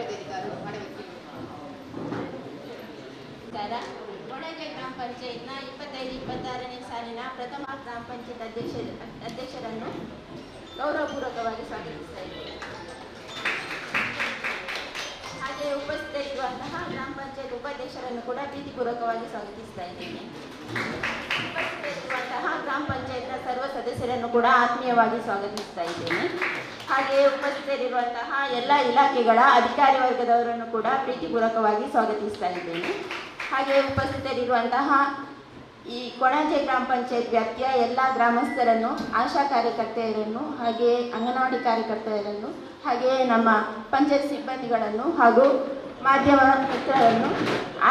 ಮುಖ್ಯೋಪಾಧ್ಯಾಯರು ಮಾಡಬೇಕು. ಕೊಣಾಜೆ ಗ್ರಾಮ ಪಂಚಾಯತ್ನ 25-26ನೇ ಸಾಲಿನ ಪ್ರಥಮ ಗ್ರಾಮ ಪಂಚಾಯತ್ ಅಧ್ಯಕ್ಷರನ್ನು ಗೌರವಪೂರ್ವಕವಾಗಿ ಸ್ವಾಗತಿಸ್ತಾ ಇದ್ದೇನೆ. ಹಾಗೆ ಉಪಸ್ಥಿತರಿರುವಂತಹ ಗ್ರಾಮ ಪಂಚಾಯತ್ ಉಪಾಧ್ಯಕ್ಷರನ್ನು ಕೂಡ ಪ್ರೀತಿಪೂರ್ವಕವಾಗಿ ಸ್ವಾಗತಿಸ್ತಾ ಇದ್ದೇನೆ. ಉಪಸ್ಥಿತರಿರುವಂತಹ ಗ್ರಾಮ ಪಂಚಾಯತ್ನ ಸರ್ವ ಸದಸ್ಯರನ್ನು ಕೂಡ ಆತ್ಮೀಯವಾಗಿ ಸ್ವಾಗತಿಸ್ತಾ ಇದ್ದೇನೆ. ಹಾಗೆಯೇ ಉಪಸ್ಥಿತರಿರುವಂತಹ ಎಲ್ಲ ಇಲಾಖೆಗಳ ಅಧಿಕಾರಿ ವರ್ಗದವರನ್ನು ಕೂಡ ಪ್ರೀತಿಪೂರ್ವಕವಾಗಿ ಸ್ವಾಗತಿಸ್ತಾ ಇದ್ದೇನೆ. ಹಾಗೆಯೇ ಉಪಸ್ಥಿತರಿರುವಂತಹ ಈ ಕೊಣಾಜೆ ಗ್ರಾಮ ಪಂಚಾಯತ್ ವ್ಯಾಪ್ತಿಯ ಎಲ್ಲ ಗ್ರಾಮಸ್ಥರನ್ನು, ಆಶಾ ಕಾರ್ಯಕರ್ತೆಯರನ್ನು, ಹಾಗೆಯೇ ಅಂಗನವಾಡಿ ಕಾರ್ಯಕರ್ತೆಯರನ್ನು, ಹಾಗೆಯೇ ನಮ್ಮ ಪಂಚಾಯತ್ ಸಿಬ್ಬಂದಿಗಳನ್ನು ಹಾಗೂ ಮಾಧ್ಯಮ ಮಿತ್ರರನ್ನು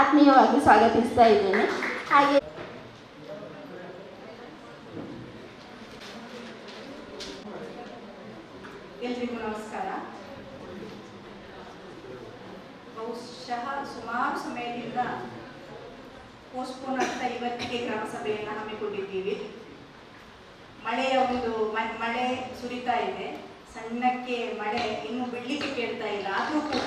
ಆತ್ಮೀಯವಾಗಿ ಸ್ವಾಗತಿಸ್ತಾ ಇದ್ದೇನೆ. ಹಾಗೆ ಎಲ್ರಿಗೂ ನಮಸ್ಕಾರ. ಬಹುಶಃ ಸುಮಾರು ಸಮಯದಿಂದ ಪೋಸ್ಟ್ಪೋನ್ ಆಗ್ತಾ ಇವತ್ತಿಗೆ ಗ್ರಾಮ ಸಭೆಯನ್ನು ಹಮ್ಮಿಕೊಂಡಿದ್ದೀವಿ. ಮಳೆಯ ಒಂದು ಮಳೆ ಸುರಿತಾ ಇದೆ, ಸಣ್ಣಕ್ಕೆ ಮಳೆ ಇನ್ನೂ ಬಿಡ್ಲಿಕ್ಕೆ ಕೇಳ್ತಾ ಇಲ್ಲ. ಆದರೂ ಕೂಡ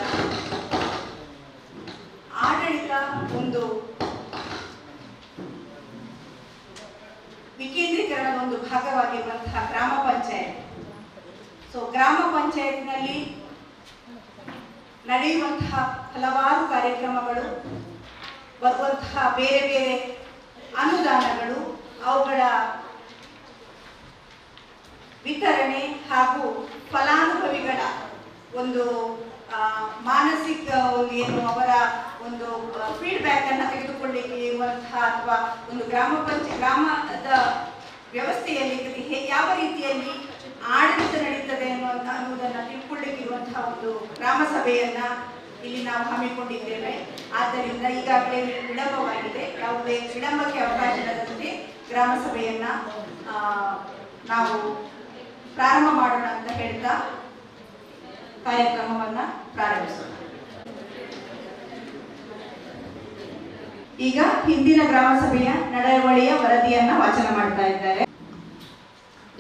ಆಡಳಿತ ಒಂದು ವಿಕೇಂದ್ರೀಕರಣದ ಒಂದು ಭಾಗವಾಗಿರುವಂತಹ ಗ್ರಾಮ ಪಂಚಾಯತ್. ಗ್ರಾಮ ಪಂಚಾಯತ್ನಲ್ಲಿ ನಡೆಯುವಂತಹ ಹಲವಾರು ಕಾರ್ಯಕ್ರಮಗಳು, ಬರುವಂತಹ ಬೇರೆ ಬೇರೆ ಅನುದಾನಗಳು, ಅವುಗಳ ವಿತರಣೆ ಹಾಗೂ ಫಲಾನುಭವಿಗಳ ಒಂದು ಮಾನಸಿಕ ಏನು ಅವರ ಒಂದು ಫೀಡ್ಬ್ಯಾಕ್ ಅನ್ನು ತೆಗೆದುಕೊಳ್ಳಿಕ್ಕೆ ಇರುವಂತಹ ಅಥವಾ ಒಂದು ಗ್ರಾಮದ ವ್ಯವಸ್ಥೆಯಲ್ಲಿ ಯಾವ ರೀತಿಯಲ್ಲಿ ಆಡಳಿತ ನಡೀತದೆ ಅನ್ನುವುದನ್ನು ತಿಳ್ಕೊಳ್ಳಿಕ್ಕಿರುವಂತಹ ಒಂದು ಗ್ರಾಮ ಸಭೆಯನ್ನ ಇಲ್ಲಿ ನಾವು ಹಮ್ಮಿಕೊಂಡಿದ್ದೇವೆ. ಆದ್ದರಿಂದ ಈಗಾಗಲೇ ವಿಳಂಬವಾಗಿದೆ. ಯಾವುದೇ ವಿಳಂಬಕ್ಕೆ ಅವಕಾಶ ಇಲ್ಲದಂತೆ ಗ್ರಾಮ ಸಭೆಯನ್ನ ನಾವು ಪ್ರಾರಂಭ ಮಾಡೋಣ ಅಂತ ಹೇಳ್ತಾ ಕಾರ್ಯಕ್ರಮವನ್ನ ಪ್ರಾರಂಭಿಸೋಣ. ಈಗ ಹಿಂದಿನ ಗ್ರಾಮ ಸಭೆಯ ನಡವಳಿಯ ವರದಿಯನ್ನ ವಾಚನ ಮಾಡ್ತಾ ಇದ್ದಾರೆ.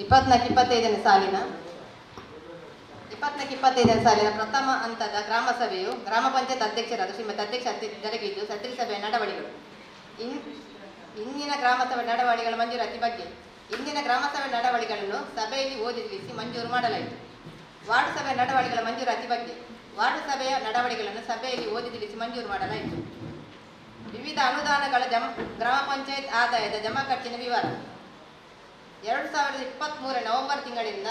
24-25ನೇ ಸಾಲಿನ ಪ್ರಥಮ ಹಂತದ ಗ್ರಾಮ ಸಭೆಯು ಗ್ರಾಮ ಪಂಚಾಯತ್ ಅಧ್ಯಕ್ಷರಾದ ಶ್ರೀಮತಿ ಅಧ್ಯಕ್ಷ ಜರುಗಿದ್ದು ಸದರಿ ಸಭೆಯ ನಡವಳಿಗಳು. ಇಂದಿನ ಗ್ರಾಮ ಸಭೆ ನಡವಳಿಗಳ ಮಂಜೂರಾತಿ ಬಗ್ಗೆ. ಇಂದಿನ ಗ್ರಾಮ ಸಭೆ ನಡವಳಿಗಳನ್ನು ಸಭೆಯಲ್ಲಿ ಓದಿ ತಿಳಿಸಿ ಮಂಜೂರು ಮಾಡಲಾಯಿತು. ವಾರ್ಡ್ ಸಭೆಯ ನಡವಳಿಗಳ ಮಂಜೂರಾತಿ ಬಗ್ಗೆ. ವಾರ್ಡ್ ಸಭೆಯ ನಡವಳಿಗಳನ್ನು ಸಭೆಯಲ್ಲಿ ಓದಿ ತಿಳಿಸಿ ಮಂಜೂರು ಮಾಡಲಾಯಿತು. ವಿವಿಧ ಅನುದಾನಗಳ ಗ್ರಾಮ ಪಂಚಾಯತ್ ಆದಾಯದ ಜಮಾ ಖರ್ಚಿನ ವಿವರ. 2023 ನವೆಂಬರ್ ತಿಂಗಳಿಂದ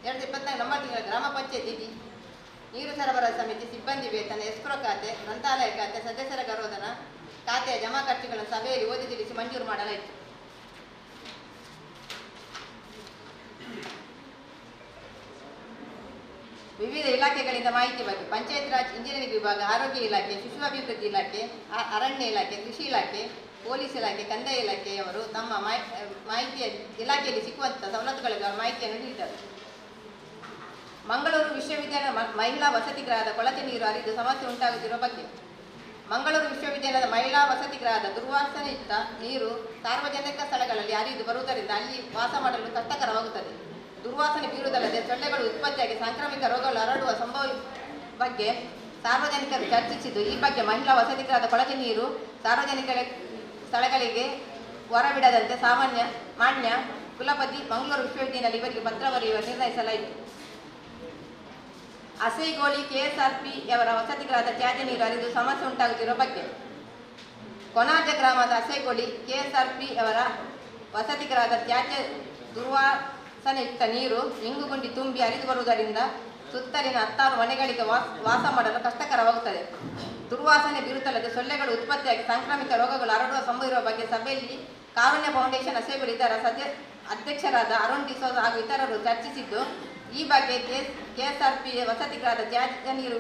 2024 ನವೆಂಬರ್ ತಿಂಗಳ ಗ್ರಾಮ ಪಂಚಾಯತ್ ನಿಧಿ, ನೀರು ಸರಬರಾಜು ಸಮಿತಿ, ಸಿಬ್ಬಂದಿ ವೇತನ, ಎಸ್ಕ್ರೋ ಖಾತೆ, ಗ್ರಂಥಾಲಯ ಖಾತೆ, ಸದಸ್ಯರ ಗೌರವಧನ ಖಾತೆಯ ಜಮಾ ಖರ್ಚುಗಳನ್ನು ಸಭೆಯಲ್ಲಿ ಓದಿ ತಿಳಿಸಿ ಮಂಜೂರು ಮಾಡಲಾಯಿತು. ವಿವಿಧ ಇಲಾಖೆಗಳಿಂದ ಮಾಹಿತಿ ಬಗ್ಗೆ. ಪಂಚಾಯತ್ ರಾಜ್ ಇಂಜಿನಿಯರಿಂಗ್ ವಿಭಾಗ, ಆರೋಗ್ಯ ಇಲಾಖೆ, ಶಿಶು ಅಭಿವೃದ್ಧಿ ಇಲಾಖೆ, ಅರಣ್ಯ ಇಲಾಖೆ, ಕೃಷಿ ಇಲಾಖೆ, ಪೊಲೀಸ್ ಇಲಾಖೆ, ಕಂದಾಯ ಇಲಾಖೆಯವರು ತಮ್ಮ ಮಾಹಿತಿಯ ಇಲಾಖೆಯಲ್ಲಿ ಸಿಕ್ಕುವಂತಹ ಸವಲತ್ತುಗಳ ಮಾಹಿತಿಯನ್ನು ನೀಡಿದರು. ಮಂಗಳೂರು ವಿಶ್ವವಿದ್ಯಾಲಯದ ಮಹಿಳಾ ವಸತಿ ಗೃಹದ ಕೊಳಚೆ ನೀರು ಹರಿದು ಸಮಸ್ಯೆ ಉಂಟಾಗುತ್ತಿರುವ ಬಗ್ಗೆ. ಮಂಗಳೂರು ವಿಶ್ವವಿದ್ಯಾಲಯದ ಮಹಿಳಾ ವಸತಿ ಗೃಹದ ದುರ್ವಾಸನೆಯುಕ್ತ ನೀರು ಸಾರ್ವಜನಿಕ ಸ್ಥಳಗಳಲ್ಲಿ ಹರಿದು ಬರುವುದರಿಂದ ಅಲ್ಲಿ ವಾಸ ಮಾಡಲು ಕಷ್ಟಕರವಾಗುತ್ತದೆ. ದುರ್ವಾಸನೆ ಬೀರುವುದಲ್ಲದೆ ಸೊಳ್ಳೆಗಳು ಉತ್ಪತ್ತಿಯಾಗಿ ಸಾಂಕ್ರಾಮಿಕ ರೋಗಗಳು ಹರಡುವ ಸಂಭವ ಬಗ್ಗೆ ಸಾರ್ವಜನಿಕರು ಚರ್ಚಿಸಿದ್ದು, ಈ ಬಗ್ಗೆ ಮಹಿಳಾ ವಸತಿ ಗೃಹದ ಕೊಳಚೆ ನೀರು ಸಾರ್ವಜನಿಕ ಸ್ಥಳಗಳಿಗೆ ಹೊರಬಿಡದಂತೆ ಮಾನ್ಯ ಕುಲಪತಿ ಮಂಗಳೂರು ವಿಶ್ವವಿದ್ಯಾಲಯ ಇವರಿಗೆ ಪತ್ರ ಬರೆಯುವ ನಿರ್ಣಯಿಸಲಾಯಿತು. ಅಸೈಗೋಳಿ ಕೆಎಸ್ಆರ್ಪಿ ಯವರ ವಸತಿ ಗೃಹದ ತ್ಯಾಜ್ಯ ನೀರು ಹರಿದು ಸಮಸ್ಯೆ ಉಂಟಾಗುತ್ತಿರುವ ಬಗ್ಗೆ. ಕೊಣಾಜೆ ಗ್ರಾಮದ ಅಸೈಗೋಳಿ ಕೆಎಸ್ಆರ್ಪಿ ಯವರ ವಸತಿ ಗೃಹದ ತ್ಯಾಜ್ಯ ದುರ್ವಾಸನೆಯುಕ್ತ ನೀರು ಇಂಗುಗುಂಡಿ ತುಂಬಿ ಹರಿದು ಬರುವುದರಿಂದ ಸುತ್ತಲಿನ 16 ಮನೆಗಳಿಗೆ ವಾಸ ಮಾಡಲು ಕಷ್ಟಕರವಾಗುತ್ತದೆ. ದುರ್ವಾಸನೆ ಬೀರುತ್ತಲ್ಲದೆ ಸೊಳ್ಳೆಗಳು ಉತ್ಪತ್ತಿಯಾಗಿ ಸಾಂಕ್ರಾಮಿಕ ರೋಗಗಳು ಹರಡುವ ಸಂಭವ ಇರುವ ಬಗ್ಗೆ ಸಭೆಯಲ್ಲಿ ಕಾರುಣ್ಯ ಫೌಂಡೇಶನ್ ಅಸೈಗೋಳಿ ಇದರ ಅಧ್ಯಕ್ಷರಾದ ಅರುಣ್ ಡಿಸೋಜ ಹಾಗೂ ಇತರರು ಚರ್ಚಿಸಿದ್ದು, ಈ ಬಗ್ಗೆ ಕೆಎಸ್ಆರ್ಪಿ ವಸತಿ ಗೃಹದ ತ್ಯಾಜ್ಯ ನೀರು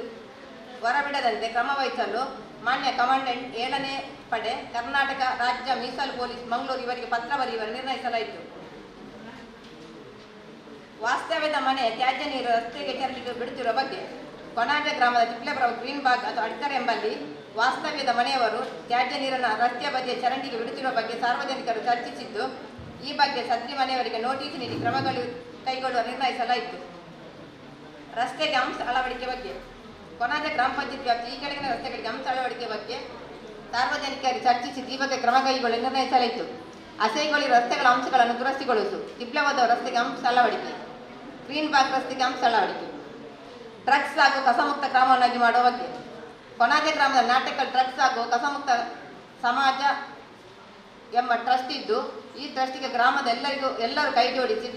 ಹೊರಬಿಡದಂತೆ ಕ್ರಮ ವಹಿಸಲು ಮಾನ್ಯ ಕಮಾಂಡೆಂಟ್ 7ನೇ ಪಡೆ, ಕರ್ನಾಟಕ ರಾಜ್ಯ ಮೀಸಲು ಪೊಲೀಸ್ ಮಂಗಳೂರು ಇವರಿಗೆ ಪತ್ರ ಬರೆಯುವ ನಿರ್ಣಯಿಸಲಾಯಿತು. ವಾಸ್ತವ್ಯದ ಮನೆ ತ್ಯಾಜ್ಯ ನೀರು ರಸ್ತೆಗೆ ತೆರಳಿಗೆ ಬಿಡುತ್ತಿರುವ ಬಗ್ಗೆ. ಕೊಣಾಜೆ ಗ್ರಾಮದ ಚಿಪ್ಲೆಬ್ರವ್ ಗ್ರೀನ್ ಬಾಗ್ ಅಥವಾ ಅಡ್ಕರ್ ಎಂಬಲ್ಲಿ ವಾಸ್ತವ್ಯದ ಮನೆಯವರು ತ್ಯಾಜ್ಯ ನೀರನ್ನು ರಸ್ತೆಯ ಬದಿಯ ಚರಂಡಿಗೆ ಬಿಡುತ್ತಿರುವ ಬಗ್ಗೆ ಸಾರ್ವಜನಿಕರು ಚರ್ಚಿಸಿದ್ದು, ಈ ಬಗ್ಗೆ ಸದ್ರಿ ಮನೆಯವರಿಗೆ ನೋಟಿಸ್ ನೀಡಿ ಕ್ರಮಗಳು ಕೈಗೊಳ್ಳುವ ನಿರ್ಣಯಿಸಲಾಯಿತು. ರಸ್ತೆಗೆ ಅಂಶ ಅಳವಡಿಕೆ ಬಗ್ಗೆ. ಕೊನಾಜೆ ಗ್ರಾಮ ಪಂಚಾಯತ್ ವ್ಯಾಪ್ತಿ ಈ ಕೆಳಗಿನ ರಸ್ತೆಗಳಿಗೆ ಅಂಶ ಅಳವಡಿಕೆ ಬಗ್ಗೆ ಸಾರ್ವಜನಿಕರಿಗೆ ಚರ್ಚಿಸಿ ಈ ಬಗ್ಗೆ ಕ್ರಮ ಕೈಗೊಳ್ಳಿ ನಿರ್ಣಯಿಸಲಾಯಿತು. ಅಸೈಗೊಳಿ ರಸ್ತೆಗಳ ಅಂಶಗಳನ್ನು ದುರಸ್ತಿಗೊಳಿಸು, ದಿಬ್ಲವಾದ ರಸ್ತೆಗೆ ಅಂಶ ಅಳವಡಿಕೆ, ಗ್ರೀನ್ ಪಾರ್ಕ್ ರಸ್ತೆಗೆ ಅಂಶ ಅಳವಡಿಕೆ, ಡ್ರಗ್ಸ್ ಹಾಗೂ ಕಸಮುಕ್ತ ಗ್ರಾಮವನ್ನಾಗಿ ಮಾಡುವ ಬಗ್ಗೆ ಕೊನಾಜೆ ಗ್ರಾಮದ ನಾಟಕಲ್ ಡ್ರಗ್ಸ್ ಹಾಗೂ ಕಸಮುಕ್ತ ಸಮಾಜ ಎಂಬ ಟ್ರಸ್ಟ್ ಇದ್ದು, ಈ ಟ್ರಸ್ಟಿಗೆ ಗ್ರಾಮದ ಎಲ್ಲರೂ ಕೈ ಜೋಡಿಸಿ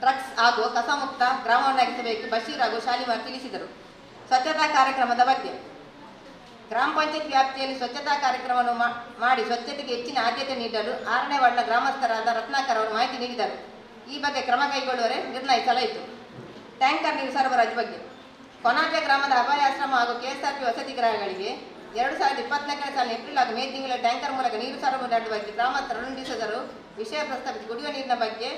ಡ್ರಗ್ಸ್ ಹಾಗೂ ಕಸಮುಕ್ತ ಗ್ರಾಮವನ್ನಾಗಿಸಬೇಕು ಬಶೀರ್ ಹಾಗೂ ಶಾಲಿಮಾರ್ ತಿಳಿಸಿದರು. ಸ್ವಚ್ಛತಾ ಕಾರ್ಯಕ್ರಮದ ಬಗ್ಗೆ ಗ್ರಾಮ ಪಂಚಾಯತ್ ವ್ಯಾಪ್ತಿಯಲ್ಲಿ ಸ್ವಚ್ಛತಾ ಕಾರ್ಯಕ್ರಮವನ್ನು ಮಾಡಿ ಸ್ವಚ್ಛತೆಗೆ ಹೆಚ್ಚಿನ ಆದ್ಯತೆ ನೀಡಲು 6ನೇ ವಾರ್ಡ್ನ ಗ್ರಾಮಸ್ಥರಾದ ರತ್ನಾಕರ್ ಅವರು ಮಾಹಿತಿ ನೀಡಿದರು. ಈ ಬಗ್ಗೆ ಕ್ರಮ ಕೈಗೊಳ್ಳುವರೆ ನಿರ್ಣಯಿಸಲಾಯಿತು. ಟ್ಯಾಂಕರ್ ನೀರು ಸರಬರಾಜು ಬಗ್ಗೆ ಕೊನಾಜೆ ಗ್ರಾಮದ ಅಭಯಾಶ್ರಮ ಹಾಗೂ ಕೆಎಸ್ಆರ್ಪಿ ವಸತಿ ಗೃಹಗಳಿಗೆ 2024ನೇ ಸಾಲಿನ ಏಪ್ರಿಲ್ ಹಾಗೂ ಮೇ ತಿಂಗಳ ಟ್ಯಾಂಕರ್ ಮೂಲಕ ನೀರು ಸರಬರಾಜು ಬಗ್ಗೆ ಗ್ರಾಮಸ್ಥರು ಅರುಣಿಸಿದರು. ವಿಷಯ ಪ್ರಸ್ತಾಪಿಸಿ ಕುಡಿಯುವ ನೀರಿನ ಬಗ್ಗೆ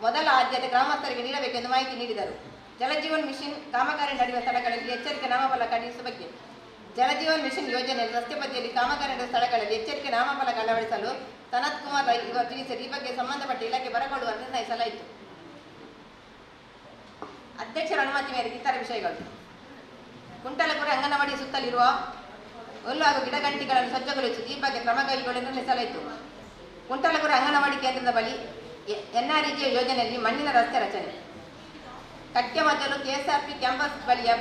ಮೊದಲ ಆದ್ಯತೆ ಗ್ರಾಮಸ್ಥರಿಗೆ ನೀಡಬೇಕೆಂದು ಮಾಹಿತಿ ನೀಡಿದರು. ಜಲಜೀವನ್ ಮಿಷನ್ ಕಾಮಗಾರಿ ನಡೆಯುವ ಸ್ಥಳಗಳಲ್ಲಿ ಎಚ್ಚರಿಕೆ ನಾಮಫಲಕ ಅಳವಡಿಸುವ ಬಗ್ಗೆ ಜಲಜೀವನ್ ಮಿಷನ್ ಯೋಜನೆಯಲ್ಲಿ ರಸ್ತೆ ಬದಿಯಲ್ಲಿ ಕಾಮಗಾರಿ ನಡೆಯುವ ಸ್ಥಳಗಳಲ್ಲಿ ಎಚ್ಚರಿಕೆ ನಾಮಫಲಕ ಅಳವಡಿಸಲು ಸನತ್ ಕುಮಾರ್ ರೈ ಇವರು ತಿಳಿಸಿದರು. ಈ ಬಗ್ಗೆ ಸಂಬಂಧಪಟ್ಟ ಇಲಾಖೆ ಬರಗೊಳ್ಳುವ ನಿರ್ಣಯಿಸಲಾಯಿತು. ಅಧ್ಯಕ್ಷರ ಅನುಮತಿ ಮೇರೆಗೆ ಇತರ ವಿಷಯಗಳು ಕುಂಟಲಗುರೆ ಅಂಗನವಾಡಿ ಸುತ್ತಲಿರುವ ಹುಲ್ಲು ಹಾಗೂ ಗಿಡಗಂಟಿಗಳನ್ನು ಸ್ವಚ್ಛಗೊಳಿಸಿ ಈ ಬಗ್ಗೆ ಕ್ರಮ ಕೈಗೊಳ್ಳಲು ನಿರ್ಣಯಿಸಲಾಯಿತು. ಕುಂಟಲಗುರೆ ಅಂಗನವಾಡಿ ಕೇಂದ್ರದ ಬಳಿ ಎನ್ಆರ್ಇಜಿ ಯೋಜನೆಯಲ್ಲಿ ಮಣ್ಣಿನ ರಸ್ತೆ ರಚನೆ, ಕಟ್ಟೆಮದ್ದಲು ಕೆಎಸ್ಆರ್ಪಿ ಕ್ಯಾಂಪಸ್ ಬಳಿಯ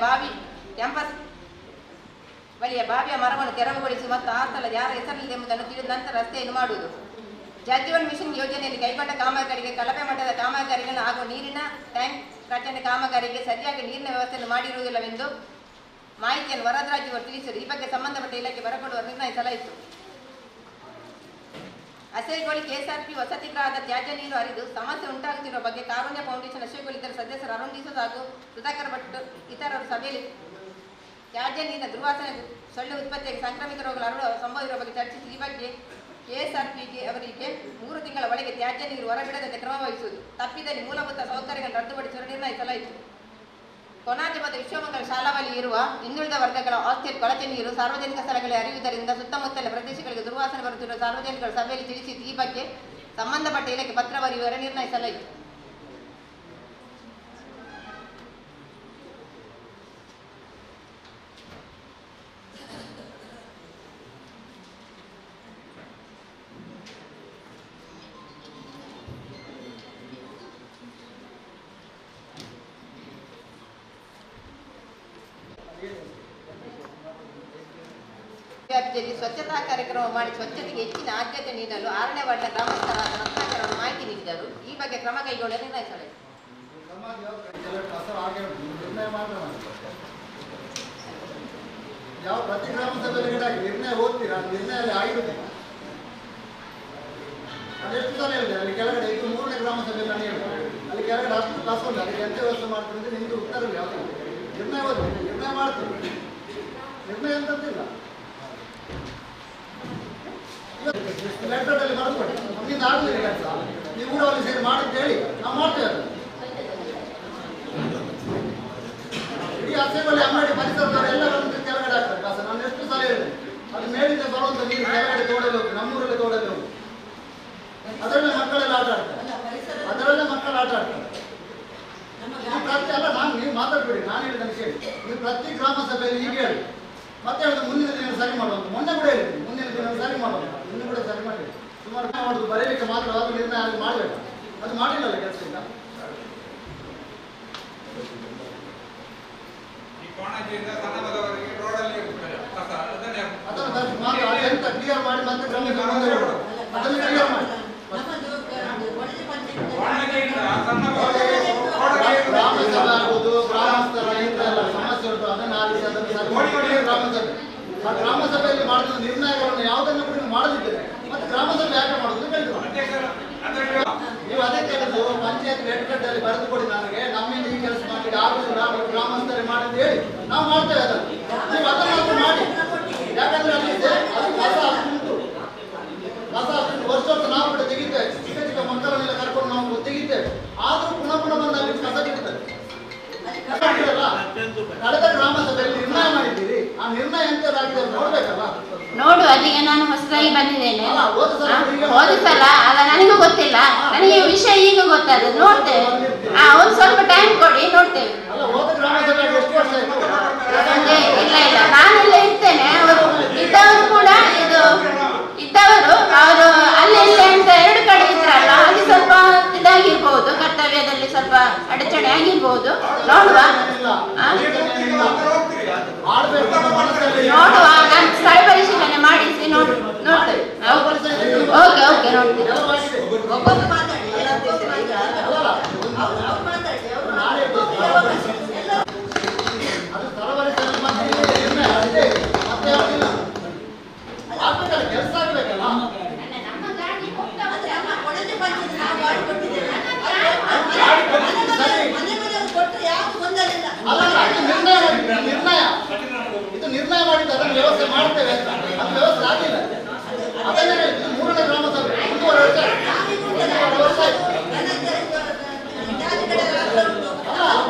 ಬಾವಿಯ ಮರವನ್ನು ತೆರವುಗೊಳಿಸಿ ಮತ್ತು ಆ ಸ್ಥಳ ಯಾರ ಹೆಸರಿನಲ್ಲಿ ಎಂಬುದನ್ನು ತಿಳಿದ ನಂತರ ರಸ್ತೆಯನ್ನು ಮಾಡುವುದು. ಜಲಜೀವನ್ ಮಿಷನ್ ಯೋಜನೆಯಲ್ಲಿ ಕೈಗೊಂಡ ಕಾಮಗಾರಿಗೆ ಕಳಪೆ ಮಟ್ಟದ ಕಾಮಗಾರಿಗಳನ್ನು ಹಾಗೂ ನೀರಿನ ಟ್ಯಾಂಕ್ ರಚನೆ ಕಾಮಗಾರಿಗೆ ಸರಿಯಾಗಿ ನೀರಿನ ವ್ಯವಸ್ಥೆಯನ್ನು ಮಾಡಿರುವುದಿಲ್ಲವೆಂದು ಮಾಹಿತಿಯನ್ನು ವರದರಾಜ್ ಅವರು ತಿಳಿಸಿದರು. ಈ ಬಗ್ಗೆ ಸಂಬಂಧಪಟ್ಟ ಇಲಾಖೆ ಬರಗೊಳ್ಳುವ ನಿರ್ಣಯಿಸಲಾಯಿತು. ಅಸೈಗೊಳಿ ಕೆಎಸ್ಆರ್ಪಿ ವಸತಿ ಗೃಹದ ತ್ಯಾಜ್ಯ ನೀರು ಹರಿದು ಸಮಸ್ಯೆ ಉಂಟಾಗುತ್ತಿರುವ ಬಗ್ಗೆ ಕಾರುಣ್ಯ ಫೌಂಡೇಶನ್ ಅಸೈಗೊಳಿ ಇತರ ಸದಸ್ಯರು ಅರುಣ್ ಡಿಸೋಜ್ ಹಾಗೂ ಸುಧಾಕರ್ ಭಟ್ ಇತರರು ಸಭೆಯಲ್ಲಿ ತ್ಯಾಜ್ಯ ನೀರಿನ ದುರ್ವಾಸನೆ, ಸೊಳ್ಳೆ ಉತ್ಪತ್ತಿಯಾಗಿ ಸಾಂಕ್ರಾಮಿಕ ರೋಗಗಳು ಸಂಭವಿರುವ ಬಗ್ಗೆ ಚರ್ಚಿಸಿ ಈ ಬಗ್ಗೆ ಕೆಎಸ್ಆರ್ಪಿಗೆ ಅವರಿಗೆ 3 ತಿಂಗಳ ಒಳಗೆ ತ್ಯಾಜ್ಯ ನೀರು ಹೊರಬಿಡದಂತೆ ಕ್ರಮ ವಹಿಸುವುದು, ತಪ್ಪಿದಲ್ಲಿ ಮೂಲಭೂತ ಸೌಕರ್ಯಗಳನ್ನು ರದ್ದುಪಡಿಸಲು ನಿರ್ಣಯಿಸಲಾಯಿತು. ಕೊನಾಜೆ ಮತ್ತು ವಿಶ್ವಮಂಗಲ ಶಾಲಾ ಬಳಿ ಇರುವ ಹಿಂದುಳಿದ ವರ್ಗಗಳ ಹಾಸ್ಟೆಲ್ ಕೊಳಚೆ ನೀರು ಸಾರ್ವಜನಿಕ ಸ್ಥಳಗಳಲ್ಲಿ ಹರಿಯುವುದರಿಂದ ಸುತ್ತಮುತ್ತಲ ಪ್ರದೇಶಗಳಿಗೆ ದುರ್ವಾಸನೆ ಬರುತ್ತಿರುವ ಸಾರ್ವಜನಿಕರು ಸಭೆಯಲ್ಲಿ ತಿಳಿಸಿದ್ದು. ಈ ಬಗ್ಗೆ ಸಂಬಂಧಪಟ್ಟ ಇಲಾಖೆ ಪತ್ರ ಬರೆಯುವರೆ ನಿರ್ಣಯಿಸಲಾಯಿತು. ವ್ಯಾಪ್ತಿಯಲ್ಲಿ ಸ್ವಚ್ಛತಾ ಕಾರ್ಯಕ್ರಮ ಮಾಡಿ ಸ್ವಚ್ಛತೆಗೆ ಹೆಚ್ಚಿನ ಆದ್ಯತೆ ನೀಡಲು 6ನೇ ವಾರ್ಡ್ನ ಗ್ರಾಮಸ್ಥರಾದ ರತ್ನಾಕರ್ ಅವರು ಮಾಹಿತಿ ನೀಡಿದರು. ಈ ಬಗ್ಗೆ ಕ್ರಮ ಕೈಗೊಳ್ಳಲು ನಿರ್ಣಯಿಸಲಾಯಿತು. ಯಾವ ಪ್ರತಿ ಗ್ರಾಮ ಸಭೆಯಲ್ಲಿ ನಿರ್ಣಯ ಓದ್ತೀರಾ, ನಿರ್ಣಯ ಆಗಿದೆ ಅದೆಷ್ಟು ಸಲ ಹೇಳಿದೆ. ಅಲ್ಲಿ ಕೆಳಗಡೆ ಇದು 3ನೇ ಗ್ರಾಮ ಸಭೆಯಲ್ಲಿ ನಾನು ಹೇಳ್ತೇನೆ, ಅಲ್ಲಿ ಕೆಳಗಡೆ ಅಷ್ಟು ಕಸ ಉಂಟು, ಅದಕ್ಕೆ ಎಂತ ವ್ಯವಸ್ಥೆ ಮಾಡ್ತೀನಿ ನಿಮ್ದು ಉತ್ತರವಿಲ್ಲ. ಯಾವುದು ನಿರ್ಣಯ ಓದ್ತೀನಿ, ನಿರ್ಣಯ ಮಾಡ್ತೀನಿ, ನಿರ್ಣಯ ಅಂತಂದಿಲ್ಲ. ಲೆಟರ್ದಲ್ಲಿ ಬರ್ಕೊಡಿ, ನಮ್ಮಿಂದ ಆಗಲಿಲ್ಲ ಕೆಲಸ, ನೀವು ಊರಲ್ಲಿ ಸೇರಿ ಮಾಡಿದ್ದು ಹೇಳಿ ನಾವು ಮಾಡ್ತೇವೆ. ಅದು ಇಡೀ ಅಸೆಂಬ್ಲಿ ಅಂಗಡಿ ಪರಿಸರದವರು ಎಲ್ಲ ಬಂದು ಕೆಳಗಡೆ ಆಗ್ತಾರೆ ಕಸ. ನಾನು ಎಷ್ಟು ಸಲ ಹೇಳಿದೆ, ಅದು ಮೇಲಿಂದ ಬರುವಂತ ನೀರು ಕೆಳಗಡೆ ತೋಡಲ್ಲಿ ಹೋಗಿ, ನಮ್ಮೂರಲ್ಲಿ ತೋಡಲ್ಲಿ ಹೋಗಿ, ಅದರಲ್ಲೇ ಮಕ್ಕಳೆಲ್ಲ ಆಟ ಆಡ್ತಾರೆ, ಅದರಲ್ಲೇ ಮಕ್ಕಳು ಆಟ ಆಡ್ತಾರೆ. ನೀವು ಪ್ರತಿ ಅಲ್ಲ ನಾನು ನೀವು ಮಾತಾಡ್ಬೇಡಿ, ನಾನು ಹೇಳಿದ್ದನ್ನು ಕೇಳಿ. ನೀವು ಪ್ರತಿ ಗ್ರಾಮ ಸಭೆಯಲ್ಲಿ ಹೀಗೆ ಹೇಳಿ, ಮತ್ತೆ ಹೇಳಿದ್ರೆ ಮುಂದಿನ ದಿನ ಸರಿ ಮಾಡುವಂತ. ಮೊನ್ನೆ ಕೂಡ ಹೇಳಿದ್ವಿ ಮುಂದಿನ ದಿನ ಸರಿ ಮಾಡುವಂತ, ಇನ್ನು ಕೂಡ ಸರಿ ಮಾಡಿ. ಸುಮಾರು ಮಾಡುದು ಬರೀಲಿಕ್ಕೆ ಮಾತ್ರ, ಅದು ನಿರ್ಣಯ ಅದು ಮಾಡಬೇಕು. ಅದು ಮಾಡಿಲ್ಲಲ್ಲ ಕೆಲಸ. ಈಗ ಅದನ್ನು ಎಂತ ಕ್ಲಿಯರ್ ಮಾಡಿ ಮತ್ತೆ ಕ್ರಮಕ್ಕೆ ಅದನ್ನು ಕ್ಲಿಯರ್ ಮಾಡಿ. ಗ್ರಾಮ ಸಭೆ ಆಗುವುದು, ಗ್ರಾಮಸ್ಥರ ಇಂತೆಲ್ಲ ಸಮಸ್ಯೆ ಉಂಟು, ಅದನ್ನು ಆಲಿಸಿ ಅದನ್ನು ಗ್ರಾಮ ಸಭೆ. ಆ ಗ್ರಾಮ ಸಭೆಯಲ್ಲಿ ಮಾಡಿದ ನಿರ್ಣಯಗಳನ್ನು ಯಾವುದನ್ನು ಕೂಡ ಮಾಡದಿದ್ದರೆ ಮತ್ತೆ ಗ್ರಾಮ ಸಭೆ ಯಾಕೆ ಮಾಡುವುದು ಕೇಳಿದ್ರು. ನೀವು ಅದೇ ಕೇಳಿದ್ರು, ಪಂಚಾಯತ್ ವೆಬ್ಸೈಟಲ್ಲಿ ಬರೆದು ಕೊಡಿ ನನಗೆ, ನಮ್ಮಿಂದ ಈ ಕೆಲಸ ಮಾಡಿ ಆಗುದಿಲ್ಲ, ಗ್ರಾಮಸ್ಥರೇ ಮಾಡಿದ್ದು ಹೇಳಿ ನಾವು ಮಾಡ್ತೇವೆ. ಅದನ್ನು ನೀವು ಅದನ್ನು ಮಾಡಿ, ಯಾಕಂದ್ರೆ ಅಲ್ಲಿ ಅದು ಕಸ ಉಂಟು, ಕಸ ವರ್ಷ ನಾವು ಕೂಡ ತೆಗಿತೇವೆ, ಚಿಕ್ಕ ಚಿಕ್ಕ ಮಕ್ಕಳನ್ನೆಲ್ಲ ಕರ್ಕೊಂಡು ನಾವು ತೆಗಿತೇವೆ. ಆದರೂ ಪುನಃ ಬಂದು ಅಲ್ಲಿ ಕಸ ಕಿಡ್ತಾರೆ. ಕಳೆದ ಗ್ರಾಮ ಸಭೆಯಲ್ಲಿ ನಿರ್ಣಯ ಮಾಡಿದ್ದೀರಿ, ಆ ನಿರ್ಣಯ ಎಂತದಾಗಿದೆ ನೋಡ್ಬೇಕಲ್ಲ. ನೋಡು, ಅಲ್ಲಿಗೆ ನಾನು ಹೊಸದಾಗಿ ಬಂದಿದ್ದೇನೆ. ಹೋದ ಸಲ ಅಲ್ಲ, ನನಗೂ ಗೊತ್ತಿಲ್ಲ, ನನಗೆ ವಿಷಯ ಈಗ ಗೊತ್ತಾದ, ನೋಡ್ತೇವೆ. ಒಂದು ಸ್ವಲ್ಪ ಟೈಮ್ ಕೊಡಿ, ನೋಡ್ತೇವೆ. ಅಲ್ಲ, ಹೋದ ಗ್ರಾಮ ಸಭೆಗೆ ಎಷ್ಟು ವರ್ಷ ಆಯ್ತು? ಇಲ್ಲ ಇಲ್ಲ ನಾನೆಲ್ಲ ಇರ್ತೇನೆ. ಅವರು ಇದ್ದವರು ಕೂಡ ಇದ್ದವರು ಅವರು ಅಲ್ಲಿ ಇಲ್ಲಿ ಅಂತ ಎರಡು ಕಡೆ ಇದ್ರಲ್ಲ, ಅಲ್ಲಿ ಸ್ವಲ್ಪ ಇದಾಗಿರ್ಬಹುದು, ಕರ್ತವ್ಯದಲ್ಲಿ ಸ್ವಲ್ಪ ಅಡಚಣೆ ಆಗಿರ್ಬಹುದು. ನೋಡುವ ನೋಡುವ ನಾನು ಸ್ಥಳ ಪರಿಶೀಲನೆ ಮಾಡಿಸಿ ನೋಡ್ತೇವೆ. ಓಕೆ ಓಕೆ ನೋಡ್ತೀವಿ. ಕೆಲಸ ಆಗ್ಬೇಕಲ್ಲ. ನಿರ್ಣಯ ಮಾಡಿದ್ದು ಅದನ್ನು ವ್ಯವಸ್ಥೆ ಮಾಡ್ತೇವೆ, ಅದು ವ್ಯವಸ್ಥೆ ಆಗಿಲ್ಲ. ಅದನ್ನೇ ಇದು 3ನೇ ಗ್ರಾಮ ಸಭೆ 1.5 ವರ್ಷ ಆಯ್ತು.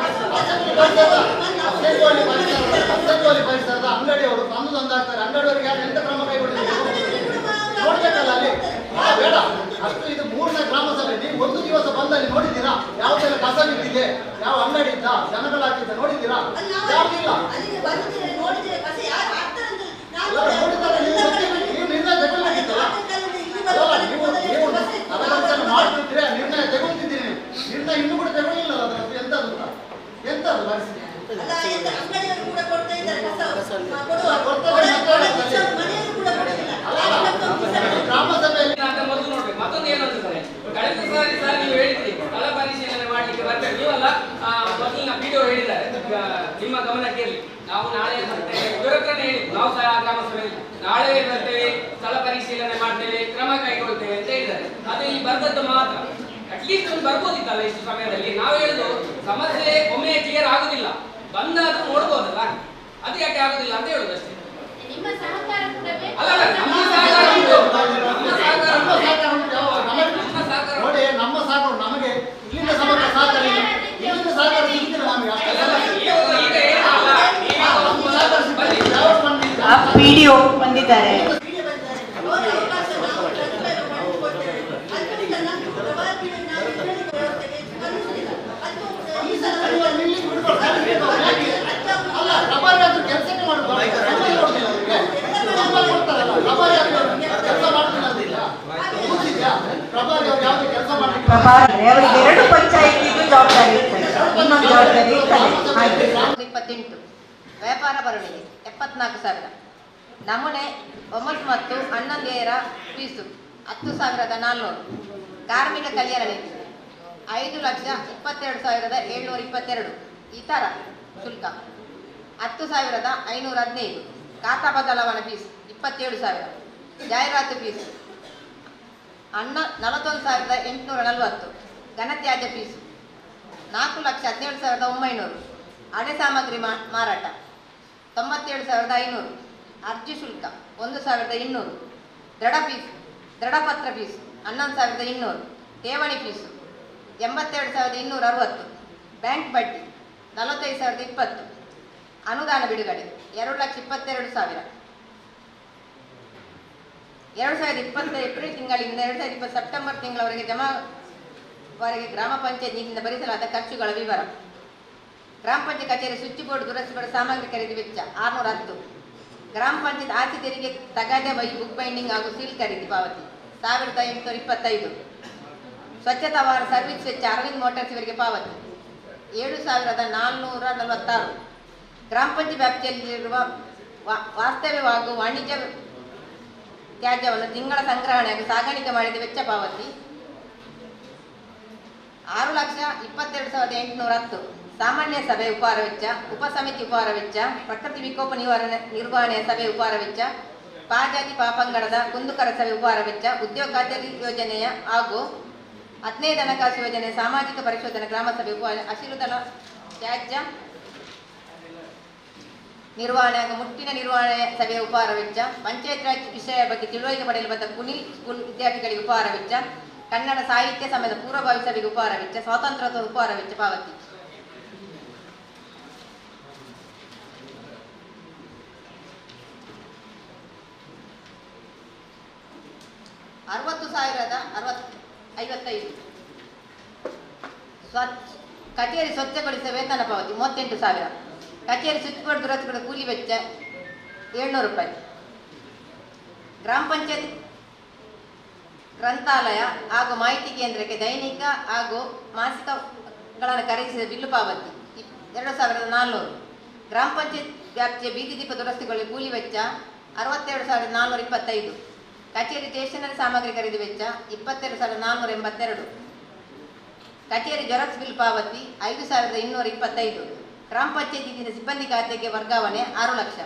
ಪರಿಸರದ ಅಂಗಡಿಯವರು ತಂದಾಗ್ತಾರೆ. ಅಂಗಡಿಯವರಿಗೆ ಯಾರು ಎಂತ ಕ್ರಮ ಕೈಗೊಂಡಿದ್ದಾರೆ ನೋಡ್ಬೇಕಲ್ಲ ಅಲ್ಲಿ. ಬೇಡ ಅಷ್ಟು. ಇದು 3ನೇ ಗ್ರಾಮ ಸಭೆ. ನೀವು ಒಂದು ದಿವಸ ಬಂದಲ್ಲಿ ನೋಡಿದ್ದೀರಾ? ಯಾವುದೆಲ್ಲ ಕಸ ಬಿದ್ದಿದೆ, ಯಾವ ಅಂಗಡಿ ಇದ್ದ, ಜನಗಳು ಹಾಕಿದ್ದ ನೋಡಿದ್ದೀರಾ? ಯಾವುದಿಲ್ಲ. ನೀವು ನಿರ್ಣಯ ತಗೊಳ್ಬೇಕಿತ್ತಲ್ಲ. ನೀವು ಮಾಡ್ತಿದ್ರೆ ನಿರ್ಣಯ ತಗೊಳ್ತಿದ್ದೀರಿ. ನಿರ್ಣಯ ಇನ್ನೂ ಕೂಡ ತಗೊಳ್ಳಿಲ್ಲ. ಅದರದ್ದು ಎಂತದ್ದು ಎಂತದ್ದು ಪರಿಸ್ಥಿತಿ? ಗ್ರಾಮ ಸಭೆಯಲ್ಲಿ ಮೊದಲು ನೋಡ್ಬೇಕು. ಮತ್ತೊಂದು ಏನು ಅಂತಾರೆ, ಕಳೆದ ಸಾರಿ ಸಹ ನೀವು ಹೇಳಿದ್ರಿ ಸ್ಥಳ ಪರಿಶೀಲನೆ ಮಾಡ್ಲಿಕ್ಕೆ ಬರ್ತೇವೆ. ನೀವಲ್ಲ ಮೊದಲಿನ ವಿಡಿಯೋ ಹೇಳಿದ್ದಾರೆ, ನಿಮ್ಮ ಗಮನಕ್ಕೆ ಇರಲಿ. ನಾವು ನಾಳೆ ಬರ್ತೇವೆ, ಇವರ ಹತ್ರನೇ ಹೇಳಿದ್ವಿ. ನಾವು ಸಹ ಗ್ರಾಮ ಸಭೆಯಲ್ಲಿ ನಾಳೆ ಬರ್ತೇವೆ, ಸ್ಥಳ ಪರಿಶೀಲನೆ ಮಾಡ್ತೇವೆ, ಕ್ರಮ ಕೈಗೊಳ್ತೇವೆ ಅಂತ ಹೇಳಿದ್ದಾರೆ. ಅದು ಇಲ್ಲಿ ಬರ್ದದ್ದು ಮಾತ್ರ. ಅಟ್ಲೀಸ್ಟ್ ಒಂದು ಬರ್ಬೋದಿತ್ತಲ್ಲ ಇಷ್ಟು ಸಮಯದಲ್ಲಿ. ನಾವು ಹೇಳುದು ಸಮಸ್ಯೆ ಒಮ್ಮೆ ಕ್ಲಿಯರ್ ಆಗುದಿಲ್ಲ, ಬಂದಾದ್ರೂ ನೋಡ್ಬೋದಲ್ಲ, ಅದು ಯಾಕೆ ಆಗುದಿಲ್ಲ ಅಂತ ಹೇಳುದು ಅಷ್ಟೇ. ನಿಮ್ಮ ಸಹಕಾರ ಕೂಡ ಬೇಕು. ಅಲ್ಲ ನಮ್ಮ ಸಹಕಾರ ಉಂಟು, ನಮ್ಮ ಸಹಕಾರ ನೋಡಿ. ನಮ್ಮ ಸಹಕಾರ ನಮಗೆ ಇಲ್ಲಿಂದ ಸಮಗ್ರ ಸಹಕಾರ ಇಲ್ಲ. ಇಲ್ಲಿಂದ ಸಹಕಾರ ಸಿಗ್ತಿಲ್ಲ ನಮಗೆ. ವಿಡಿಯೋ ಬಂದಿದ್ದಾರೆ. ಅಲ್ಲ ರಬ್ಬರ್ ಆದ್ರೂ ಕೆಲಸಕ್ಕೆ ಮಾಡುದು ಪ್ರಭಾರಿ ಅವರಿಗೆ 2 ಪಂಚಾಯಿತಿಗೂ ಜವಾಬ್ದಾರಿ ಇರ್ತದೆ, ಇನ್ನೊಂದು ಜವಾಬ್ದಾರಿ ಇರ್ತದೆ. 28 ವ್ಯಾಪಾರ ಬರವಣಿಗೆ 74,000. ನಮೂನೆ 9 ಮತ್ತು ಅಣ್ಣಂದಿಯರ ಫೀಸು 10,400. ಕಾರ್ಮಿಕ ಕಲ್ಯಾಣ ನಿಧಿ 5,22,722. ಇತರ ಶುಲ್ಕ 10,515. ಖಾತಾ ಬದಲಾವಣೆ ಫೀಸ್ 27,000. ಜಾಹೀರಾತು ಫೀಸ್ 41,840. ಘನತ್ಯಾಜ್ಯ ಫೀಸು 4,17,900. ಅಡೆ ಸಾಮಗ್ರಿ ಮಾರಾಟ 97,500. ಅರ್ಜಿ ಶುಲ್ಕ 1,200. ದೃಢಪತ್ರ ಫೀಸು 11,200. ಠೇವಣಿ ಫೀಸು 82,260. ಬ್ಯಾಂಕ್ ಬಡ್ಡಿ 45,020. ಅನುದಾನ ಬಿಡುಗಡೆ 2,22,000. 2020 ಏಪ್ರಿಲ್ ತಿಂಗಳಿಂದ 2020 ಸೆಪ್ಟೆಂಬರ್ ತಿಂಗಳವರೆಗೆ ಜಮಾವರೆಗೆ ಗ್ರಾಮ ಪಂಚಾಯತ್ ನಿಧಿಯಿಂದ ಭರಿಸಲಾದ ಖರ್ಚುಗಳ ವಿವರ. ಗ್ರಾಮ ಪಂಚಾಯತ್ ಕಚೇರಿ ಸ್ವಿಚ್ ಬೋರ್ಡ್ ದುರಸ್ತಿ ಸಾಮಗ್ರಿ ಖರೀದಿ ವೆಚ್ಚ 610. ಗ್ರಾಮ ಪಂಚಾಯತ್ ಆಸ್ತಿ ತೆರಿಗೆ ತಗಾದೆ ಬುಕ್ ಬೈಂಡಿಂಗ್ ಹಾಗೂ ಸೀಲ್ ಖರೀದಿ ಪಾವತಿ 1,825. ಸ್ವಚ್ಛತಾ ವಾರ ಸರ್ವಿಸ್ ವೆಚ್ಚ ಅರವಿಂದ್ ಮೋಟಾರ್ಸ್ ಇವರಿಗೆ ಪಾವತಿ 7,446. ಗ್ರಾಮ ಪಂಚಾಯತ್ ವ್ಯಾಪ್ತಿಯಲ್ಲಿರುವ ವಾಸ್ತವ್ಯ ಹಾಗೂ ವಾಣಿಜ್ಯ ತ್ಯಾಜ್ಯವನ್ನು ತಿಂಗಳ ಸಂಗ್ರಹಣೆ ಹಾಗೂ ಸಾಗಾಣಿಕೆ ಮಾಡಿದ ವೆಚ್ಚ ಪಾವತಿ 6,22,810. ಸಾಮಾನ್ಯ ಸಭೆ ಉಪಹಾರ ವೆಚ್ಚ, ಉಪಸಮಿತಿ ಉಪಹಾರ ವೆಚ್ಚ, ಪ್ರಕೃತಿ ವಿಕೋಪ ನಿರ್ವಹಣೆಯ ಸಭೆ ಉಪಹಾರ ವೆಚ್ಚ, ಪಾಜಾತಿ ಪಾಪಂಗಡದ ಕುಂದುಕರ ಸಭೆ ಉಪಹಾರ ವೆಚ್ಚ, ಉದ್ಯೋಗ ಖಾತ್ರಿ ಯೋಜನೆಯ ಹಾಗೂ 15 ಹಣಕಾಸು ಯೋಜನೆ, ಸಾಮಾಜಿಕ ಪರಿಶೋಧನೆ ಗ್ರಾಮ ಸಭೆ ಉಪಹಾರ, ಹಸಿರು ದಳ ತ್ಯಾಜ್ಯ ನಿರ್ವಹಣೆ ಹಾಗೂ ಮುಟ್ಟಿನ ನಿರ್ವಹಣೆ ಸಭೆಯ ಉಪಹಾರ ವೆಚ್ಚ, ಪಂಚಾಯತ್ ರಾಜ್ ವಿಷಯ ಬಗ್ಗೆ ತಿಳುವಳಿಕೆ ಪಡೆಯಲು ಬಂದ ಕುಣಿಲ್ ಸ್ಕೂಲ್ ವಿದ್ಯಾರ್ಥಿಗಳಿಗೆ ಉಪಹಾರ ವೆಚ್ಚ, ಕನ್ನಡ ಸಾಹಿತ್ಯ ಸಮೇತ ಪೂರ್ವಭಾವಿ ಸಭೆಗೆ ಉಪಹಾರ ವೆಚ್ಚ, ಸ್ವಾತಂತ್ರ್ಯೋತ್ಸವ ಉಪಹಾರ ವೆಚ್ಚ ಪಾವತಿ 60,055. ಕಚೇರಿ ಸ್ವಚ್ಛಗೊಳಿಸುವ ವೇತನ ಪಾವತಿ 38,000. ಕಚೇರಿ ಸ್ವಿಚ್ ಬೋರ್ಡ್ ದುರಸ್ತಿಗಳ ಕೂಲಿ ವೆಚ್ಚ 700 ರೂಪಾಯಿ. ಗ್ರಾಮ ಪಂಚಾಯತ್ ಗ್ರಂಥಾಲಯ ಹಾಗೂ ಮಾಹಿತಿ ಕೇಂದ್ರಕ್ಕೆ ದೈನಿಕ ಹಾಗೂ ಮಾಸಿಕಗಳನ್ನು ಖರೀದಿಸಿದ ಬಿಲ್ಲು ಪಾವತಿ 2400. ಗ್ರಾಮ ಪಂಚಾಯತ್ ವ್ಯಾಪ್ತಿಯ ಬೀದಿ ದೀಪ ದುರಸ್ತಿಗಳಿಗೆ ಕೂಲಿ ವೆಚ್ಚ 62,425. ಕಚೇರಿ ಸ್ಟೇಷನರಿ ಸಾಮಗ್ರಿ ಖರೀದಿ ವೆಚ್ಚ 22,482. ಕಚೇರಿ ಜೆರಾಕ್ಸ್ ಬಿಲ್ ಪಾವತಿ 5,225. ಗ್ರಾಮ ಪಂಚಾಯತಿಯಿಂದ ಸಿಬ್ಬಂದಿ ಖಾತೆಗೆ ವರ್ಗಾವಣೆ 6 ಲಕ್ಷ.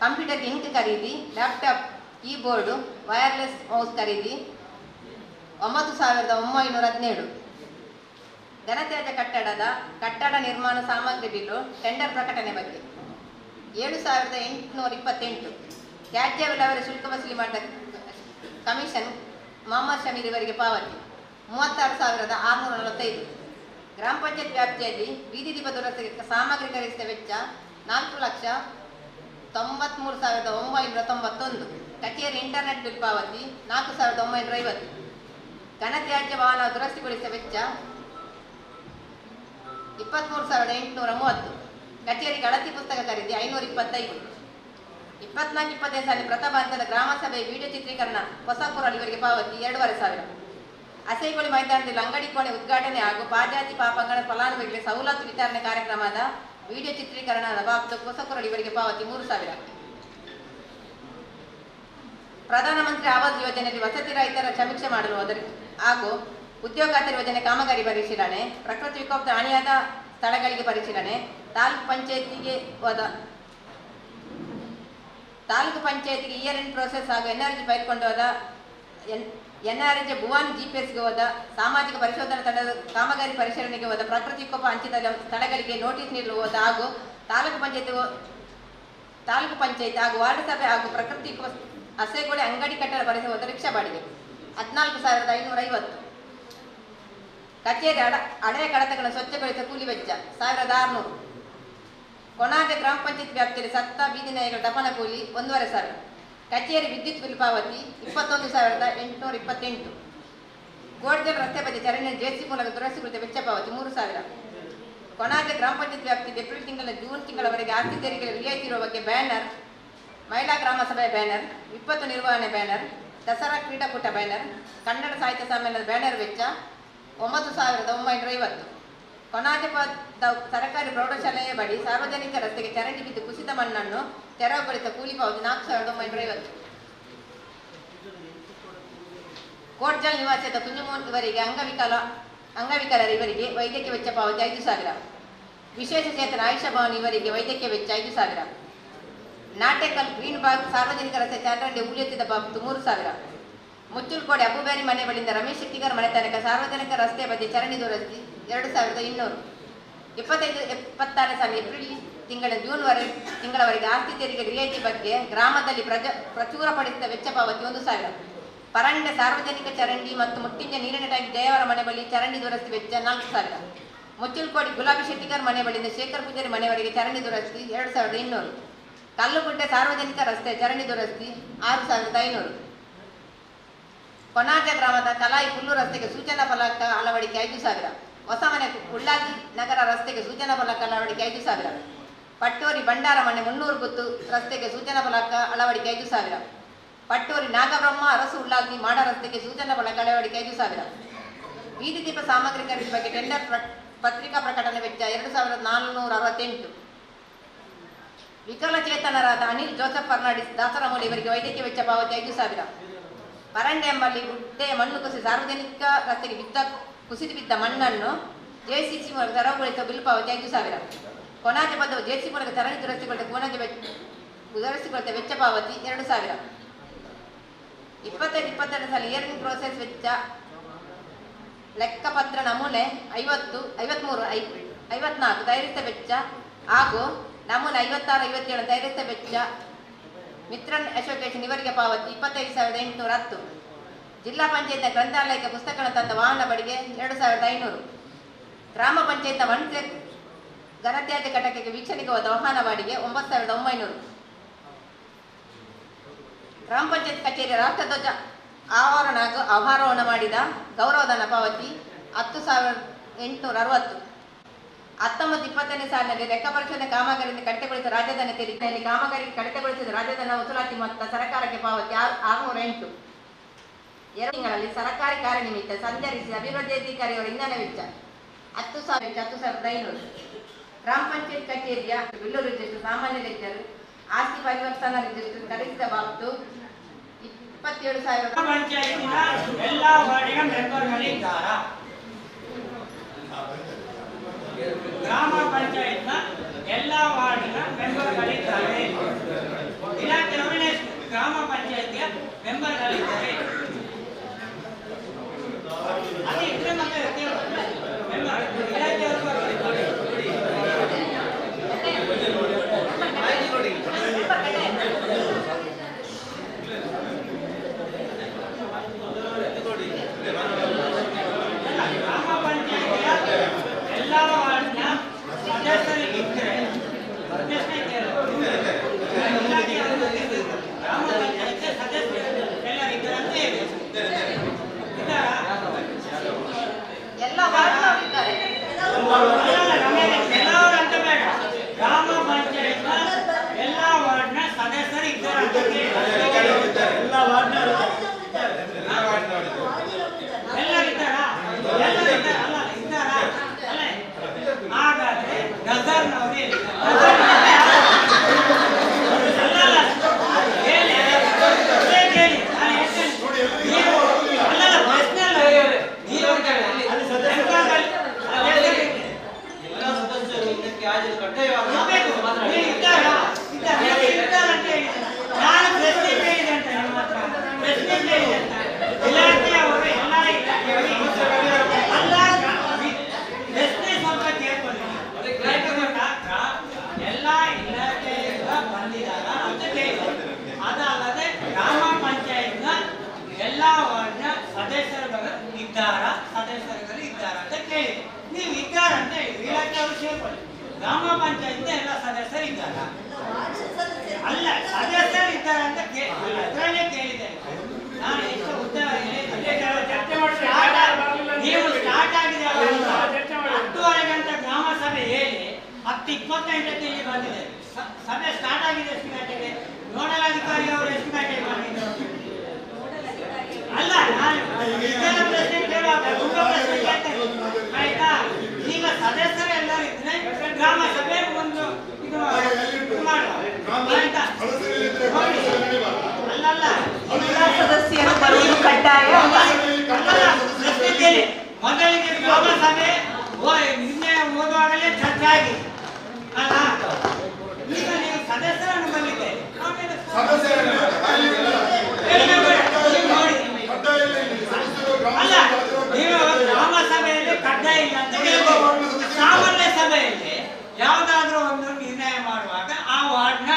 ಕಂಪ್ಯೂಟರ್ ಇಂಕ್ ಖರೀದಿ, ಲ್ಯಾಪ್ಟಾಪ್, ಕೀಬೋರ್ಡು, ವೈರ್ಲೆಸ್ ಮೌಸ್ ಖರೀದಿ 9,917. ಘನತ್ಯಾಜ್ಯ ಕಟ್ಟಡ ನಿರ್ಮಾಣ ಸಾಮಗ್ರಿ ಬಿಲ್ಲು ಟೆಂಡರ್ ಪ್ರಕಟಣೆ ಬಗ್ಗೆ 7,828. ತ್ಯಾಜ್ಯ ವಿಲೇವಾರಿ ಶುಲ್ಕ ವಸೂಲಿ ಮಾಡಿದ ಕಮಿಷನ್ ಮೊಹಮ್ಮದ್ ಶಮೀರ್ ಇವರಿಗೆ ಪಾವತಿ 36,645. ಗ್ರಾಮ ಪಂಚಾಯತ್ ವ್ಯಾಪ್ತಿಯಲ್ಲಿ ಬೀದಿ ದೀಪ ದುರಸ್ತಿಗೆ ಸಾಮಗ್ರಿ ಖರೀದಿಸಿದ ವೆಚ್ಚ 4,93,991. ಕಚೇರಿ ಇಂಟರ್ನೆಟ್ ಬಿಲ್ ಪಾವತಿ 4,950. ಘನತ್ಯಾಜ್ಯ ವಾಹನ ದುರಸ್ತಿಗೊಳಿಸಿದ ವೆಚ್ಚ 23,830. ಕಚೇರಿ ಗಣತಿ ಪುಸ್ತಕ ಖರೀದಿ 525. 24-25 ಸಾಲಿ ಪ್ರಥಮ ಹಂತದ ಗ್ರಾಮ ಸಭೆ ವಿಡಿಯೋ ಚಿತ್ರೀಕರಣ ಹೊಸಪುರ ಇವರಿಗೆ ಪಾವತಿ 2,500. ಅಸೈಗೋಳಿ ಮೈದಾನದಲ್ಲಿ ಅಂಗಡಿ ಕೋಣೆ ಉದ್ಘಾಟನೆ ಹಾಗೂ ಪಾಜಾತಿ ಪಾಪಂಗಡ ಫಲಾನುಭವಿಗಳಿಗೆ ಸವಲತ್ತು ವಿತರಣೆ ಕಾರ್ಯಕ್ರಮದ ವಿಡಿಯೋ ಚಿತ್ರೀಕರಣದ ಬಾಬು ಹೊಸಪುರ ಇವರಿಗೆ ಪಾವತಿ 3,000. ಪ್ರಧಾನಮಂತ್ರಿ ಆವಾಸ್ ಯೋಜನೆಯಲ್ಲಿ ವಸತಿ ರಹಿತರ ಸಮೀಕ್ಷೆ ಮಾಡಲು ಹಾಗೂ ಉದ್ಯೋಗ ಖಾತರಿ ಯೋಜನೆ ಕಾಮಗಾರಿ ಪರಿಶೀಲನೆ, ಪ್ರಕೃತಿ ವಿಕೋಪದ ಹಾನಿಯಾದ ಸ್ಥಳಗಳಿಗೆ ಪರಿಶೀಲನೆ, ತಾಲೂಕು ಪಂಚಾಯತಿಗೆ ಇಯರ್ ಎಂಡ್ ಪ್ರೋಸೆಸ್ ಹಾಗೂ ಎನ್ಆರ್ಜಿ ಬೈರ್ಕೊಂಡು ಹೋದ ಎನ್ಆರ್ಜಿ ಭುವನ್ ಜಿಪಿಎಸ್ಗೆ ಹೋದ ಸಾಮಾಜಿಕ ಪರಿಶೋಧನಾ ತಂಡದ ಕಾಮಗಾರಿ ಪರಿಶೀಲನೆಗೆ ಹೋದ ಪ್ರಕೃತಿ ವಿಕೋಪ ಹಂಚಿದ ಸ್ಥಳಗಳಿಗೆ ನೋಟಿಸ್ ನೀಡಲು ಹೋದ ಹಾಗೂ ತಾಲೂಕು ಪಂಚಾಯತ್ ಹಾಗೂ ವಾರ್ಡ್ ಸಭೆ ಹಾಗೂ ಪ್ರಕೃತಿ ವಿಕೋಪ ಅಸೆಗೋಳಿ ಅಂಗಡಿ ಕಟ್ಟಡ ಪರಿಸರ ಹೋದ ರಿಕ್ಷಾ ಬಾಡಿಗೆ 14,550. ಕಚೇರಿ ಹಳೆಯ ಕಡತಗಳನ್ನು ಸ್ವಚ್ಛಗೊಳಿಸಿದ ಕೂಲಿ ವೆಚ್ಚ 1,600. ಕೊಣಾಜೆ ಗ್ರಾಮ ಪಂಚಾಯತ್ ವ್ಯಾಪ್ತಿಯಲ್ಲಿ ಸತ್ತ ಬೀದಿ ನಾಯಿಗಳ ದಫನ ಕೂಲಿ 1,500. ಕಚೇರಿ ವಿದ್ಯುತ್ ಬಿಲ್ ಪಾವತಿ 21,828. ಗೋಡ್ಜಲ್ ರಸ್ತೆ ಬದಿ ಚರಂಡಿ ಜೆಸಿ ಮೂಲಕ ದುರಸ್ತಿಗೊಳಿಸಿದ ವೆಚ್ಚ ಪಾವತಿ 3,000. ಕೊಣಾಜೆ ಗ್ರಾಮ ಪಂಚಾಯತ್ ವ್ಯಾಪ್ತಿಯಲ್ಲಿ ಏಪ್ರಿಲ್ ತಿಂಗಳ ಜೂನ್ ತಿಂಗಳವರೆಗೆ ಆಸ್ತಿ ತೆರಿಗೆ ರಿಯಾಯಿತಿ ಇರುವ ಬಗ್ಗೆ ಬ್ಯಾನರ್, ಮಹಿಳಾ ಗ್ರಾಮ ಸಭೆ ಬ್ಯಾನರ್, ವಿಪತ್ತು ನಿರ್ವಹಣೆ ಬ್ಯಾನರ್, ದಸರಾ ಕ್ರೀಡಾಕೂಟ ಬ್ಯಾನರ್, ಕನ್ನಡ ಸಾಹಿತ್ಯ ಸಮ್ಮೇಳನದ ಬ್ಯಾನರ್ ವೆಚ್ಚ 9,950. ಕೊಣಾಜೆಪದ ಸರ್ಕಾರಿ ಪ್ರೌಢಶಾಲೆಯ ಬಳಿ ಸಾರ್ವಜನಿಕ ರಸ್ತೆಗೆ ಚರಂಡಿ ಬಿದ್ದು ಕುಸಿದ ಮಣ್ಣನ್ನು ತೆರವುಗೊಳಿಸಿದ ಕೂಲಿ ಪಾವತಿ 4,950. ಕೋಟ್ಜಲ್ ನಿವಾಸಿಯಾದ ಕುಂಜಮೋಹನ್ ಇವರಿಗೆ ಅಂಗವಿಕಲರ ಇವರಿಗೆ ವೈದ್ಯಕೀಯ ವೆಚ್ಚ ಪಾವತಿ 5,000. ವಿಶೇಷ ಚೇತನ ಆಯುಷಾ ಭವನ್ ಇವರಿಗೆ ವೈದ್ಯಕೀಯ ವೆಚ್ಚ 5,000. ನಾಟೆಕಲ್ ಗ್ರೀನ್ ಬಾಗ್ ಸಾರ್ವಜನಿಕ ರಸ್ತೆ ಚರಂಡಿ ಉಳಿಯುತ್ತಿದ್ದ ಬಾಬತ್ತು 3,000. ಮುಚ್ಚುಲ್ಕೋಡೆ ಅಬುಬೇರಿ ಮನೆ ಬಳಿಯಿಂದ ರಮೇಶ್ ಶೆಟ್ಟಿಗಾರ್ ಮನೆ ತನಕ ಸಾರ್ವಜನಿಕ ರಸ್ತೆ ಬದಿ ಚರಂಡಿ ದುರಸ್ತಿ 2,200. 25-26 ಸಾಲ ಏಪ್ರಿಲ್ ತಿಂಗಳ ಜೂನ್ ತಿಂಗಳವರೆಗೆ ಆಸ್ತಿ ತೆರಿಗೆ ರಿಯಾಯಿತಿ ಬಗ್ಗೆ ಗ್ರಾಮದಲ್ಲಿ ಪ್ರಚುರಪಡಿಸಿದ ವೆಚ್ಚ ಪಾವತಿ 1,000. ಪರಂಡೆ ಸಾರ್ವಜನಿಕ ಚರಂಡಿ ಮತ್ತು ಮುಟ್ಟಿಂಜ ನೀರಿನ ಟ್ಯಾಂಕ್ ಜಯವರ ಮನೆ ಬಳಿ ಚರಂಡಿ ದುರಸ್ತಿ ವೆಚ್ಚ 4,000. ಮುಚ್ಚುಲ್ಕೋಡಿ ಗುಲಾಬಿ ಶೆಟ್ಟಿಗಾರ್ ಮನೆ ಬಳಿಯಿಂದ ಶೇಖರ್ ಪೂಜಾರಿ ಮನೆಯವರೆಗೆ ಚರಂಡಿ ದುರಸ್ತಿ 2,200. ಕಲ್ಲುಗುಡ್ಡೆ ಸಾರ್ವಜನಿಕ ರಸ್ತೆ ಚರಂಡಿ ದುರಸ್ತಿ 6,500. ಕೊಣಾಜೆ ಗ್ರಾಮದ ಕಲಾಯಿ ಹುಲ್ಲು ರಸ್ತೆಗೆ ಸೂಚನಾ ಫಲಕ ಅಳವಡಿಕೆ 5,000. ಹೊಸಮನೆ ಉಳ್ಳಾಗಿ ನಗರ ರಸ್ತೆಗೆ ಸೂಚನಾ ಫಲಕ ಅಳವಡಿಕೆ 5,000. ಪಟ್ಟೋರಿ ಬಂಡಾರ ಮನೆ 300 ಗುತ್ತು ರಸ್ತೆಗೆ ಸೂಚನಾ ಫಲಕ ಅಳವಡಿಕೆ 5,000. ಪಟ್ಟೋರಿ ನಾಗಬ್ರಹ್ಮ ಅರಸು ಉಳ್ಳಾಗಿ ಮಾಡ ರಸ್ತೆಗೆ ಸೂಚನಾ ಫಲಕ ಅಳವಡಿಕೆ 5,000. ಬೀದಿ ದೀಪ ಸಾಮಗ್ರಿ ಖರೀದಿ ಬಗ್ಗೆ ಟೆಂಡರ್ ಪತ್ರಿಕಾ ಪ್ರಕಟಣೆ ವೆಚ್ಚ 2,468. ವಿಕಲಚೇತನರಾದ ಅನಿಲ್ ಜೋಸೆಫ್ ಫರ್ನಾಂಡಿಸ್ ದಾಸರಮೂಲ ಇವರಿಗೆ ವೈದ್ಯಕೀಯ ವೆಚ್ಚ ಪಾವತಿ 5,000. ಪರಂಡೆ ಎಂಬಲ್ಲಿ ಗುಡ್ಡೆಯ ಮಣ್ಣು ಕುಸಿದು ಸಾರ್ವಜನಿಕ ರಸ್ತೆಗೆ ಕುಸಿದು ಬಿದ್ದ ಮಣ್ಣನ್ನು ಜೆಸಿಸಿ ಮೂಲಕ ತೆರವುಗೊಳಿಸುವ ಬಿಲ್ ಪಾವತಿ 5,000. ಕೊಣಾಜೆ ಬದ್ದು ಜೆಸಿ ಮೂಲಕ ಚರಂಡಿ ದುರಸ್ತಿಗೊಳಿಸಿದ ವೆಚ್ಚ ಪಾವತಿ 2,000. 25-22 ಸಾಲ ಇಯರಿಂಗ್ ಪ್ರೋಸೆಸ್ ವೆಚ್ಚ ಲೆಕ್ಕಪತ್ರ ನಮೂನೆ 54 ತಯಾರಿಸಿದ ವೆಚ್ಚ ಹಾಗೂ ನಮೂನೆ 56-57 ತಯಾರಿಸಿದ ವೆಚ್ಚ ಮಿತ್ರನ್ ಅಸೋಸಿಯೇಷನ್ ಇವರಿಗೆ ಪಾವತಿ 25,810. ಜಿಲ್ಲಾ ಪಂಚಾಯತ್ನ ಗ್ರಂಥಾಲಯಕ್ಕೆ ಪುಸ್ತಕಗಳನ್ನು ತಂದ ವಾಹನ ಬಾಡಿಗೆ 2,500. ಗ್ರಾಮ ಪಂಚಾಯತ್ನ ವನ್ಸೆ ಘನತ್ಯಾಜ್ಯ ಘಟಕಕ್ಕೆ ವೀಕ್ಷಣೆಗೆ ಹೋದ ವಾಹನ ಬಾಡಿಗೆ 9,900. ಗ್ರಾಮ ಪಂಚಾಯತ್ ಕಚೇರಿ ರಾಷ್ಟ್ರಧ್ವಜ ಆವರಣ ಮಾಡಿದ ಗೌರವಧನ ಪಾವತಿ 10,860. 19-20ನೇ ಸಾಲಿನಲ್ಲಿ ಲೆಕ್ಕ ಪರಿಶೋಧನೆ ಕಾಮಗಾರಿಯಿಂದ ಕಡಿತಗೊಳಿಸಿದ ರಾಜಧಾನಿ ತೆರಿಗೆಯಲ್ಲಿ ಕಾಮಗಾರಿಗೆ ಕಡಿತಗೊಳಿಸಿದ ರಾಜಧಾನಿ ವಸೂಲಾತಿ ಮೊತ್ತ ಸರ್ಕಾರಕ್ಕೆ ಪಾವತಿ 608. 2 ತಿಂಗಳಲ್ಲಿ ಸರ್ಕಾರಿ ಕಾರ್ಯನಿಮಿತ್ತ ಸಂಚರಿಸಿದ ಅಭಿವೃದ್ಧಿ ಅಧಿಕಾರಿಯವರ ಇಂಧನ ವೆಚ್ಚ 10,500. ಗ್ರಾಮ ಪಂಚಾಯತ್ ಕಚೇರಿಯ ಬಿಲ್ಲು ರಿಜಿಸ್ಟರ್, ಸಾಮಾನ್ಯ ಲೆಕ್ಚರ್, ಆಸ್ತಿ ಪರಿವರ್ತನಾ ರಿಜಿಸ್ಟರ್ ತರಿಸಿದ ಬಾಬ್ತು 27,000. ಪಂಚಾಯತಿನ ಎಲ್ಲ ವಾರ್ಡಿನ ಮೆಂಬರ್ಗಳಿದ್ದಾರಾ? ಗ್ರಾಮ ಪಂಚಾಯತ್ನ ಎಲ್ಲ ವಾರ್ಡಿನ ಮೆಂಬರ್ಗಳಿದ್ದಾರೆ. ಇಲಾಖೆಯವರ ಗ್ರಾಮ ಪಂಚಾಯತಿಯ ಮೆಂಬರ್ಗಳಿದ್ದಾರೆ. ಅದೇ ಇದ್ರೆ ಮತ್ತೆ ಗ್ರಾಮ ಪಂಚಾಯತ್ ಎಲ್ಲ ಸದಸ್ಯರಿದ್ದಾರಾ? ಅಲ್ಲ, ಸದಸ್ಯರಿದ್ದಾರೆ ಅಂತ ಅದರಲ್ಲೇ ಕೇಳಿದೆ ನಾನು. ಎಷ್ಟು ಉತ್ತರ ನೀವು ಸ್ಟಾರ್ಟ್ ಆಗಿದೆ 10:30 ಗಂಟೆ ಗ್ರಾಮ ಸಭೆ ಹೇಳಿ 10:25 ಇಲ್ಲಿ ಬಂದಿದೆ. ಸಭೆ ಸ್ಟಾರ್ಟ್ ಆಗಿದೆ ಎಷ್ಟು ಗಂಟೆಗೆ? ನೋಡಲ್ ಅಧಿಕಾರಿ ಅವರು ಎಷ್ಟು ಗಂಟೆಗೆ ಬಂದಿದ್ದರು? ಅಲ್ಲ, ನಾನು ಪ್ರಶ್ನೆ ಕೇಳುವಾಗ ಪ್ರಶ್ನೆ ಕೇಳ್ತೇನೆ, ಆಯ್ತಾ? ಈಗ ಸದಸ್ಯರೆಲ್ಲರೂ ಇದ್ರೆ ಗ್ರಾಮ ಸಭೆ ಒಂದು ಇದು ಮಾಡುವ, ಆಯ್ತಾ? ಅಲ್ಲಲ್ಲ, ಸದಸ್ಯರು ಬರುವುದು ಕಡ್ಡಾಯ. ಪ್ರಶ್ನೆ ಕೇಳಿ. ಮೊದಲಿಗೆ ಗ್ರಾಮ ಸಭೆ ನಿನ್ನೆ ಓದುವಾಗಲೇ ಚರ್ಚೆ ಆಗಿದೆ ಅಲ್ಲ? ಈಗ ನೀವು ಸದಸ್ಯರನ್ನು ಬಂದಿದ್ದೆ ಅಲ್ಲ, ನೀವು ಗ್ರಾಮ ಸಭೆಯಲ್ಲಿ ಕಡ್ಡಾಯ ಇಲ್ಲ ಅಂತ ಹೇಳ್ಬೋದು. ಸಾಮಾನ್ಯ ಸಭೆಯಲ್ಲಿ ಯಾವುದಾದ್ರೂ ಒಂದು ನಿರ್ಣಯ ಮಾಡುವಾಗ ಆ ವಾರ್ಡ್ನ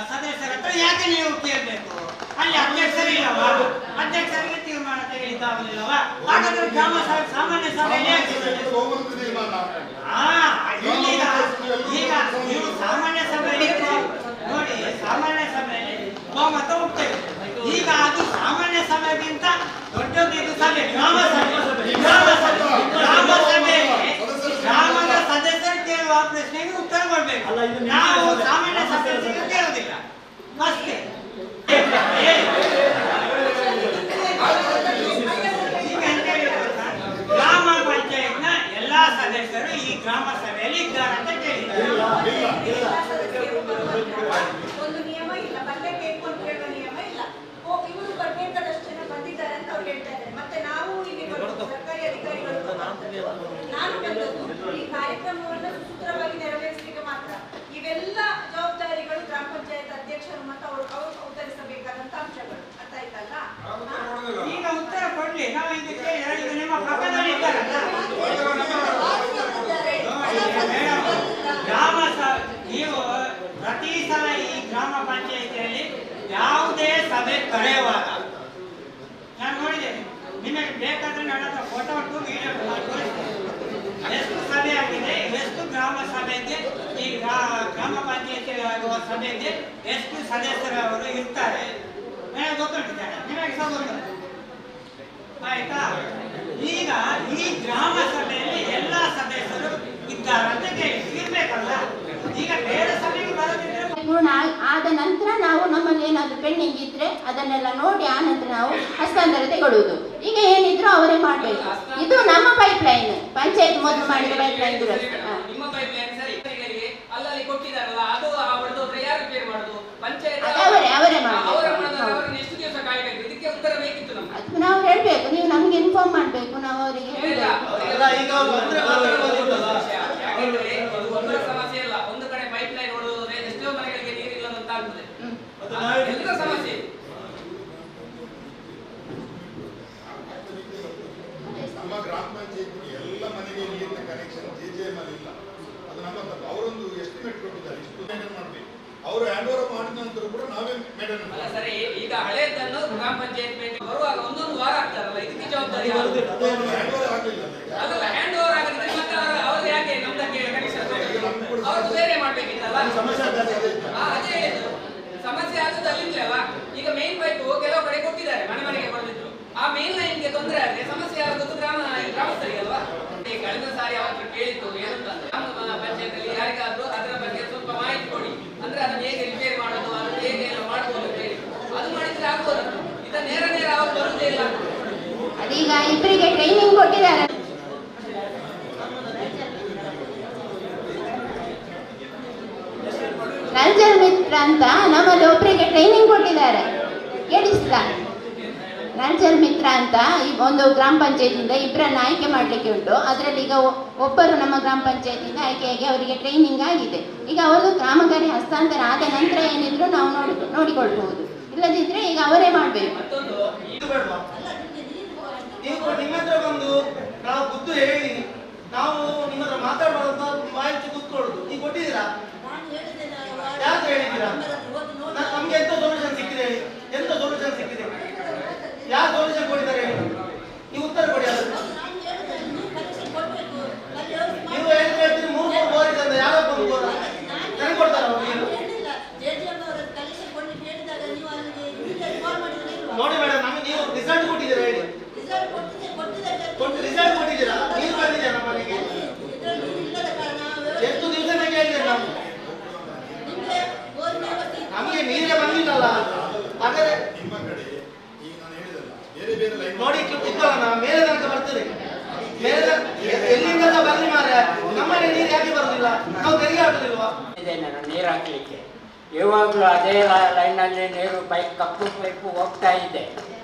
ಸದಸ್ಯರ ಹತ್ರ ಯಾಕೆ ನೀವು ಕೇಳಬೇಕು? ಅಲ್ಲಿ ಅಧ್ಯಕ್ಷರಿಲ್ಲವಾ? ಅಧ್ಯಕ್ಷರಿಗೆ ತೀರ್ಮಾನ ತೆಗೆದುಕೊಳ್ಳಲಿಲ್ಲವಾ? ಹಾಗಾದ್ರೆ ಗ್ರಾಮ ಸಭೆ ಸಾಮಾನ್ಯ ಸಭೆಯಲ್ಲಿ ಈಗ ನೀವು ಸಾಮಾನ್ಯ ಸಭೆಯಲ್ಲಿ ನೋಡಿ, ಸಾಮಾನ್ಯ ಸಭೆಯಲ್ಲಿ ಬಹುಮತ ಹೋಗ್ತೇವೆ. ಈಗ ಅದು ಸಾಮಾನ್ಯ ಸಭೆಗಿಂತ ದೊಡ್ಡದಿದ್ದು ಸಭೆ ಗ್ರಾಮ ಸಭೆ. ಗ್ರಾಮ ಸಭೆಯಲ್ಲಿ ಗ್ರಾಮದ ಸದಸ್ಯರು ಕೇಳುವ ಪ್ರಶ್ನೆಗೆ ಉತ್ತರ ಕೊಡ್ಬೇಕು. ನಾವು ಸಾಮಾನ್ಯ ಸದಸ್ಯರಿಗೆ ಕೇಳುವುದಿಲ್ಲ ಅಷ್ಟೇ. ಗ್ರಾಮ ಪಂಚಾಯತ್ನ ಎಲ್ಲಾ ಸದಸ್ಯರು ಈ ಗ್ರಾಮ ಸಭೆಯಲ್ಲಿ ಇದ್ದಾರೆ ಅಂತ ಕೇಳಿದ್ದಾರೆ. ಒಂದು ನಿಯಮ ಇಲ್ಲ, ಬರ್ಲೇಬೇಕು ಅಂತ ಹೇಳುವ ನಿಯಮ ಇಲ್ಲ. ಇವರು ಬರ್ಬೇಕಾದಷ್ಟು ಜನ ಬಂದಿದ್ದಾರೆ ಅಂತ ಅವ್ರು ಹೇಳ್ತಾ ಇದ್ದಾರೆ. ಮತ್ತೆ ನಾವು ಇಲ್ಲಿ ಸರ್ಕಾರಿ ಅಧಿಕಾರಿಗಳು ನಾನು ಬಂದದ್ದು ಈ ಕಾರ್ಯಕ್ರಮವನ್ನು ಸುಸೂತ್ರವಾಗಿ ನೆರವೇರಿಸಲಿಕ್ಕೆ ಮಾತ್ರ. ಇವೆಲ್ಲ ಜವಾಬ್ದಾರಿಗಳು ಗ್ರಾಮ ಪಂಚಾಯತ್ ಅಧ್ಯಕ್ಷರು ಮತ್ತು ಅವರು ಉತ್ತರಿಸಬೇಕಾದಂತ ಅಂಶಗಳು. ಅರ್ಥ ಆಯ್ತಲ್ಲ? ಈಗ ಉತ್ತರ ಕೊಡ್ಲಿ. ನಾವು ಇದಕ್ಕೆ ನಿಮ್ಮ ಪಕ್ಕದಲ್ಲಿ ಇದ್ದಾರಲ್ಲ ಗ್ರಾಮ ನೀವು ಪ್ರತಿ ಸಲ ಈ ಗ್ರಾಮ ಪಂಚಾಯಿತಿಯಲ್ಲಿ ಯಾವುದೇ ಸಭೆ ಕರೆಯುವಾಗ ನಾನು ನೋಡಿದ್ದೇನೆ. ನಿಮಗೆ ಬೇಕಾದ್ರೆ ನನ್ನ ಹತ್ರ ಫೋಟೋ ಉಂಟು, ವಿಡಿಯೋ ತೋರಿಸ್ತೇನೆ. ಎಷ್ಟು ಸಭೆ ಆಗಿದೆ, ಎಷ್ಟು ಗ್ರಾಮ ಸಭೆಗೆ ಈ ಗ್ರಾಮ ಪಂಚಾಯಿತಿ ಆಗುವ ಸಭೆಗೆ ಎಷ್ಟು ಸದಸ್ಯರವರು ಇರ್ತಾರೆ ನನಗೆ ಗೊತ್ತುಂಟು ಜನ, ನಿಮಗೆ ಸಹ ಗೊತ್ತು, ಆಯ್ತಾ? ಈಗ ಈ ಗ್ರಾಮ ಸಭೆಯಲ್ಲಿ ಎಲ್ಲ ಸದಸ್ಯರು ಇದ್ದಾರೆ ಅಂತ ಕೇಳಿ ಇರ್ಬೇಕಲ್ಲ. ಈಗ ಬೇರೆ ಸಭೆಗೆ ಬರೋದಿದ್ರೆ ಪೂರ್ಣ ಆದ ನಂತರ ನಾವು ನಮ್ಮಲ್ಲಿ ಏನಾದರೂ ಪೆಂಡಿಂಗ್ ಇದ್ರೆ ಅದನ್ನೆಲ್ಲ ನೋಡಿ ಆ ನಂತರ ನಾವು ಹಸ್ತಾಂತರ ತಗೊಳ್ಳುವುದು. ಈಗ ಏನಿದ್ರು ಅವರೇ ಮಾಡಬೇಕು. ಇದು ನಮ್ಮ ಪೈಪ್ ಲೈನ್, ಪಂಚಾಯತ್ ಮೊದಲು ಮಾಡಿದ ಪೈಪ್ ಲೈನ್. ನಿಮ್ಮ ಪೈಪ್ ಲೈನ್ ಸರಿ ಅಲ್ಲಲ್ಲಿ ಕೊಟ್ಟಿದ್ದಾರಲ್ಲ, ಅದು ಹೊಡೆದೋದ್ರೆ ಯಾರು ರಿಪೇರ್ ಮಾಡುದು? ಪಂಚಾಯತ್ ಅವರೇ ಮಾಡಬೇಕು. ಅವರನ್ನು ಎಷ್ಟು ದಿವಸ ಕಾಯಬೇಕು? ಇದಕ್ಕೆ ಉತ್ತರ ಬೇಕಿತ್ತು ನಮ್ಗೆ. ಅದು ನಾವು ಹೇಳ್ಬೇಕು, ನೀವು ನಮ್ಗೆ ಇನ್ಫಾರ್ಮ್ ಮಾಡಬೇಕು, ನಾವು ಅವರಿಗೆ ಹೇಳ್ಬೇಕು. ಯಾಕೆಂದ್ರೆ ಇದು ಒಂದರ ಸಮಸ್ಯೆ ಅಲ್ಲ. ಒಂದು ಕಡೆ ಪೈಪ್ ಲೈನ್ ಹೊಡೆದೋದ್ರೆ ಎಷ್ಟೋ ಮನೆಗಳಿಗೆ ನೀರಿಲ್ಲ ಅಂತ ಆಗ್ತದೆ. ಎಲ್ಲರ ಸಮಸ್ಯೆ. ನಮ್ಮ ಗ್ರಾಮ ಪಂಚಾಯತ್ ಎಲ್ಲ ಮನೆಗೆ ನೀರಿನ ಕನೆಕ್ಷನ್ JJML ಇಲ್ಲ. ಅದು ನಮ್ಮ ತಪ್ಪು. ಅವರೊಂದು ಎಸ್ಟಿಮೇಟ್ ಕೊಟ್ಟಿದ್ದಾರೆ, ಇಷ್ಟು ಮೇಂಟೈನ್ ಮಾಡಬೇಕು. ಅವರು ಹ್ಯಾಂಡ್ ಓವರ್ ಮಾಡಿದ ನಂತರ ಕೂಡ ನಾವೇ ಮೇಂಟೈನ್ ಅಲ್ಲ ಸರಿ, ಈಗ ಹಳೆಯದನ್ನು ಗ್ರಾಮ ಪಂಚಾಯತ್ ಬರುವಾಗ ಒಂದೊಂದು ವಾರ ಆಗ್ತಾರಲ್ಲ, ಇದಕ್ಕೆ ಜವಾಬ್ದಾರಿ ಯಾರು? ಹ್ಯಾಂಡ್ ಓವರ್ ಆಗಲಿಲ್ಲ. ಅದಲ್ಲ, ಹ್ಯಾಂಡ್ ಓವರ್ ಆಗಿದ್ರೆ ಮತ್ತೆ ಅವ್ರು ಯಾಕೆ ನಮ್ದಕ್ಕೆ ಕನೆಕ್ಷನ್ ಅವ್ರು ಬೇರೆ ಮಾಡ್ಬೇಕಿತ್ತಲ್ಲ. ಅದೇ ಹೇಳಿದ್ದು, ಸಮಸ್ಯೆ ಆದದ್ದು ಅಲ್ಲಿಂದಲೇ. ಈಗ ಮೇನ್ ಪೈಪ್ ಕೆಲವು ಕಡೆ ಕೊಟ್ಟಿದ್ದಾರೆ, ಮನೆ ಮನೆಗೆ ಕೊಡದಿದ್ರು. ಆ ಮೇನ್ ಲೈನ್ಗೆ ತೊಂದರೆ ಆದ್ರೆ ಸಮಸ್ಯೆ ಆಗೋದು ಗ್ರಾಮಸ್ಥರಿಗೆ ಅಲ್ವಾ? ಕಳೆದ ಸಾರಿ ಅವತ್ತು ಕೇಳಿತ್ತು ಏನಂತಂದ್ರೆ, ಗ್ರಾಮ ಪಂಚಾಯತ್ ಯಾರಿಗಾದ್ರೂ ಅದರ ಬಗ್ಗೆ ಸ್ವಲ್ಪ ಮಾಹಿತಿ ಕೊಡಿ, ಅಂದ್ರೆ ಅದನ್ನ ಹೇಗೆ ರಿಪೇರ್ ಮಾಡೋದು, ಅದನ್ನ ಹೇಗೆ ಎಲ್ಲ ಮಾಡ್ಬೋದು ಅಂತ ಹೇಳಿ. ಅದು ಮಾಡಿದ್ರೆ ಆಗ್ಬೋದು. ಇದ ನೇರ ಅವ್ರು ಬರುವುದೇ ಇಲ್ಲ. ಅದೀಗ ಇಬ್ಬರಿಗೆ ಟ್ರೈನಿಂಗ್ ಕೊಟ್ಟಿದ್ದಾರೆ. ರಂಜನ್ ಮಿತ್ರ ಅಂತ ನಮ್ಮಲ್ಲಿ ಒಬ್ಬರಿಗೆ ಟ್ರೈನಿಂಗ್ ಕೊಟ್ಟಿದ್ದಾರೆ, ಕೇಳಿಸ್ತಾ? ರಂಜನ್ ಮಿತ್ರ ಅಂತ ಒಂದು ಗ್ರಾಮ ಪಂಚಾಯತಿಂದ ಇಬ್ಬರನ್ನು ಆಯ್ಕೆ ಮಾಡಲಿಕ್ಕೆ ಉಂಟು. ಅದರಲ್ಲಿ ಈಗ ಒಬ್ಬರು ನಮ್ಮ ಗ್ರಾಮ ಪಂಚಾಯತಿಂದ ಆಯ್ಕೆಯಾಗಿ ಅವರಿಗೆ ಟ್ರೈನಿಂಗ್ ಆಗಿದೆ. ಈಗ ಅವರು ಕಾಮಗಾರಿ ಹಸ್ತಾಂತರ ಆದ ನಂತರ ಏನಿದ್ರು ನಾವು ನೋಡಿಕೊಳ್ಬಹುದು. ಇಲ್ಲದಿದ್ರೆ ಈಗ ಅವರೇ ಮಾಡಬೇಕು. ನಿಮ್ಮ ಹತ್ರ ಬಂದು ನಾವು ಖುದ್ದು ಹೇಳಿ ನಾವು ನಿಮ್ಮ ಹತ್ರ ಮಾತಾಡಬಾರ್ದು ಮಾಹಿತಿ ಕೂತ್ಕೊಳ್ಳೋದು. ನೀವು ಕೊಟ್ಟಿದ್ದೀರಾ? ಯಾಕೆ ಹೇಳಿದ್ದೀರಾ? ನಮ್ಗೆ ಎಂತ ಸೊಲ್ಯೂಷನ್ ಸಿಕ್ಕಿದೆ? ಎಂತ ಸೊಲ್ಯೂಷನ್ ಸಿಕ್ಕಿದೆ? ಯಾವ ಸೊಲ್ಯೂಷನ್ ಕೊಟ್ಟಿದ್ದಾರೆ ಹೇಳಿ? ನೀವು ಉತ್ತರ ಕೊಡಿ. ಅದನ್ನು ನೀವು ಹೇಳ್ತೀರಿ 3 ಬೋರ್ ಇದೆ ಅಂತ. ಯಾರೋ ಒಂದು ಬೋರ್ ನನಗೆ ಕೊಡ್ತಾರ ಅವರು ನೀರು? ನೋಡಿ ಮೇಡಮ್, ನಮಗೆ ನೀವು ರಿಸಲ್ಟ್ ಕೊಟ್ಟಿದ್ದೀರಾ ಹೇಳಿ? ರಿಸಲ್ಟ್ ಕೊಟ್ಟಿದ್ದೀರಾ? ನೀರು ಬಂದಿದೆ ನಮ್ಮ ಮನೆಗೆ. ಎಷ್ಟು ದಿವಸನೇ ಕೇಳಿದ್ದೇವೆ ನಾವು, ನಮಗೆ ನೀರೇ ಬಂದಿಲ್ಲಲ್ಲ. ಹಾಗಾದ್ರೆ ನಿಮ್ಮ ಕಡೆ ಈಗ ನಾನು ಹೇಳಿದಲ್ಲ, ಬೇರೆ ಬೇರೆ ಲೈನ್ ನೋಡಿ ಇಕ್ಕಲ್ಲ, ಮೇಲೆ ತನಕ ಬರ್ತದೆ. ಮೇಲೆ ಎಲ್ಲಿಂದ ಬರ್ಲಿ ಮಾರ್ರೆ, ನಮ್ಮನೆ ನೀರು ಯಾಕೆ ಬರುದಿಲ್ಲ? ನಾವು ತೆರಿಗೆ ಹಾಕುದಿಲ್ವಾ? ನೀರು ಹಾಕ್ಲಿಕ್ಕೆ ಇವಾಗಲೂ ಅದೇ ಲೈನಲ್ಲಿ ನೀರು ಕಪ್ಪು ಪೈಪು ಹೋಗ್ತಾ ಇದೆ.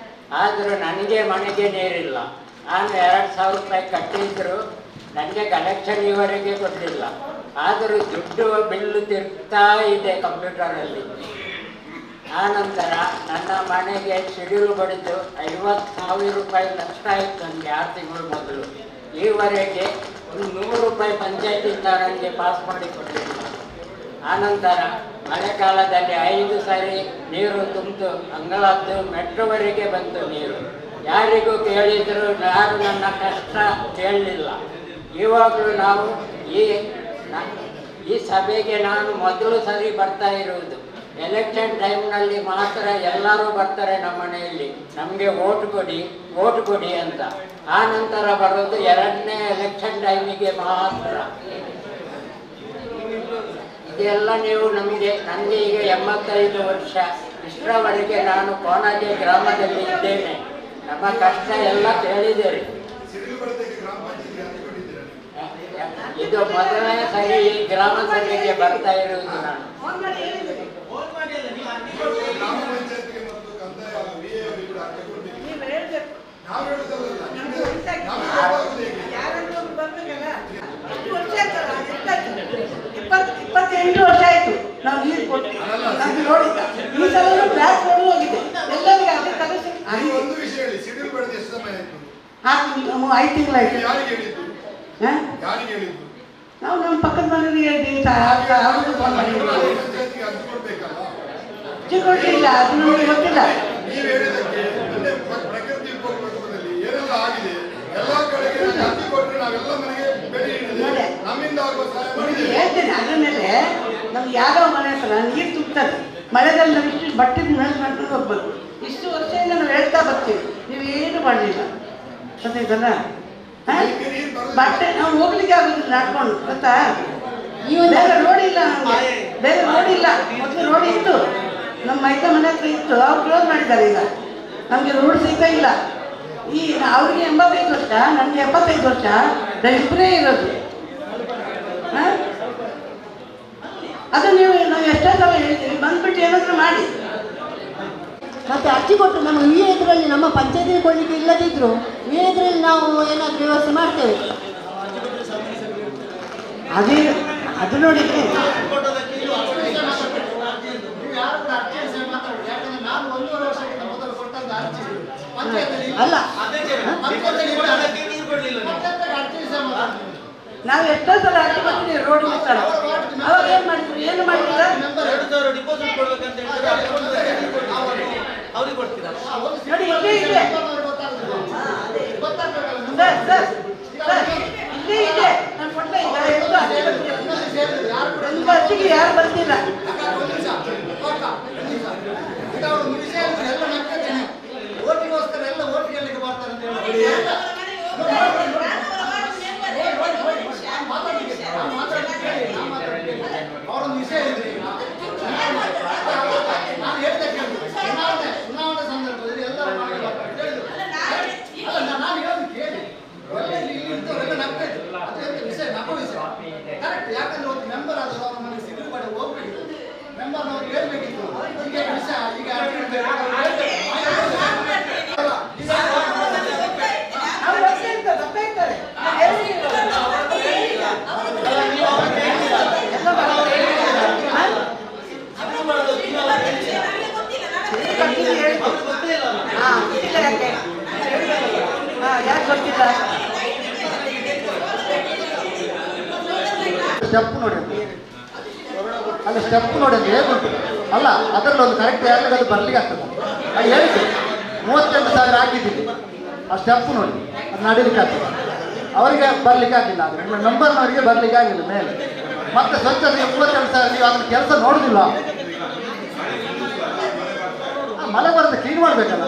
ಆದರೂ ನನಗೆ ಮನೆಗೆ ನೀರಿಲ್ಲ. ನಾನು 2000 ರೂಪಾಯಿ ಕಟ್ಟಿದ್ರು, ನನಗೆ ಕನೆಕ್ಷನ್ ಇವರೆಗೆ ಕೊಡಲಿಲ್ಲ. ಆದರೂ ದುಡ್ಡು ಬಿಲ್ಲು ತಿರುಗ್ತಾ ಇದೆ ಕಂಪ್ಯೂಟರಲ್ಲಿ. ಆನಂತರ ನನ್ನ ಮನೆಗೆ ಶೆಡ್ಯೂಲ್ ಬಡಿದು 50,000 ರೂಪಾಯಿ ನಷ್ಟ ಆಯಿತು ನನಗೆ 6 ತಿಂಗಳು ಮೊದಲು. ಈವರೆಗೆ ಒಂದು 100 ರೂಪಾಯಿ ಪಂಚಾಯತಿಂದ ನನಗೆ ಪಾಸ್ ಮಾಡಿ ಕೊಡಲಿಲ್ಲ. ಆನಂತರ ಮಳೆಗಾಲದಲ್ಲಿ 5 ಸಾರಿ ನೀರು ತುಂಬಿತು, ಅಂಗಳದ್ದು ಮೆಟ್ರೋವರೆಗೆ ಬಂತು ನೀರು. ಯಾರಿಗೂ ಕೇಳಿದರೂ ಯಾರು ನನ್ನ ಕಷ್ಟ ಕೇಳಲಿಲ್ಲ. ಇವಾಗಲೂ ನಾವು ಈ ಸಭೆಗೆ ನಾನು ಮೊದಲು ಸರಿ ಬರ್ತಾ ಇರುವುದು. ಎಲೆಕ್ಷನ್ ಟೈಮ್ನಲ್ಲಿ ಮಾತ್ರ ಎಲ್ಲರೂ ಬರ್ತಾರೆ ನಮ್ಮ ಮನೆಯಲ್ಲಿ, ನಮಗೆ ಓಟ್ ಕೊಡಿ ಅಂತ. ಆ ನಂತರ ಬರೋದು 2ನೇ ಎಲೆಕ್ಷನ್ ಟೈಮಿಗೆ ಮಾತ್ರ. ಇದೆಲ್ಲ ನೀವು ನನಗೆ ಈಗ 85 ವರ್ಷ. ಇಷ್ಟರವರೆಗೆ ನಾನು ಕೋಣಾಜೆ ಗ್ರಾಮದಲ್ಲಿ ಇದ್ದೇನೆ. ನಮ್ಮ ಕಷ್ಟ ಎಲ್ಲ ಕೇಳಿದ್ದೀರಿ. ಇದು ಮೊದಲನೇ ಸರಿ ಈ ಗ್ರಾಮ ಸಭೆಗೆ ಬರ್ತಾ ಇರುವುದು ನಾನು. ಗ್ರಾಮ ಪಂಚಾಯತ್ಗೆ ಮತ್ತು ಕಂದಾಯ VA ಕೂಡ ಅರ್ಥ ಕೊಡ್ಬೇಕು. ನಾವು ಹೇಳುದಲ್ಲ, ಯಾರಾದ್ರೂ ಬರ್ಬೇಕಲ್ಲ. 28 ವರ್ಷ ಆಯ್ತು ನಾವು ನೀರು ಕೊಟ್ಟು ನಮ್ಗೆ ನೋಡಿದ್ದ. ಈ ಸಲ ಬ್ಲಾಕ್ ರೋಡ್ ಹೋಗಿದೆ ಎಲ್ಲರಿಗೆ. ಅದೇ ಕಲೆಕ್ಷನ್ ಒಂದು ವಿಷಯ ಹೇಳಿ, ಶೆಡ್ಯೂಲ್ ಬರೆದು ಎಷ್ಟು ಸಮಯ ಆಯ್ತು? 5 ತಿಂಗಳಾಯ್ತು. ಯಾರಿಗೆ ಹೇಳಿದ್ದು? ಯಾರಿಗೆ ಹೇಳಿದ್ದು? ನಾವು ನಮ್ಮ ಪಕ್ಕದ ಮನೆಯಲ್ಲಿ ಹೇಳಿದ್ದೀವಿ. ಅವ್ರಿಗೂ ಫೋನ್ ಮಾಡಿದ್ದೀವಿ. ಪಂಚಾಯತ್ಗೆ ಅರ್ಜಿ ಕೊಡ್ಬೇಕಲ್ಲ? ಅರ್ಜಿ ಕೊಡಲಿಲ್ಲ, ಅದು ನಮಗೆ ಗೊತ್ತಿಲ್ಲ. ನೀವು ಹೇಳಿದಕ್ಕೆ ಮೊನ್ನೆ ಪ್ರಕೃತಿ ವಿಕೋಪದಲ್ಲಿ ಏನೆಲ್ಲ ಆಗಿದೆ ಎಲ್ಲ ಕಡೆಗೆ ಅರ್ಜಿ ಕೊಟ್ಟರೆ ನಾವೆಲ್ಲ ಮನೆಗೆ ಬೆಳೆ ಹಿಡಿದು ನಮ್ಮಿಂದ ಆಗುವ ಸಹಾಯ ಮಾಡಿದ್ದೇವೆ. ಹೇಳ್ತೇನೆ, ಅದರ ಮೇಲೆ ನಮ್ಗೆ ಯಾರೋ ಮನೆ ಹತ್ರ ನೀರು ತುಂಬ್ತದೆ. ಮಳೆದಲ್ಲಿ ನಾವು ಇಷ್ಟು ಬಟ್ಟೆ ಮೇಲೆ ಮಾಡ್ಕೊಂಡು ಹೋಗ್ಬೇಕು. ಇಷ್ಟು ವರ್ಷದಿಂದ ನಾವು ಹೇಳ್ತಾ ಬರ್ತೀವಿ, ನೀವು ಏನು ಮಾಡಲಿಲ್ಲ. ಗೊತ್ತಾಯ್ತಲ್ಲ? ನೀರು ಬಟ್ಟೆ ನಾವು ಹೋಗ್ಲಿಕ್ಕೆ ಆಗುದಿಲ್ಲ ನಡ್ಕೊಂಡು ಗೊತ್ತಾ. ಬೇರೆ ರೋಡ್ ಇಲ್ಲ ನಮಗೆ, ಬೇರೆ ರೋಡ್ ಇಲ್ಲ. ಮೊದಲು ರೋಡ್ ಇತ್ತು, ನಮ್ಮ ಮೈದ ಮನೆ ಹತ್ರ ಇತ್ತು, ಅವ್ರು ಕ್ಲೋಸ್ ಮಾಡಿದ್ದಾರೆ. ಈಗ ನಮಗೆ ರೋಡ್ ಸಿಗ್ತಾ ಇಲ್ಲ. ಈ ಅವ್ರಿಗೆ 85 ವರ್ಷ, ನನಗೆ 75 ವರ್ಷ, ಇಬ್ಬರೇ ಇರೋದು. ಅದು ನಾವು ಎಷ್ಟೋ ಸಲ ಹೇಳ್ತೀವಿ, ಬಂದ್ಬಿಟ್ಟು ಏನಾದರೂ ಮಾಡಿ. ಮತ್ತೆ ಅರ್ಜಿ ಕೊಟ್ಟು ನಮ್ಮ ಇದರಲ್ಲಿ ನಮ್ಮ ಪಂಚಾಯತಿಗೆ ಕೊಡಲಿಕ್ಕೆ ಇಲ್ಲದಿದ್ರು ಇದರಲ್ಲಿ ನಾವು ಏನಾದರೂ ವ್ಯವಸ್ಥೆ ಮಾಡ್ತೇವೆ. ಅದೇ ಅದು ನೋಡಿದ್ರೆ ಅಲ್ಲ, ನಾವು ಎಷ್ಟೋ ಸಲ ಅರ್ಜಿ ಕೊಟ್ಟಿದ್ದೀವಿ ರೋಡ್ ಮುಚ್ಚಾರ. ಅವಾಗ ಏನು ಮಾಡಿದ್ರು? ಏನು ಮಾಡಿಲ್ಲ. ಡಿಪಾಸಿಟ್ ಕೊಡ್ಬೇಕಂತ ಅವ್ರಿಗೆ ಕೊಡ್ತೀರಾ ನೋಡಿ, ಇಲ್ಲೇ ಇದೆ ಸರ್, ಇಲ್ಲೇ ಇದೆ. ನಾನು ಕೊಡ್ತಾ ಇಲ್ಲ, ಒಂದು ಅರ್ಜಿಗೆ ಯಾರು ಬರ್ತಿಲ್ಲ. ಓಟಿಗೋಸ್ಕರ ಎಲ್ಲ ಓಟ್ ಗೆಲ್ಲಿಕ್ಕೆ ಬರ್ತಾರೆ ಅಂತ ಹೇಳಿ ಅವರೊಂದು ವಿಷಯ ಇದೆ. ನಾನು ಹೇಳಿದೆ ಕೇಳಿ, ಚುನಾವಣೆ ಸಂದರ್ಭದಲ್ಲಿ ಎಲ್ಲರೂ ನಾನು ಹೇಳೋದು ಕೇಳಿ, ಎಲ್ಲ ಇಲ್ಲಿ ಇರ್ತವರೆಲ್ಲ ನಗ್ತಾ ಇದ್ರು. ಅದು ಎಂತ ವಿಷಯ, ನಗೋ ವಿಷಯ ಕರೆಕ್ಟ್. ಯಾಕಂದ್ರೆ ಒಂದು ಮೆಂಬರ್ ಆದರೂ ಅವ್ರ ಮನೆಗೆ ಸಿಗು ಕಡೆ ಹೋಗ್ಬಿಟ್ಟು ಮೆಂಬರ್ನವ್ರು ಹೇಳ್ಬೇಕಿತ್ತು ಈಗ ವಿಷಯ, ಈಗ ಸ್ಟೆಪ್ ನೋಡಿ ಅಲ್ಲ, ಸ್ಟೆಪ್ ನೋಡಿ ಅಂತ ಹೇಗುಂಟು ಅಲ್ಲ, ಅದರಲ್ಲಿ ಒಂದು ಕರೆಕ್ಟ್ ಯಾರಿಗೆ ಅದು ಬರ್ಲಿಕ್ಕೆ ಆಗ್ತದೆ. ಅದು ಹೇಳಿದ್ದು 38,000 ಹಾಕಿದ್ದೀವಿ, ಆ ಸ್ಟೆಪ್ ನೋಡಿ ಅದು ನಡೀಲಿಕ್ಕೆ ಆಗ್ತದೆ. ಅವರಿಗೆ ಬರ್ಲಿಕ್ಕೆ ಆಗಿಲ್ಲ, ಆದರೆ ಮೆಂಬರ್ನವರಿಗೆ ಬರ್ಲಿಕ್ಕೆ ಆಗಿಲ್ಲ ಮೇಲೆ. ಮತ್ತೆ ಸ್ವಚ್ಛತೆ 32,000, ನೀವು ಅದನ್ನ ಕೆಲಸ ನೋಡುದಿಲ್ಲ. ಮಳೆ ಬರುತ್ತೆ, ಕ್ಲೀನ್ ಮಾಡ್ಬೇಕಲ್ಲ.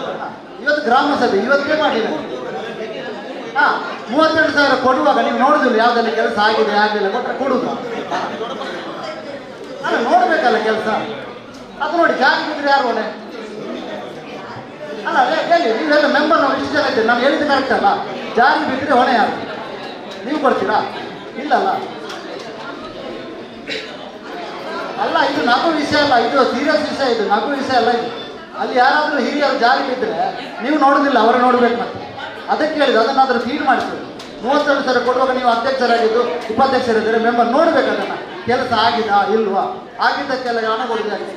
ಇವತ್ತು ಗ್ರಾಮ ಸಭೆ ಇವತ್ತೇ ಮಾಡಿಲ್ಲ. 32,000 ಕೊಡುವಾಗ ನೀವು ನೋಡುದಿಲ್ಲ ಯಾವುದೆಲ್ಲ ಕೆಲಸ ಆಗಿದೆ ಆಗಲಿಲ್ಲ, ಕೊಟ್ಟರೆ ಕೊಡುದು ಅಲ್ಲ, ನೋಡ್ಬೇಕಲ್ಲ ಕೆಲಸ. ಅದು ನೋಡಿ, ಜಾಗ ಬಿದ್ದರೆ ಯಾರು ಹೊಣೆ ಅಲ್ಲ. ಹೇಳಿ, ನೀವೆಲ್ಲ ಮೆಂಬರ್ ನಾವು ಇಷ್ಟು ಜನ ಇದ್ದೀವಿ, ನಾನು ಹೇಳಿದ್ದು ಕರೆಕ್ಟ್ ಅಲ್ಲ. ಜಾರಿ ಬಿದ್ದರೆ ಹೊಣೆ ಯಾರು? ನೀವು ಕೊಡ್ತೀರಾ? ಇಲ್ಲಲ್ಲ. ಅಲ್ಲ, ಇದು ನಗು ವಿಷಯ ಅಲ್ಲ, ಇದು ಸೀರಿಯಸ್ ವಿಷಯ, ಇದು ನಗು ವಿಷಯ ಅಲ್ಲ ಇದು. ಅಲ್ಲಿ ಯಾರಾದರೂ ಹಿರಿಯರು ಜಾರಿ ಬಿದ್ದರೆ ನೀವು ನೋಡುದಿಲ್ಲ, ಅವರು ನೋಡ್ಬೇಕು. ಮತ್ತೆ ಅದಕ್ಕೆ ಹೇಳಿದ್ದು, ಅದನ್ನಾದರೂ ಫೀಡ್ ಮಾಡಿಸ್ಬೇಕು. 32,000 ಕೊಡುವಾಗ ನೀವು ಅಧ್ಯಕ್ಷರಾಗಿದ್ದು ಉಪಾಧ್ಯಕ್ಷರಿದ್ದರೆ ಮೆಂಬರ್ ನೋಡ್ಬೇಕು ಅದನ್ನು, ಕೆಲಸ ಆಗಿದಾ ಇಲ್ವಾ, ಆಗಿದ್ದಕ್ಕೆಲ್ಲ ಹಣ ಕೊಡುವುದಾಗಿ.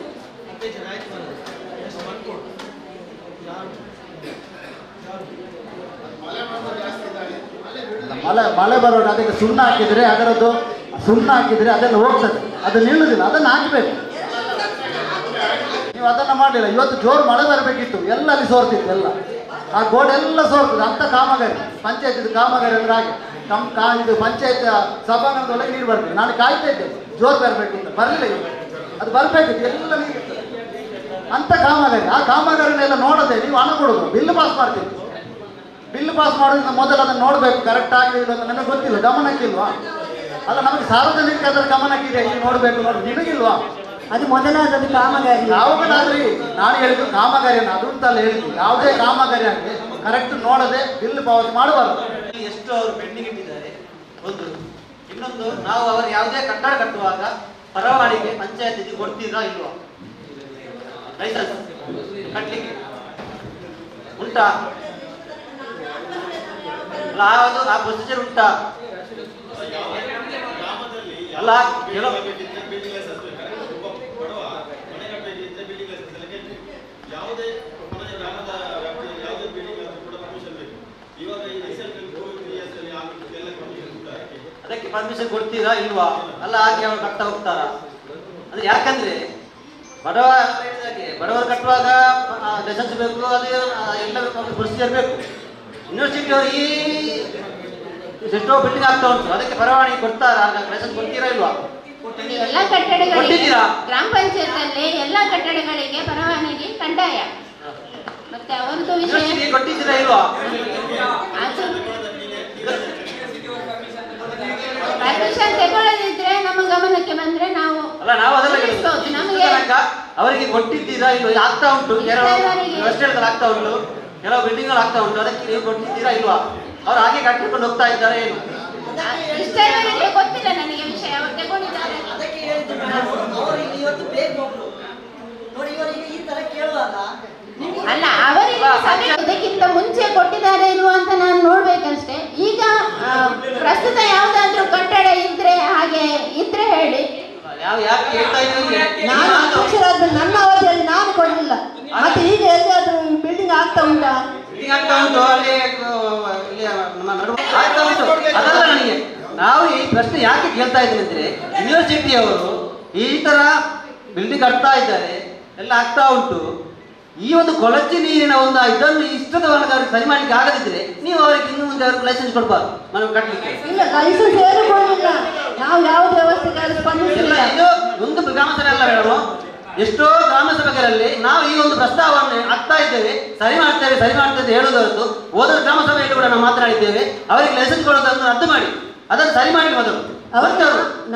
ಮಳೆ ಬರೋದು, ಅದಕ್ಕೆ ಸುಣ್ಣ ಹಾಕಿದರೆ ಅದರದ್ದು ಸುಣ್ಣ ಹಾಕಿದರೆ ಅದೆಲ್ಲ ಹೋಗ್ತದೆ, ಅದು ನಿಲ್ಲುದಿಲ್ಲ, ಅದನ್ನು ಹಾಕಬೇಕು. ನೀವು ಅದನ್ನು ಮಾಡಲಿಲ್ಲ. ಇವತ್ತು ಜೋರು ಮಳೆ ಬರಬೇಕಿತ್ತು, ಎಲ್ಲ ಅಲ್ಲಿ ಸೋರ್ತಿತ್ತು, ಎಲ್ಲ ಆ ಗೋಡೆ ಎಲ್ಲ ಸೋರ್ತದೆ. ಅಂತ ಕಾಮಗಾರಿ, ಪಂಚಾಯತ್ ಕಾಮಗಾರಿ ಅಂದ್ರೆ ಹಾಗೆ ಇದು ಪಂಚಾಯತ್ ಸಭಾಂಗಣದೊಳಗೆ ನೀರು ಬರ್ತದೆ. ನಾನು ಕಾಯ್ತಾ ಇದ್ದೆ ಜೋರು ಬರಬೇಕು ಅಂತ, ಬರಲಿಲ್ಲ. ಇವತ್ತು ಅದು ಬರಬೇಕಿತ್ತು, ಎಲ್ಲ ನೀರು ಅಂತ ಕಾಮಗಾರಿ. ಆ ಕಾಮಗಾರಿನೆಲ್ಲ ನೋಡದೆ ನೀವು ಹಣ ಕೊಡೋದು, ಬಿಲ್ ಪಾಸ್ ಮಾಡ್ತೀವಿ. ಬಿಲ್ ಪಾಸ್ ಮಾಡೋದ್ರಿಂದ ಮೊದಲು ಅದನ್ನು ನೋಡಬೇಕು, ಕರೆಕ್ಟ್ ಆಗಿದೆ ಇಲ್ಲ ಅಂತ ನನಗೆ ಗೊತ್ತಿಲ್ಲ, ಗಮನಕ್ಕಿಲ್ವಾ? ಅಲ್ಲ, ನಮಗೆ ಸಾರ್ವಜನಿಕ ಅದರ ಗಮನಕ್ಕಿದೆ, ಇಲ್ಲಿ ನೋಡಬೇಕು, ನಿಮಗಿಲ್ವಾ? ಅದು ಮೊದಲಾದದ್ದು ಕಾಮಗಾರಿ. ಯಾವಾಗಲಾದ್ರಿ ನಾನು ಹೇಳಿದ್ದು ಕಾಮಗಾರಿಯನ್ನು, ಅದು ಅಂತಲ್ಲ ಹೇಳಿದ್ದು. ಯಾವುದೇ ಕಾಮಗಾರಿ ಆಗಲಿ ಕರೆಕ್ಟ್ ನೋಡದೆ ಬಿಲ್ ಪಾವತಿ ಮಾಡಬಾರ್ದು. ಎಷ್ಟು ಅವರು ಪೆಂಡಿಂಗ್ ಇಟ್ಟಿದ್ದಾರೆ ಒಂದು. ಇನ್ನೊಂದು, ನಾವು ಅವರು ಯಾವುದೇ ಕಟ್ಟಡ ಕಟ್ಟುವಾಗ ಪರವಾನಿಗೆ ಪಂಚಾಯತಿಗೆ ಕೊಡ್ತೀರಾ ಇಲ್ವಾ? ಲೈಸೆನ್ಸ್ ಕಟ್ಟಲಿಕ್ಕೆ ಉಂಟಾ? ಅಲ್ಲ, ಆ ಪ್ರೊಸೀಜರ್ ಉಂಟಾ? ಅಲ್ಲ, ಅದಕ್ಕೆ ಪರ್ಮಿಷನ್ ಕೊಡ್ತೀರಾ ಇಲ್ವಾ? ಅಲ್ಲ, ಹಾಗೆ ಅವರು ಕಟ್ತಾ ಹೋಗ್ತಾರ ಅಂದ್ರೆ. ಯಾಕಂದ್ರೆ ಬಡವರು ಕಟ್ಟುವಾಗ ಲೈಸೆನ್ಸ್ ಬೇಕು, ಅದು ಎಲ್ಲ ಪ್ರೊಸೀಜರ್ ಬೇಕು. ಯೂನಿವರ್ಸಿಟಿ ಈ ಎಷ್ಟೋ ಬಿಲ್ಡಿಂಗ್ ಆಗ್ತಾ ಉಂಟು, ಅದಕ್ಕೆ ಪರವಾನಗಿ ಕೊಡ್ತಾರಾ? ಲೈಸೆನ್ಸ್ ಕೊಡ್ತೀರಾ ಇಲ್ವಾ? ಎಲ್ಲ ಕಟ್ಟಡಗಳಿಗೆ ಗ್ರಾಮ ಪಂಚಾಯತ್ ಅಲ್ಲಿ ಎಲ್ಲ ಕಟ್ಟಡಗಳಿಗೆ ಪರವಾನಗಿ ಕಡ್ಡಾಯ. ಮತ್ತೆ ಅವರದ್ದು ವಿಷಯ ಕೊಟ್ಟಿದ್ದೀರಾ ಇಲ್ವಾ? ಪರ್ಮಿಷನ್ ತಗೊಳ್ಳದಿದ್ರೆ ನಮ್ಮ ಗಮನಕ್ಕೆ ಬಂದ್ರೆ ನಾವು ಅಲ್ಲ ನಾವು ಅದೆಲ್ಲ ತಿಳಿಸ್ಬೋದು. ನಮಗೆ ಅವರಿಗೆ ಕೊಟ್ಟಿದ್ದೀರಾ ಇಲ್ವಾ? ಆಗ್ತಾ ಉಂಟು, ಕೆಲವು ರಸ್ತೆಗಳಲ್ಲಿ ಆಗ್ತಾ ಉಂಟು, ಕೆಲವು ಬಿಲ್ಡಿಂಗ್ ಆಗ್ತಾ ಉಂಟು, ಅದಕ್ಕೆ ನೀವು ಕೊಟ್ಟಿದ್ದೀರಾ ಇಲ್ವಾ? ಅವ್ರು ಹಾಗೆ ಕಟ್ಟಿಕೊಂಡು ಹೋಗ್ತಾ ಇದ್ದಾರೆ ಏನು? ಇಷ್ಟವರೆಗೆ ಗೊತ್ತಿಲ್ಲ ನನಗೆ ವಿಷಯ, ಅವರು ತಗೊಂಡಿದ್ದಾರೆ. ಅದಕ್ಕೆ ಹೇಳಿದ್ದು ನಾನು, ಅವರಿಗೆ ಇವತ್ತು ಬೇಕು ಒಬ್ರು ನೋಡಿ, ಇವರಿಗೆ ಈ ತರ ಕೇಳುವಾಗ ಅಲ್ಲ, ಅವರಿಗೆ ಸಭೆ ಇದಕ್ಕಿಂತ ಮುಂಚೆ ಕೊಟ್ಟಿದ್ದಾರೆ ಇಲ್ವಾ ಅಂತ ನಾನು ನೋಡ್ಬೇಕಷ್ಟೇ. ಈಗ ಪ್ರಸ್ತುತ ಯಾವ್ದಾದ್ರು ಕಟ್ಟಡ ಇದ್ರೆ ಹಾಗೆ ಇದ್ರೆ ಹೇಳಿ. ನಾನು ಅಧ್ಯಕ್ಷರಾದ್ಮೇಲೆ ನನ್ನ ಅವಧಿಯಲ್ಲಿ ನಾನು ಕೊಡಲಿಲ್ಲ, ಮತ್ತೆ ಈಗ ಎಲ್ಲಿಯಾದ್ರೂ ಬಿಲ್ಡಿಂಗ್ ಆಗ್ತಾ ಉಂಟಾ? ಆಗ್ತಾ ಉಂಟು, ಅಲ್ಲಿ ನಮ್ಮ ನಡುವೆ ಆಗ್ತಾ ಉಂಟು. ಅದಲ್ಲ ನನಗೆ, ನಾವು ಈ ಪ್ರಶ್ನೆ ಯಾಕೆ ಕೇಳ್ತಾ ಇದ್ದೀವಿ ಅಂದ್ರೆ, ಯೂನಿವರ್ಸಿಟಿಯವರು ಈ ತರ ಬಿಲ್ಡಿಂಗ್ ಕಟ್ತಾ ಇದ್ದಾರೆ, ಎಲ್ಲ ಆಗ್ತಾ ಉಂಟು. ಈ ಒಂದು ಕೊಳಚೆ ನೀರಿನ ಒಂದು ಇದನ್ನು ಇಷ್ಟದ ಒಳಗೆ ಅವ್ರಿಗೆ ಸರಿ ಮಾಡ್ಲಿಕ್ಕೆ ಆಗದಿದ್ರೆ ನೀವು ಅವರಿಗೆ ಇನ್ನು ಮುಂದೆ ಅವ್ರಿಗೆ ಲೈಸೆನ್ಸ್ ಕೊಡ್ಬಾರ್ದು ಮನೆ ಕಟ್ಟಲಿಕ್ಕೆ. ಇಲ್ಲ, ಲೈಸೆನ್ಸ್ ಏನು ಕೊಡಲಿಲ್ಲ, ನಾವು ಯಾವ ವ್ಯವಸ್ಥೆಗೆ ಸ್ಪಂದಿಸಿಲ್ಲ. ಇದು ಒಂದು ಗ್ರಾಮ ಸಭೆ ಅಲ್ಲ ಮೇಡಮ್, ಎಷ್ಟೋ ಗ್ರಾಮ ಸಭೆಗಳಲ್ಲಿ ನಾವು ಈ ಒಂದು ಪ್ರಸ್ತಾವವನ್ನು ಆಗ್ತಾ ಇದ್ದೇವೆ, ಸರಿ ಮಾಡ್ತೇವೆ ಹೇಳುವುದು ಹೊರತು ಹೋದ ಗ್ರಾಮ ಸಭೆಯಲ್ಲಿ ಕೂಡ ನಾವು ಮಾತನಾಡಿದ್ದೇವೆ. ಅವರಿಗೆ ಲೈಸೆನ್ಸ್ ಕೊಡೋದನ್ನು ರದ್ದು ಮಾಡಿ, ಅದನ್ನು ಸರಿ ಮಾಡಿ ಮೊದಲು.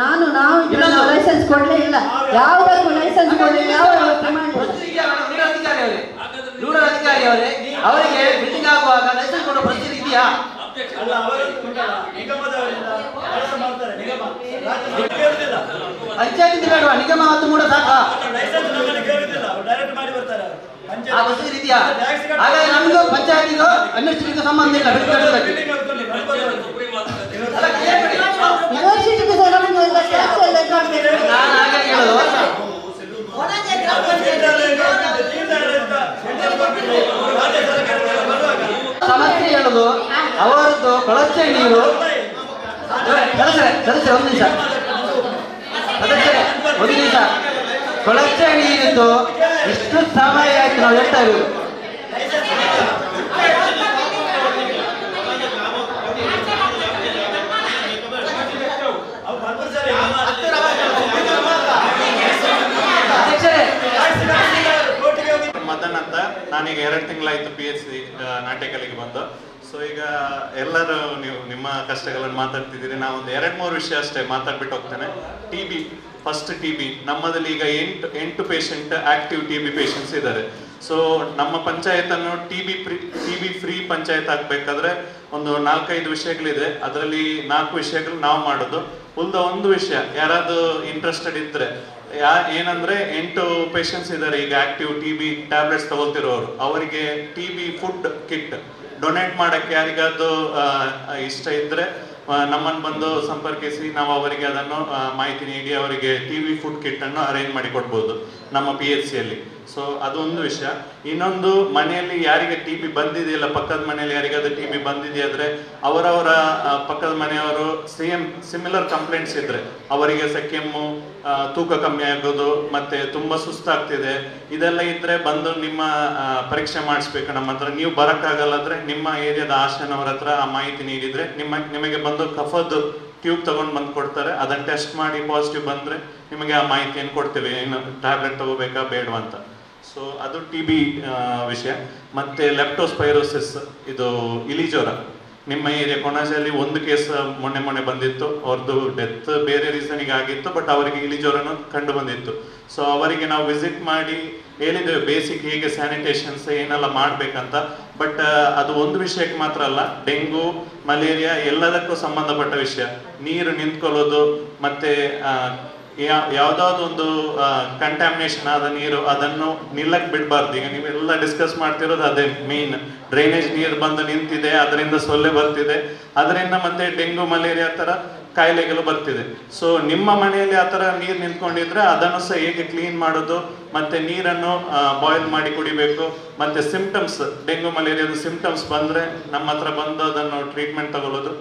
ನಾವು ಲೈಸೆನ್ಸ್ ಕೊಡಲೇ ಇಲ್ಲ, ಯಾವುದಕ್ಕೂ ಲೈಸೆನ್ಸ್ ಕೊಡಲಿಲ್ಲ, ಯಾವ ವ್ಯವಸ್ಥೆ ಮಾಡಲಿಲ್ಲ. ರೂರಲ್ ಅಧಿಕಾರಿ ಅವರೇ, ಅವರಿಗೆ ಬಿಲ್ಡಿಂಗ್ ಆಗುವಾಗ ಲೈಸೆನ್ಸ್ ಕೊಡೋ ಪ್ರೊಸೀಜರ್ ಇದೆಯಾ? ಪಂಚಾಯತ್ ಬೇಡವಾ? ನಿಗಮ ಮತ್ತು ಮೂಡ ಸಾಕಾ? ಆ ಪ್ರೊಸೀಜರ್ ಇದೆಯಾ? ಹಾಗಾದ್ರೆ ನಮಗೂ ಪಂಚಾಯತಿಗೂ ಯೂನಿವರ್ಸಿಟಿಗೂ ಸಂಬಂಧ ಇಲ್ಲ. ನಾನು ಹಾಗೆ ಹೇಳೋದು, ಸಮಸ್ಯೆ ಹೇಳುದು ಅವರದ್ದು ಕೊಳಚೆ ನೀರು. ಸದಸ್ಯರೇ ಒಂದು ನಿಮಿಷ, ಕೊಳಚೆ ನೀರಿದ್ದು ಇಷ್ಟು ಸಮಯ ಆಯ್ತು ನಾವು ಹೇಳ್ತಾ ಇರೋದು. ಮದನ್ ಅಂತ, ನಾನೀಗ 2 ತಿಂಗಳಾಯ್ತು PhD ನಾಟ್ಯಕಲೆಗೆ ಬಂದು. ಸೊ ಈಗ ಎಲ್ಲರೂ ನೀವು ನಿಮ್ಮ ಕಷ್ಟಗಳನ್ನು ಮಾತಾಡ್ತಿದ್ದೀರಿ. ನಾ ಒಂದು 2-3 ವಿಷಯ ಅಷ್ಟೇ ಮಾತಾಡ್ಬಿಟ್ಟು ಹೋಗ್ತೇನೆ. TB, ಫಸ್ಟ್ TB ನಮ್ಮದಲ್ಲಿ ಈಗ 8 ಪೇಷಂಟ್ ಆಕ್ಟಿವ್ TB ಪೇಷಂಟ್ಸ್ ಇದ್ದಾರೆ. ಸೊ ನಮ್ಮ ಪಂಚಾಯತನ್ನು TB ಫ್ರೀ ಪಂಚಾಯತ್ ಆಗ್ಬೇಕಾದ್ರೆ ಒಂದು 4-5 ವಿಷಯಗಳಿದೆ. ಅದರಲ್ಲಿ 4 ವಿಷಯಗಳು ನಾವು ಮಾಡೋದು. ಉಳಿದ ಒಂದು ವಿಷಯ ಯಾರಾದ್ರೂ ಇಂಟ್ರೆಸ್ಟೆಡ್ ಇದ್ರೆ, ಏನಂದ್ರೆ 8 ಪೇಷಂಟ್ಸ್ ಇದ್ದಾರೆ ಈಗ ಆಕ್ಟಿವ್ TB ಟ್ಯಾಬ್ಲೆಟ್ಸ್ ತಗೊಳ್ತಿರೋರು, ಅವರಿಗೆ TB ಫುಡ್ ಕಿಟ್ ಡೊನೇಟ್ ಮಾಡಕ್ಕೆ ಯಾರಿಗಾದ್ರು ಇಷ್ಟ ಇದ್ರೆ ನಮ್ಮನ್ನು ಬಂದು ಸಂಪರ್ಕಿಸಿ, ನಾವು ಅವರಿಗೆ ಅದನ್ನು ಮಾಹಿತಿ ನೀಡಿ ಅವರಿಗೆ TB ಫುಡ್ ಕಿಟ್ ಅನ್ನು ಅರೇಂಜ್ ಮಾಡಿ ಕೊಡ್ಬೋದು ನಮ್ಮ PHCಯಲ್ಲಿ. ಸೊ ಅದೊಂದು ವಿಷಯ. ಇನ್ನೊಂದು, ಮನೆಯಲ್ಲಿ ಯಾರಿಗೆ TB ಬಂದಿದೆಯಲ್ಲ, ಪಕ್ಕದ ಮನೆಯಲ್ಲಿ ಯಾರಿಗಾದ್ರೂ TB ಬಂದಿದೆಯಾದ್ರೆ ಅವರವರ ಪಕ್ಕದ ಮನೆಯವರು ಸಿಮಿಲರ್ ಕಂಪ್ಲೇಂಟ್ಸ್ ಇದ್ರೆ, ಅವರಿಗೆ ಕೆಮ್ಮು, ತೂಕ ಕಮ್ಮಿ ಆಗೋದು, ಮತ್ತೆ ತುಂಬಾ ಸುಸ್ತಾಗ್ತಿದೆ, ಇದೆಲ್ಲ ಇದ್ರೆ ಬಂದು ನಿಮ್ಮ ಪರೀಕ್ಷೆ ಮಾಡಿಸ್ಬೇಕು ನಮ್ಮ ಹತ್ರ. ನೀವು ಬರಕ್ಕಾಗಲ್ಲ ಅಂದ್ರೆ ನಿಮ್ಮ ಏರಿಯಾದ ಆಶಾನವ್ರ ಹತ್ರ ಆ ಮಾಹಿತಿ ನೀಡಿದ್ರೆ ನಿಮಗೆ ಬಂದು ಕಫದ್ದು ಟ್ಯೂಬ್ ತಗೊಂಡು ಬಂದು ಕೊಡ್ತಾರೆ. ಅದನ್ನ ಟೆಸ್ಟ್ ಮಾಡಿ ಪಾಸಿಟಿವ್ ಬಂದ್ರೆ ನಿಮಗೆ ಆ ಮಾಹಿತಿಯನ್ನು ಕೊಡ್ತೇವೆ, ಏನು ಟ್ಯಾಬ್ಲೆಟ್ ತಗೋಬೇಕಾ ಬೇಡವಾ ಅಂತ. ಸೊ ಅದು TB ವಿಷಯ. ಮತ್ತೆ ಲೆಪ್ಟೋಸ್ಪೈರೋಸಿಸ್, ಇದು ಇಲಿ ಜ್ವರ. ನಿಮ್ಮ ಏರಿಯಾ ಕೊಣಾಜಲ್ಲಿ ಒಂದು ಕೇಸ್ ಮೊನ್ನೆ ಬಂದಿತ್ತು, ಅವ್ರದ್ದು ಡೆತ್ ಬೇರೆ ರೀಸನಿಗೆ ಆಗಿತ್ತು, ಬಟ್ ಅವರಿಗೆ ಇಲಿ ಜ್ವರನೂ ಕಂಡು ಬಂದಿತ್ತು. ಸೊ ಅವರಿಗೆ ನಾವು ವಿಸಿಟ್ ಮಾಡಿ ಹೇಳಿದ್ದೇವೆ ಬೇಸಿಕ್ ಹೇಗೆ ಸ್ಯಾನಿಟೇಷನ್ಸ್ ಏನೆಲ್ಲ ಮಾಡ್ಬೇಕಂತ. ಬಟ್ ಅದು ಒಂದು ವಿಷಯಕ್ಕೆ ಮಾತ್ರ ಅಲ್ಲ, ಡೆಂಗು, ಮಲೇರಿಯಾ ಎಲ್ಲದಕ್ಕೂ ಸಂಬಂಧಪಟ್ಟ ವಿಷಯ. ನೀರು ನಿಂತ್ಕೊಳ್ಳೋದು, ಮತ್ತೆ ಯಾವ್ದಾದ್ರು ಒಂದು ಕಂಟ್ಯಾಮಿನೇಷನ್ ಆದ ನೀರು ಅದನ್ನು ನಿಲ್ಲಕ್ ಬಿಡಬಾರ್ದು. ಈಗ ನೀವೆಲ್ಲ ಡಿಸ್ಕಸ್ ಮಾಡ್ತಿರೋದು ಅದೇ ಮೇನ್. ಡ್ರೈನೇಜ್ ನೀರು ಬಂದು ನಿಂತಿದೆ, ಅದರಿಂದ ಸೊಳ್ಳೆ ಬರ್ತಿದೆ, ಅದರಿಂದ ಮತ್ತೆ ಡೆಂಗು ಮಲೇರಿಯಾ ತರ ಕಾಯಿಲೆಗಳು ಬರ್ತಿದೆ. ಸೊ ನಿಮ್ಮ ಮನೆಯಲ್ಲಿ ಆ ಥರ ನೀರು ನಿಂತ್ಕೊಂಡಿದ್ರೆ ಅದನ್ನು ಸಹ ಹೇಗೆ ಕ್ಲೀನ್ ಮಾಡೋದು, ಮತ್ತೆ ನೀರನ್ನು ಬಾಯ್ಲ್ ಮಾಡಿ ಕುಡಿಬೇಕು. ಮತ್ತೆ ಸಿಂಪ್ಟಮ್ಸ್, ಡೆಂಗು ಮಲೇರಿಯಾದ ಸಿಂಪ್ಟಮ್ಸ್ ಬಂದ್ರೆ ನಮ್ಮ ಹತ್ರ ಬಂದು ಅದನ್ನು ಟ್ರೀಟ್ಮೆಂಟ್ ತಗೊಳ್ಳೋದು,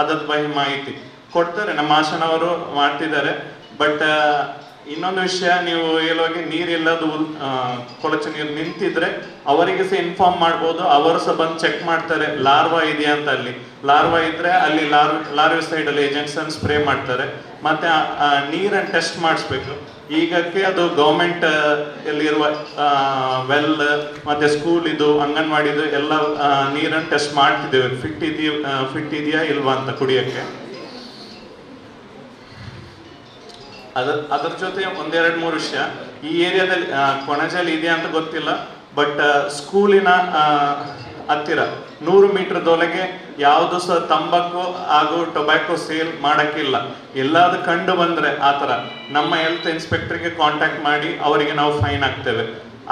ಅದ್ರ ಬಗ್ಗೆ ಮಾಹಿತಿ ಕೊಡ್ತಾರೆ, ನಮ್ಮ ಆಶಾನವರು ಮಾಡ್ತಿದ್ದಾರೆ. ಬಟ್ ಇನ್ನೊಂದು ವಿಷಯ, ನೀವು ಹೇಳುವಾಗೆ ನೀರಿಲ್ಲದು ಕೊಳಚೆ ನೀರು ನಿಂತಿದ್ರೆ ಅವರಿಗೆ ಸಹ ಇನ್ಫಾರ್ಮ್ ಮಾಡ್ಬೋದು, ಅವರು ಸಹ ಬಂದು ಚೆಕ್ ಮಾಡ್ತಾರೆ ಲಾರ್ವಾ ಇದೆಯಾ ಅಂತ. ಅಲ್ಲಿ ಲಾರ್ವಾ ಇದ್ರೆ ಅಲ್ಲಿ ಲಾರ್ವಿಸೈಡ್ ಅಲ್ಲಿ ಏಜೆಂಟ್ಸ್ ಅನ್ನು ಸ್ಪ್ರೇ ಮಾಡ್ತಾರೆ. ಮತ್ತೆ ನೀರನ್ನು ಟೆಸ್ಟ್ ಮಾಡಿಸ್ಬೇಕು. ಈಗಕ್ಕೆ ಅದು ಗೌರ್ಮೆಂಟ್ ಎಲ್ಲಿರುವ ವೆಲ್ ಮತ್ತೆ ಸ್ಕೂಲ್ ಇದು ಅಂಗನವಾಡಿದು ಎಲ್ಲ ನೀರನ್ನು ಟೆಸ್ಟ್ ಮಾಡ್ತಿದ್ದೇವೆ, ಫಿಟ್ ಇದೆಯಾ ಇಲ್ವಾ ಅಂತ ಕುಡಿಯೋಕ್ಕೆ. ಅದ್ರ ಜೊತೆ ಒಂದೆರಡು ಮೂರು ವಿಷಯ ಈ ಏರಿಯಾದಲ್ಲಿ ಕೊಣಜಲ್ಲಿ ಇದೆ ಅಂತ ಗೊತ್ತಿಲ್ಲ, ಬಟ್ ಸ್ಕೂಲಿನ ಹತ್ತಿರ 100 ಮೀಟರ್ದೊಳಗೆ ಯಾವುದು ಸಹ ತಂಬಾಕು ಹಾಗೂ ಟೊಬ್ಯಾಕೊ ಸೇಲ್ ಮಾಡಕ್ಕಿಲ್ಲ. ಎಲ್ಲಾದ್ರೂ ಕಂಡು ಬಂದ್ರೆ ಆ ಥರ ನಮ್ಮ ಹೆಲ್ತ್ ಇನ್ಸ್ಪೆಕ್ಟರ್ಗೆ ಕಾಂಟ್ಯಾಕ್ಟ್ ಮಾಡಿ ಅವರಿಗೆ ನಾವು ಫೈನ್ ಹಾಕ್ತೇವೆ.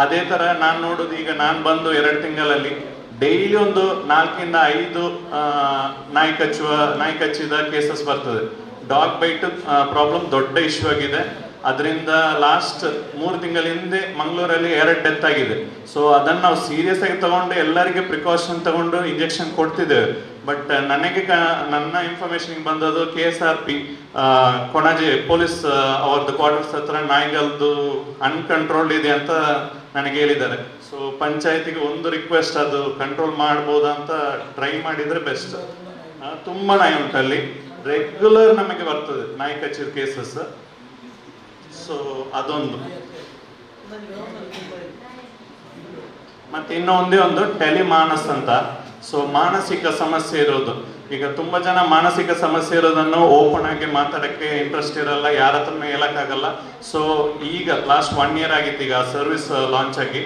ಅದೇ ಥರ ನಾನು ನೋಡೋದು, ಈಗ ನಾನು ಬಂದು 2 ತಿಂಗಳಲ್ಲಿ ಡೈಲಿ ಒಂದು 4 ಇಂದ 5 ನಾಯಿ ಕಚ್ಚಿದ ಕೇಸಸ್ ಬರ್ತದೆ. ಡಾಗ್ ಬೈಟ್ ಪ್ರಾಬ್ಲಮ್ ದೊಡ್ಡ ಇಶ್ಯೂ ಆಗಿದೆ. ಅದರಿಂದ ಲಾಸ್ಟ್ 3 ತಿಂಗಳ ಹಿಂದೆ ಮಂಗಳೂರಲ್ಲಿ 2 ಡೆತ್ ಆಗಿದೆ. ಸೊ ಅದನ್ನು ನಾವು ಸೀರಿಯಸ್ ಆಗಿ ತಗೊಂಡು ಎಲ್ಲರಿಗೆ ಪ್ರಿಕಾಷನ್ ತಗೊಂಡು ಇಂಜೆಕ್ಷನ್ ಕೊಡ್ತಿದ್ದೇವೆ. ಬಟ್ ನನ್ನ ಇನ್ಫಾರ್ಮೇಶನ್ ಬಂದದ್ದು KSRP ಕೊಣಾಜೆ ಪೊಲೀಸ್ ಅವ್ರದ್ದು ಕ್ವಾರ್ಟರ್ಸ್ ಹತ್ರ ನಾಯಿಗಳದ್ದು ಅನ್ಕಂಟ್ರೋಲ್ಡ್ ಇದೆ ಅಂತ ನನಗೆ ಹೇಳಿದ್ದಾರೆ. ಸೊ ಪಂಚಾಯತಿಗೆ ಒಂದು ರಿಕ್ವೆಸ್ಟ್, ಅದು ಕಂಟ್ರೋಲ್ ಮಾಡ್ಬೋದಾ ಅಂತ ಟ್ರೈ ಮಾಡಿದ್ರೆ ಬೆಸ್ಟ್. ತುಂಬಾ ನಾಯಿ ಉಂಟಲ್ಲಿ, ರೆಗ್ಯುಲರ್ ನಮಗೆ ಬರ್ತದೆ ನಾಯಿ ಕಚ್ಚಿದ ಕೇಸಸ್. ಸೊ ಅದೊಂದು. ಮತ್ತೆ ಇನ್ನೂ ಒಂದೇ ಒಂದು ಟೆಲಿಮಾನಸ್ ಅಂತ. ಸೊ ಮಾನಸಿಕ ಸಮಸ್ಯೆ ಇರೋದು, ಈಗ ತುಂಬಾ ಜನ ಮಾನಸಿಕ ಸಮಸ್ಯೆ ಇರೋದನ್ನು ಓಪನ್ ಆಗಿ ಮಾತಾಡಕ್ಕೆ ಇಂಟ್ರೆಸ್ಟ್ ಇರಲ್ಲ, ಯಾರ ಹತ್ರನೂ ಹೇಳಕ್ಕಾಗಲ್ಲ. ಸೊ ಈಗ ಲಾಸ್ಟ್ 1 year ಆಗಿತ್ತು ಈಗ ಸರ್ವಿಸ್ ಲಾಂಚ್ ಆಗಿ.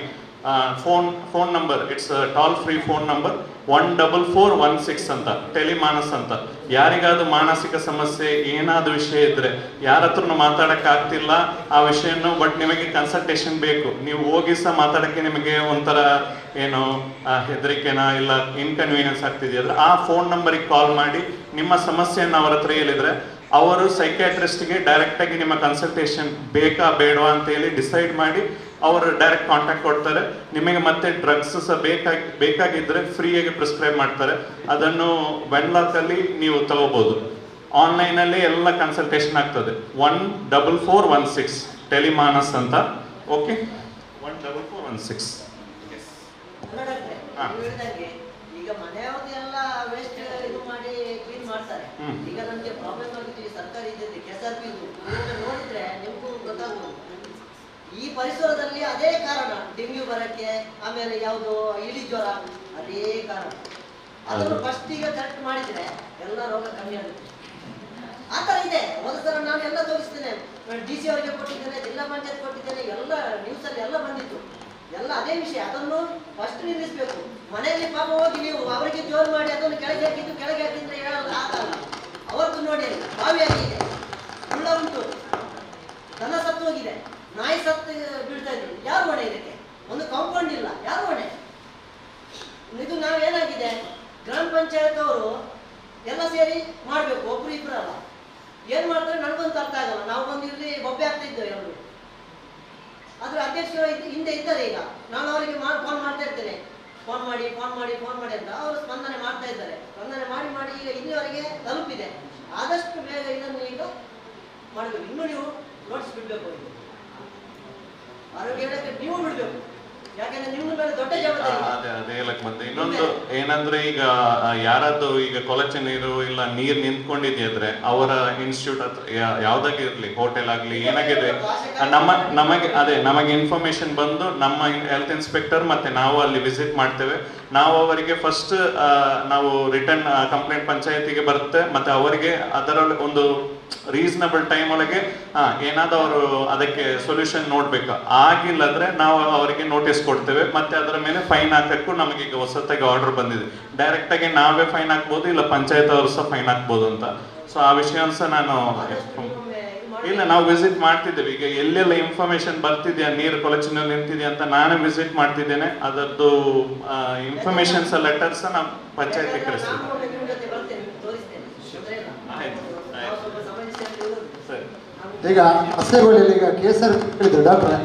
Phone number, it's toll free phone number 14416 ಅಂತ, ಟೆಲಿಮಾನಸ್ ಅಂತ. ಯಾರಿಗಾದ್ರೂ ಮಾನಸಿಕ ಸಮಸ್ಯೆ ಏನಾದ್ರು ವಿಷಯ ಇದ್ರೆ, ಯಾರ ಹತ್ರನು ಮಾತಾಡಕ್ಕೆ ಆಗ್ತಿಲ್ಲ ಆ ವಿಷಯನು, ಬಟ್ ನಿಮಗೆ ಕನ್ಸಲ್ಟೇಷನ್ ಬೇಕು, ನೀವು ಹೋಗಿ ಸಹ ಮಾತಾಡಕ್ಕೆ ನಿಮಗೆ ಒಂಥರ ಏನು ಹೆದರಿಕೆನಾ ಇಲ್ಲ ಇನ್ಕನ್ವೀನಿಯನ್ಸ್ ಆಗ್ತಿದೆಯಾದ್ರೆ ಆ ಫೋನ್ ನಂಬರಿಗೆ ಕಾಲ್ ಮಾಡಿ ನಿಮ್ಮ ಸಮಸ್ಯೆಯನ್ನು ಅವ್ರ ಹತ್ರ ಹೇಳಿದ್ರೆ ಅವರು ಸೈಕ್ಯಾಟ್ರಿಸ್ಟ್ಗೆ ಡೈರೆಕ್ಟ್ ಆಗಿ ನಿಮ್ಮ ಕನ್ಸಲ್ಟೇಷನ್ ಬೇಕಾ ಬೇಡವಾ ಅಂತ ಹೇಳಿ ಡಿಸೈಡ್ ಮಾಡಿ ಅವರು ಡೈರೆಕ್ಟ್ ಕಾಂಟ್ಯಾಕ್ಟ್ ಕೊಡ್ತಾರೆ ನಿಮಗೆ. ಮತ್ತೆ ಡ್ರಗ್ಸ್ ಸಹ ಬೇಕಾಗಿದ್ರೆ ಫ್ರೀಯಾಗಿ ಪ್ರಿಸ್ಕ್ರೈಬ್ ಮಾಡ್ತಾರೆ. ಅದನ್ನು ವೆನ್ಲಾಕಲ್ಲಿ ನೀವು ತಗೋಬಹುದು. ಆನ್ಲೈನಲ್ಲಿ ಎಲ್ಲ ಕನ್ಸಲ್ಟೇಷನ್ ಆಗ್ತದೆ. 14416 ಟೆಲಿಮಾನಸ್ ಅಂತ. ಓಕೆ, 14416. ಈಗ ಮನೆಯವರೆಲ್ಲ ವೇಸ್ಟ್ ಇದು ಮಾಡಿ ಕ್ಲೀನ್ ಮಾಡ್ತಾರೆ. ಈಗ ನಮಗೆ ಪ್ರಾಬ್ಲಮ್ ಆಗಿದ್ದೀವಿ ಸರ್ಕಾರಿ ಇದ್ದಿದ್ದು KSRP ನೋಡಿದ್ರೆ ನಿಮಗೂ ಗೊತ್ತಾಗ್ಬೋದು. ಈ ಪರಿಸರದಲ್ಲಿ ಅದೇ ಕಾರಣ, ಡೆಂಗ್ಯೂ ಬರಕ್ಕೆ, ಆಮೇಲೆ ಯಾವುದು ಇಲಿ ಜ್ವರ, ಅದೇ ಕಾರಣ. ಅದನ್ನು ಫಸ್ಟ್ ಈಗ ಕರೆಕ್ಟ್ ಮಾಡಿದ್ರೆ ಎಲ್ಲ ರೋಗ ಕಮ್ಮಿ ಆಗುತ್ತೆ. ಆ ಥರ ಇದೆ. ಒಂದು ಸಲ ನಾನು ಎಲ್ಲ ತೋರಿಸ್ತೇನೆ, DC ಅವರಿಗೆ ಕೊಟ್ಟಿದ್ದೇನೆ, ಜಿಲ್ಲಾ ಪಂಚಾಯತ್ ಕೊಟ್ಟಿದ್ದೇನೆ, ಎಲ್ಲ ನ್ಯೂಸಲ್ಲಿ ಎಲ್ಲ ಬಂದಿತ್ತು. ಎಲ್ಲ ಅದೇ ವಿಷಯ. ಅದನ್ನು ಫಸ್ಟ್ ನಿಲ್ಲಿಸಬೇಕು. ಮನೆಯಲ್ಲಿ ಪಾಪ ಹೋಗಿ ನೀವು ಅವರಿಗೆ ಜೋರು ಮಾಡಿ ಅದನ್ನು ಕೆಳಗೆ ಹಾಕಿದ್ರೆ ಹೇಳೋದು ಆಗಲ್ಲ. ಅವತ್ತು ನೋಡಿ ಬಾವಿ ಆಗಿದೆ, ಹುಳ ಉಂಟು, ದನ ಸತ್ತು ಹೋಗಿದೆ, ನಾಯಿ ಸತ್ತು ಬೀಳ್ತಾ ಇದ್ರು. ಯಾರು ಹೊಣೆ ಇದಕ್ಕೆ? ಒಂದು ಕಾಂಪೌಂಡ್ ಇಲ್ಲ, ಯಾರು ಹೊಣೆ? ಇದು ನಾವೇನಾಗಿದೆ, ಗ್ರಾಮ ಪಂಚಾಯತ್ ಅವರು ಎಲ್ಲ ಸೇರಿ ಮಾಡಬೇಕು, ಒಬ್ರು ಇಬ್ಬರಲ್ಲ. ಏನ್ ಮಾಡ್ತಾರೆ ನನಗಂತೂ ಅರ್ಥ ಆಗಲ್ಲ. ನಾವು ಬಂದು ಇಲ್ಲಿ ಬೊಬ್ಬೆ ಆಗ್ತಾ ಇದ್ದೇವೆ ಎಲ್ಲರೂ. ಆದ್ರೆ ಅಧ್ಯಕ್ಷರು ಹಿಂದೆ ಇದ್ದಾರೆ. ಈಗ ನಾನು ಅವರಿಗೆ ಫೋನ್ ಮಾಡ್ತಾ ಇರ್ತೇನೆ, ಫೋನ್ ಮಾಡಿ ಅಂತ ಅವರು ಸ್ಪಂದನೆ ಮಾಡ್ತಾ ಇದ್ದಾರೆ. ಸ್ಪಂದನೆ ಮಾಡಿ ಈಗ ಇಲ್ಲಿವರೆಗೆ ತಲುಪಿದೆ. ಆದಷ್ಟು ಬೇಗ ಇದನ್ನು ಈಗ ಮಾಡಬೇಕು. ಇನ್ನು ನೀವು ನೋಟಿಸ್ ಬಿಡ್ಬೇಕು, ಆರೋಗ್ಯ ಇಲಾಖೆ ನೀವು ಬಿಡ್ಬೇಕು. ಯಾಕಂದ್ರೆ ನಿಮ್ಮ ಮೇಲೆ ದೊಡ್ಡ ಜವಾಬ್ದಾರಿ. ಅದೇ ಹೇಳಕ್ ಬಂದೆ. ಇನ್ನೊಂದು ಏನಂದ್ರೆ, ಈಗ ಯಾರಾದ್ರು ಈಗ ಕೊಳಚೆ ನೀರು ಇಲ್ಲ ನೀರ್ ನಿಂತ್ಕೊಂಡಿದ್ರೆ ಅವರ ಇನ್ಸ್ಟಿಟ್ಯೂಟ್ ಹತ್ರ ಯಾವ್ದಾಗಿರ್ಲಿ, ಹೋಟೆಲ್ ಆಗ್ಲಿ ಏನಾಗಿದೆ, ನಮಗೆ ಇನ್ಫಾರ್ಮೇಶನ್ ಬಂದು ನಮ್ಮ ಹೆಲ್ತ್ ಇನ್ಸ್ಪೆಕ್ಟರ್ ಮತ್ತೆ ನಾವು ಅಲ್ಲಿ ವಿಸಿಟ್ ಮಾಡ್ತೇವೆ. ನಾವು ಅವರಿಗೆ ಫಸ್ಟ್ ನಾವು ರಿಟರ್ನ್ ಕಂಪ್ಲೇಂಟ್ ಪಂಚಾಯತಿಗೆ ಬರುತ್ತೆ. ಮತ್ತೆ ಅವರಿಗೆ ಅದರಲ್ಲಿ ಒಂದು ರೀಸನಬಲ್ ಟೈಮ್ ಒಳಗೆ ಏನಾದ್ರು ಅವರು ಅದಕ್ಕೆ ಸೊಲ್ಯೂಷನ್ ನೋಡ್ಬೇಕು. ಆಗಿಲ್ಲದ್ರೆ ನಾವು ಅವರಿಗೆ ನೋಟಿಸ್ ಕೊಡ್ತೇವೆ. ಮತ್ತೆ ಅದರ ಮೇಲೆ ಫೈನ್ ಹಾಕಕ್ಕೂ ನಮಗೆ ಈಗ ಹೊಸತಾಗಿ ಆರ್ಡರ್ ಬಂದಿದೆ. ಡೈರೆಕ್ಟ್ ಆಗಿ ನಾವೇ ಫೈನ್ ಹಾಕ್ಬೋದು, ಇಲ್ಲ ಪಂಚಾಯತ್ ಅವರು ಸಹ ಫೈನ್ ಹಾಕ್ಬೋದು ಅಂತ. ಸೊ ಆ ವಿಷಯ ಸಹ ನಾನು ಇಲ್ಲ, ನಾವು ವಿಸಿಟ್ ಮಾಡ್ತಿದ್ದೇವೆ. ಈಗ ಎಲ್ಲೆಲ್ಲ ಇನ್ಫಾರ್ಮೇಶನ್ ಬರ್ತಿದ್ಯಾ, ನೀರು ಕೊಳಚೆ ನಿಂತಿದೆಯಾ ಅಂತ ನಾನೇ ವಿಸಿಟ್ ಮಾಡ್ತಿದ್ದೇನೆ. ಅದರದ್ದು ಇನ್ಫಾರ್ಮೇಶನ್ಸ್ ಲೆಟರ್ಸ್ ನಾವು ಪಂಚಾಯತಿಗೆ ಕಳಿಸ್ತೀವಿ. ಈಗ ಅಸ್ಸೇಗೋಳಿಯಲ್ಲಿ ಈಗ KSRP ಹೇಳಿದ್ರು ಡಾಕ್ಟ್ರೆ,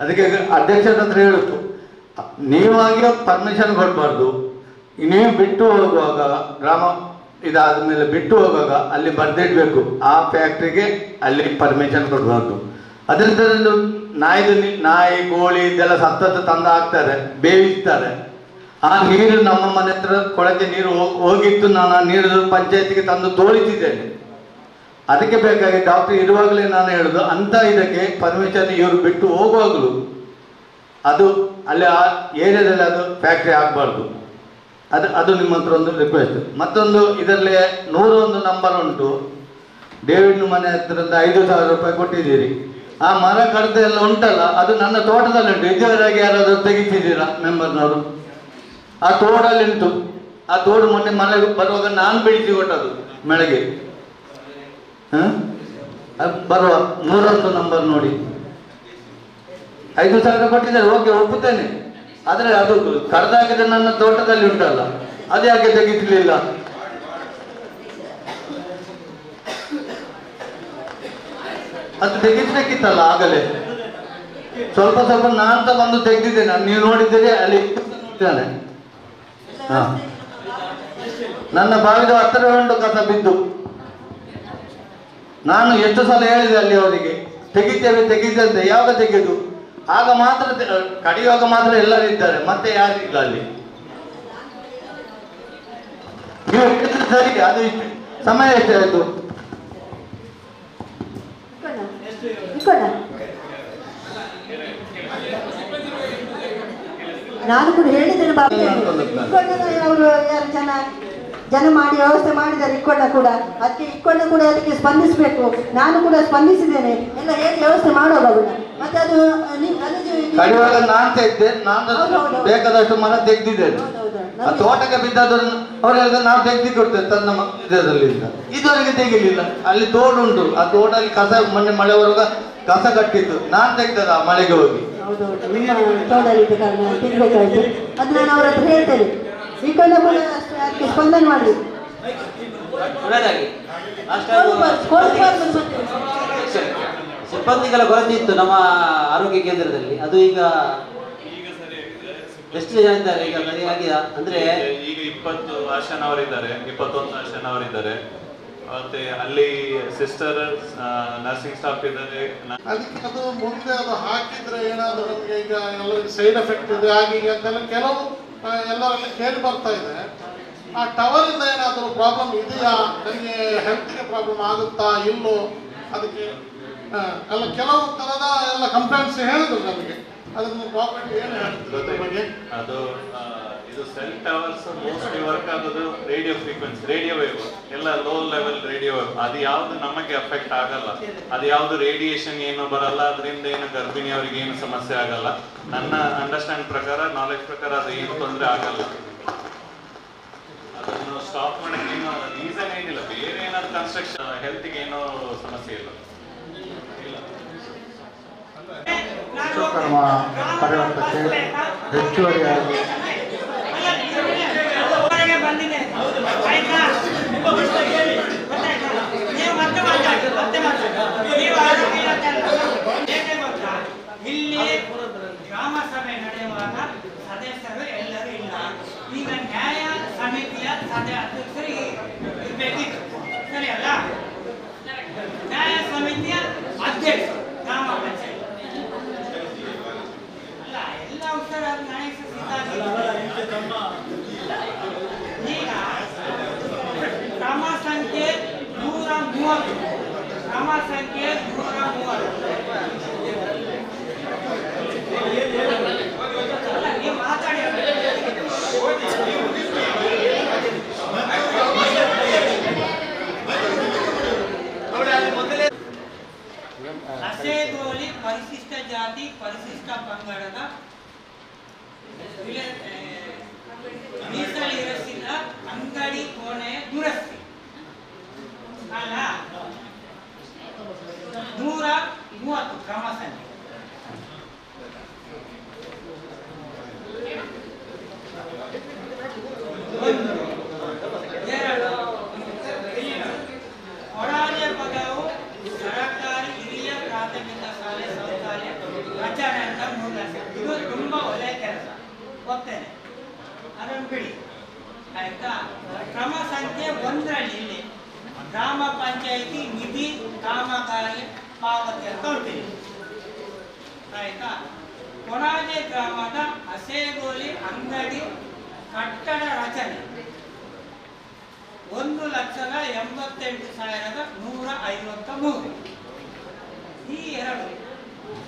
ಅದಕ್ಕೆ ಅಧ್ಯಕ್ಷರ ಹತ್ರ ಹೇಳುತ್ತು, ನೀವಾಗಿ ಪರ್ಮಿಷನ್ ಕೊಡಬಾರ್ದು. ನೀವು ಬಿಟ್ಟು ಹೋಗುವಾಗ, ಗ್ರಾಮ ಇದಾದ ಮೇಲೆ ಬಿಟ್ಟು ಹೋಗುವಾಗ ಅಲ್ಲಿ ಬರ್ದಿಡ್ಬೇಕು, ಆ ಫ್ಯಾಕ್ಟ್ರಿಗೆ ಅಲ್ಲಿ ಪರ್ಮಿಷನ್ ಕೊಡಬಾರ್ದು. ಅದರಿಂದ ನಾಯಿ ಕೋಳಿ ಇದೆಲ್ಲ ಸತ್ತದ್ದು ತಂದು ಹಾಕ್ತಾರೆ, ಬೇಯಿಸ್ತಾರೆ. ಆ ನೀರು ನಮ್ಮ ಮನೆ ಹತ್ರ ಕೊಳಚೆ ನೀರು ಹೋಗಿತ್ತು. ನಾನು ಆ ನೀರು ಪಂಚಾಯತಿಗೆ ತಂದು ತೋರಿಸಿದ್ದೇನೆ. ಅದಕ್ಕೆ ಬೇಕಾಗಿ ಡಾಕ್ಟರ್ ಇರುವಾಗಲೇ ನಾನು ಹೇಳುದು, ಅಂತ ಇದಕ್ಕೆ ಪರ್ಮಿಷನ್ ಇವರು ಬಿಟ್ಟು ಹೋಗುವಾಗಲೂ ಅದು ಅಲ್ಲಿ ಆ ಏರಿಯಾದಲ್ಲಿ ಅದು ಫ್ಯಾಕ್ಟ್ರಿ ಆಗಬಾರ್ದು. ಅದು ನಿಮ್ಮ ಹತ್ರ ಒಂದು ರಿಕ್ವೆಸ್ಟ್. ಮತ್ತೊಂದು ಇದರಲ್ಲಿ 101 ನಂಬರ್ ಉಂಟು. ಡೇವಿಡ್ ಮನೆ ಹತ್ರದ 5,000 ರೂಪಾಯಿ ಕೊಟ್ಟಿದ್ದೀರಿ. ಆ ಮರ ಕಡ್ದು ಎಲ್ಲ ಉಂಟಲ್ಲ, ಅದು ನನ್ನ ತೋಟದಲ್ಲಿ ಉಂಟು. ಇದುವರೆಗೆ ಯಾರಾದರೂ ತೆಗಿತಿದ್ದೀರಾ ಮೆಂಬರ್ನವರು? ಆ ತೋಡಲ್ಲಿ ಉಂಟು. ಆ ತೋಡು ಮೊನ್ನೆ ಮನೆಗೆ ಬರುವಾಗ ನಾನು ಬಿಡಿಸಿ ಕೊಟ್ಟದು ಮಳೆಗೆ. ಬರುವ 101 ನಂಬರ್ ನೋಡಿ. 5,000 ಕೊಟ್ಟಿದ್ದಾರೆ, ಓಕೆ ಒಪ್ಪುತ್ತೇನೆ. ಆದರೆ ಅದು ಕಡ್ದಾಕಿದ್ರೆ ನನ್ನ ತೋಟದಲ್ಲಿ ಉಂಟಲ್ಲ, ಅದು ಯಾಕೆ ತೆಗಿತಿರ್ಲಿಲ್ಲ? ಅದು ತೆಗಿಸ್ಬೇಕಿತ್ತಲ್ಲ ಆಗಲೇ. ಸ್ವಲ್ಪ ಸ್ವಲ್ಪ ನಾನ್ ಬಂದು ತೆಗೆದಿದ್ದೇನೆ, ನೀವು ನೋಡಿದ್ದೀರಿ ಅಲ್ಲಿ ಇದ್ದಾನೆ. ನನ್ನ ಬಾವಿದ ಹತ್ತಿರ ಉಂಟು ಕಸ ಬಿದ್ದು. ನಾನು ಎಷ್ಟು ಸಲ ಹೇಳಿದೆ ಅಲ್ಲಿ ಅವರಿಗೆ, ತೆಗಿತೇವೆ ಯಾವಾಗ ತೆಗೆದು? ಆಗ ಮಾತ್ರ ಕಡಿಯುವಾಗ ಮಾತ್ರ ಎಲ್ಲರೂ ಇದ್ದಾರೆ, ಮತ್ತೆ ಯಾರಿಲ್ಲ ಅಲ್ಲಿ. ನೀವು ಹೇಳಿದ್ರೆ ಸರಿ. ಅದು ಸಮಯ ಎಷ್ಟಾಯ್ತು? ನಾನು ಕೂಡ ಹೇಳಿದ್ದೇನೆ ಬಾಬು, ಅವರು ಯಾರು ಜನ ಮಾಡಿ ವ್ಯವಸ್ಥೆ ಮಾಡಿದ್ದಾರೆ. ಇಕ್ಕೊಂಡ ಕೂಡ ಅದಕ್ಕೆ ಸ್ಪಂದಿಸಬೇಕು. ನಾನು ಕೂಡ ಸ್ಪಂದಿಸಿದ್ದೇನೆ, ಎಲ್ಲ ಹೇಗೆ ವ್ಯವಸ್ಥೆ ಮಾಡೋ ಬಾಬು. ಮತ್ತೆ ಅದು ಕಡಿಯುವಾಗ ನಾನು ತೆಗ್ದೆ, ನಾನು ಬೇಕಾದಷ್ಟು ಮರ ತೆಗ್ದಿದ್ದೇನೆ. ಆ ತೋಟಕ್ಕೆ ಬಿದ್ದದನ್ನು ಅವ್ರು ಹೇಳಿದ್ರೆ ನಾವು ತೆಗ್ದು ಕೊಡ್ತೇವೆ ತನ್ನ ಇದರಲ್ಲಿಂದ. ಇದುವರೆಗೆ ತೆಗಿಲಿಲ್ಲ. ಅಲ್ಲಿ ತೋಡುಂಟು, ಆ ತೋಟಲ್ಲಿ ಕಸ ಮೊನ್ನೆ ಮಳೆ ಬರುವಾಗ ಕಸ ಕಟ್ಟಿತ್ತು, ನಾನು ತೆಗ್ದದ ಆ ಮಳೆಗೆ ಹೋಗಿ. ನಿಮ್ಮ ತೋಟದಲ್ಲಿ ತೆಗಿಬೇಕಾಯ್ತು. ಅದು ನಾನು ಅವ್ರ ಹತ್ರ ಹೇಳ್ತೇನೆ. ಈ ಕಡೆ ಕೂಡ ಅದಕ್ಕೆ ಸ್ಪಂದನೆ ಮಾಡಿ. ಸಿಬ್ಬಂದಿಗಳ ಕೊರತೆ ಇತ್ತು ನಮ್ಮ ಆರೋಗ್ಯ ಕೇಂದ್ರದಲ್ಲಿ. ಅದು ಈಗ ಎಷ್ಟು ಜನ ಇದ್ದಾರೆ ಈಗ ಸರಿಯಾಗಿ? ಅಂದ್ರೆ ಈಗ 20 ಆಶಾನವರಿದ್ದಾರೆ, 21 ಆಶಾನವರಿದ್ದಾರೆ. ಮತ್ತೆ ಅಲ್ಲಿ ಸಿಸ್ಟರ್ ನರ್ಸಿಂಗ್ ಸ್ಟಾಫ್ ಇದ್ದಾರೆ. ಅದಕ್ಕೆ ಅದು ಮುಂದೆ ಅದು ಹಾಕಿದ್ರೆ ಏನಾದರೂ ನಮಗೆ ಈಗ ಎಲ್ಲರಿಗೂ ಸೈಡ್ ಎಫೆಕ್ಟ್ ಇದೆ ಹಾಗೆ ಅಂತೆಲ್ಲ ಕೆಲವು ಎಲ್ಲರಲ್ಲಿ ಕೇಳಿ ಬರ್ತಾ ಇದೆ. ಆ ಟವರ್ ಇಂದ ಏನಾದರೂ ಪ್ರಾಬ್ಲಮ್ ಇದೆಯಾ, ನನಗೆ ಹೆಲ್ತ್ಗೆ ಪ್ರಾಬ್ಲಮ್ ಆಗುತ್ತಾ ಇಲ್ಲೋ, ಅದಕ್ಕೆ ಎಲ್ಲ ಕೆಲವು ತರದ ಎಲ್ಲ ಕಂಪ್ಲೇಂಟ್ಸ್ ಹೇಳಿದ್ರು ನಮಗೆ. ಅದನ್ನು ಪ್ರಾಪರ್ಟಿ ಏನು ಹೇಳ್ತಾರೆ ಅದು ಇದು ಸೆಲ್ ಟವರ್ಸ್ ಮೋಸ್ಟ್ಲಿ ವರ್ಕ್ ಆಗೋದು ರೇಡಿಯೋ ಫ್ರೀಕ್ವೆನ್ಸಿ, ರೇಡಿಯೋ ವೇವ್, ಎಲ್ಲ ಲೋ ಲೆವೆಲ್ ರೇಡಿಯೋ ವೇವ್. ಅದು ಯಾವುದು ನಮಗೆ ಅಫೆಕ್ಟ್ ಆಗಲ್ಲ, ಅದು ಯಾವುದು ರೇಡಿಯೇಷನ್ ಏನು ಬರಲ್ಲ, ಅದರಿಂದ ಏನು ಗರ್ಭಿಣಿಯವರಿಗೆ ಏನು ಸಮಸ್ಯೆ ಆಗಲ್ಲ. ನನ್ನ ಅಂಡರ್ಸ್ಟ್ಯಾಂಡ್ ಪ್ರಕಾರ, ನಾಲೆಜ್ ಪ್ರಕಾರ ಅದು ಏನು ತೊಂದರೆ ಆಗಲ್ಲ. ಅದನ್ನು ಸ್ಟಾಪ್ ಮಾಡಕ್ಕೆ ಏನು ರೀಸನ್ ಏನಿಲ್ಲ. ಬೇರೆ ಏನಾದ್ರು ಕನ್ಸ್ಟ್ರಕ್ಷನ್ ಹೆಲ್ತ್ಗೆ ಏನೋ ಸಮಸ್ಯೆ ಇಲ್ಲ. ವಿಶ್ವಕರ್ಮ ಪರಿವರ್ತಕ್ಕೆ ಹೆಚ್ಚುವರಿಯಾಗಿ ಬಂದಿದೆ ಆಯ್ತಾ? ನೀವು ಮತ್ತೆ ಮಾತಾಡಿ. ನೀವು ಹೇಗೆ ಗೊತ್ತಾ, ಇಲ್ಲಿ ಗ್ರಾಮ ಸಭೆ ನಡೆಯುವಾಗ ಸದಸ್ಯರು ಎಲ್ಲರೂ ಇಲ್ಲ. ಈಗ ನ್ಯಾಯ ಸಮಿತಿಯ ಅಧ್ಯಕ್ಷರು ಇರಬೇಕಿತ್ತು, ಸರಿ ಅಲ್ಲ? ನ್ಯಾಯ ಸಮಿತಿಯ ಅಧ್ಯಕ್ಷರು ಗ್ರಾಮ ಪಂಚಾಯತ್ ಅಲ್ಲ, ಎಲ್ಲ ಉತ್ತರ ಈಗ ಕ್ರಮ ಸಂಖ್ಯೆ 130, ಕ್ರಮ ಸಂಖ್ಯೆ 130 ನೀವು ಮಾತಾಡಿ. ಹಸೇಗೋಳಿ ಪರಿಶಿಷ್ಟ ಜಾತಿ ಪರಿಶಿಷ್ಟ ಪಂಗಡದ ಮೀಸಲಿರಿಸಿದ ಅಂಗಡಿ ಕೋಣೆಯ ದುರಸ್ತಿ ಅಲ್ಲ 130 ಕ್ರಮ ಸಂಖ್ಯೆ. ಒಳಾಜೆ ಪದವು ಸರ್ಕಾರಿ ಹಿರಿಯ ಪ್ರಾಥಮಿಕ ಶಾಲೆ ಶೌಚಾಲಯ ರಚನೆ ಅಂತ 3 ಲಕ್ಷ. ಇದು ತುಂಬಾ ಒಳ್ಳೆಯ ಕೆಲಸ, ಹೋಗ್ತೇನೆ, ಅದನ್ನು ಬಿಡಿ ಆಯ್ತಾ. ಕ್ರಮ ಸಂಖ್ಯೆ 1ರಲ್ಲಿ ಇಲ್ಲಿ ಗ್ರಾಮ ಪಂಚಾಯಿತಿ ನಿಧಿ ಕಾಮಗಾರಿ ಪಾವತಿ ಅಂತ ಉಂಟಿದೆ ಆಯ್ತಾ. ಕೊಣಾಜೆ ಗ್ರಾಮದ ಹಸೇಗೋಳಿ ಅಂಗಡಿ ಕಟ್ಟಡ ರಚನೆ 1,88,153. ಈ ಎರಡು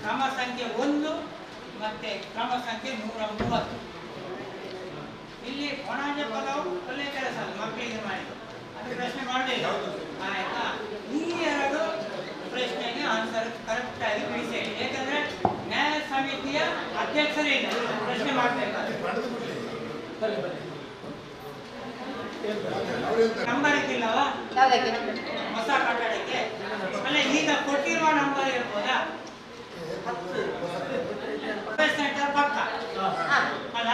ಕ್ರಮ ಸಂಖ್ಯೆ 1 ಮತ್ತೆ ಕ್ರಮ ಸಂಖ್ಯೆ 130. ಇಲ್ಲಿ ಕೊಣಾಜೆ ಮಾಡಲಿಲ್ಲ ಆಯ್ತಾ. ಈ ಎರಡು ಪ್ರಶ್ನೆಗೆ ಆನ್ಸರ್ ಕರೆಕ್ಟ್ ಆಗಿ ಬಿಡಿಸಿ ಹೇಳಿ. ಯಾಕಂದ್ರೆ ನ್ಯಾಯ ಸಮಿತಿಯ ಅಧ್ಯಕ್ಷರೇ ಇಲ್ಲ ಪ್ರಶ್ನೆ ಮಾಡ್ಬೇಕಾದ್ರೆ ನಂಬರ್ ಇದ್ದಿಲ್ಲವಾ ಹೊಸ ಕಟ್ಟಡಕ್ಕೆ? ಅಲ್ಲ ಈಗ ಕೊಟ್ಟಿರುವ ನಂಬರ್ ಇರ್ಬೋದಾ? ಸೆಂಟರ್ ಪಕ್ಕ ಅಲ್ಲ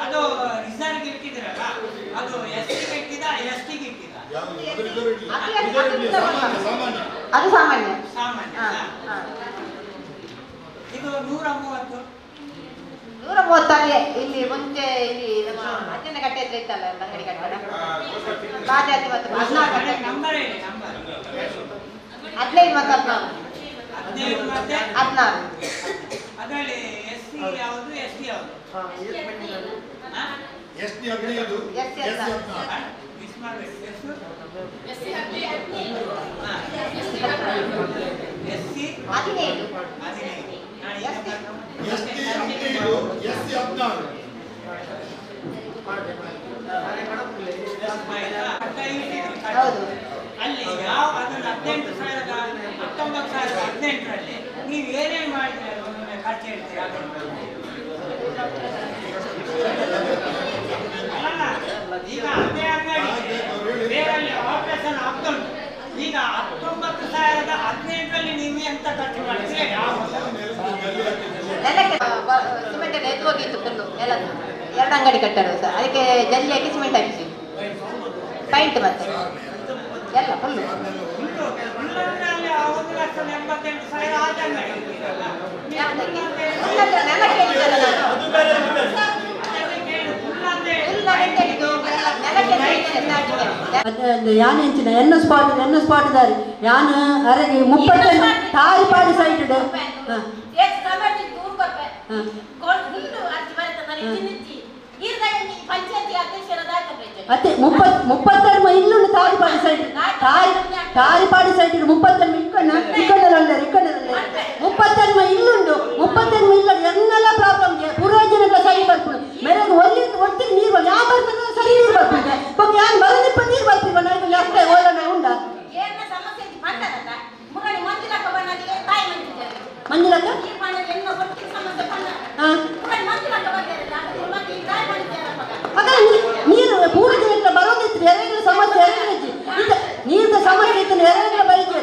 ಅದು ರಿಸರ್ವ್ ಇಟ್ಟಿದ್ರಲ್ಲ, ಅದು ಎಸ್ಟಿಗೆ ಇಟ್ಟಿದ ಎಸ್ಟಿಗೆ ಇಟ್ಟಿದ? ಅದು ಸಾಮಾನ್ಯ. ಸಾಮಾನ್ಯ. ಇದು 130 130 ಇಲ್ಲಿ ಮುಂಚೆ ಇಲ್ಲಿ ನಮ್ಮ ಅಜ್ಜನ ಕಟ್ಟೆ ಹತ್ರ ಇತ್ತಲ್ಲ ಅಂಗಡಿ ಕಟ್ಟಡ ಬಾಜಾತಿ ಮತ್ತು 14 ನಂಬರ್ ಹೇಳಿ. ನಂಬರ್ 15 ಮತ್ತು 14. 15 ಮತ್ತೆ 16. ಅದರಲ್ಲಿ ಎಸ್ಸಿ ಯಾವುದು ಎಸ್ಟಿ ಯಾವುದು? ST 15 SC 16. ಮಿಸ್ ಮಾಡಬೇಡಿ. SC 15 ST 15 SC 16. ಹೌದು. ಅಲ್ಲಿ ಯಾವ ಅದನ್ನ 19,18,18ರಲ್ಲಿ ನೀವು ಏನೇನು ಮಾಡಿದ್ರೆ ಖರ್ಚು ಹೇಳ್ತೀರಾ? ಅಲ್ಲ ಈಗ ಅದೇ ಅಂಗಡಿಗೆ ಬೇರೆ ಆಪರೇಷನ್ ಆಗ್ತುಂಟು. ಈಗ 19,018ರಲ್ಲಿ ನೀವು ಎಂತ ಖರ್ಚು ಮಾಡಿದ್ರೆ ಸಿಮೆಂಟ್ ಎಲ್ಲ ಎದ್ದು ಹೋಗಿತ್ತು ಫುಲ್ಲು ಎಲ್ಲ 2 ಅಂಗಡಿ ಕಟ್ಟರು ಸರ್. ಅದಕ್ಕೆ ಜಲ್ಲಿ ಹಾಕಿ ಸಿಮೆಂಟ್ ಹಾಕಿಸಿ ಪೈಂಟ್ ಮತ್ತೆ ಎಲ್ಲ ಫುಲ್ಲು 1,88,000 ಆದ ಅಂಗಡಿ ಯಾನ್ ಹೆಂಚಿನ ಎನ್ನ ಸ್ಪಾಟ್ ದಾರಿ ಯಾನ್ ಅರಗಿ 30 ತಾರಿಪಾಡಿ ಸೈಟ್ ಅತ್ತೆ 32 ಇಲ್ಲು ತಾರಿಪಾಡಿ ಸೈಟ್ ತಾರಿಪಾಡಿ ಸೈಟ್ 32 ಇಕ್ಕಣ್ಣಲ್ಲ 32 ಇಲ್ಲುಂಡು 32 ಇಲ್ಲ ಎನ್ನೆಲ್ಲ ಪ್ರಾಬ್ಲಮ್ ಪುರೋಜನಗಳ ಸರಿ ಬರ್ಕೊಂಡು ಮೇರೆಗೆ ಒಟ್ಟಿಗೆ ನೀರು ಯಾವ ಬರ್ತದೆ ಸರಿ ನೀರು ಬರ್ತಿದೆ ಬಗ್ಗೆ ಯಾರು ಬರದಿಪ್ಪ ನೀರು ಬರ್ತೀವ ನನಗೆ ಅಷ್ಟೇ ಓಲನ ಉಂಡ ಮಂಜುಳಕ್ಕ ನೀರು ಪೂರ ದಿನ ಬರೋದಿತ್ತು ಎರೆಗಳ ಸಮಸ್ಯೆ ನೀರಿನ ಸಮಸ್ಯೆ ಇತ್ತು ಎರೆಗಳ ಬೈಕೆ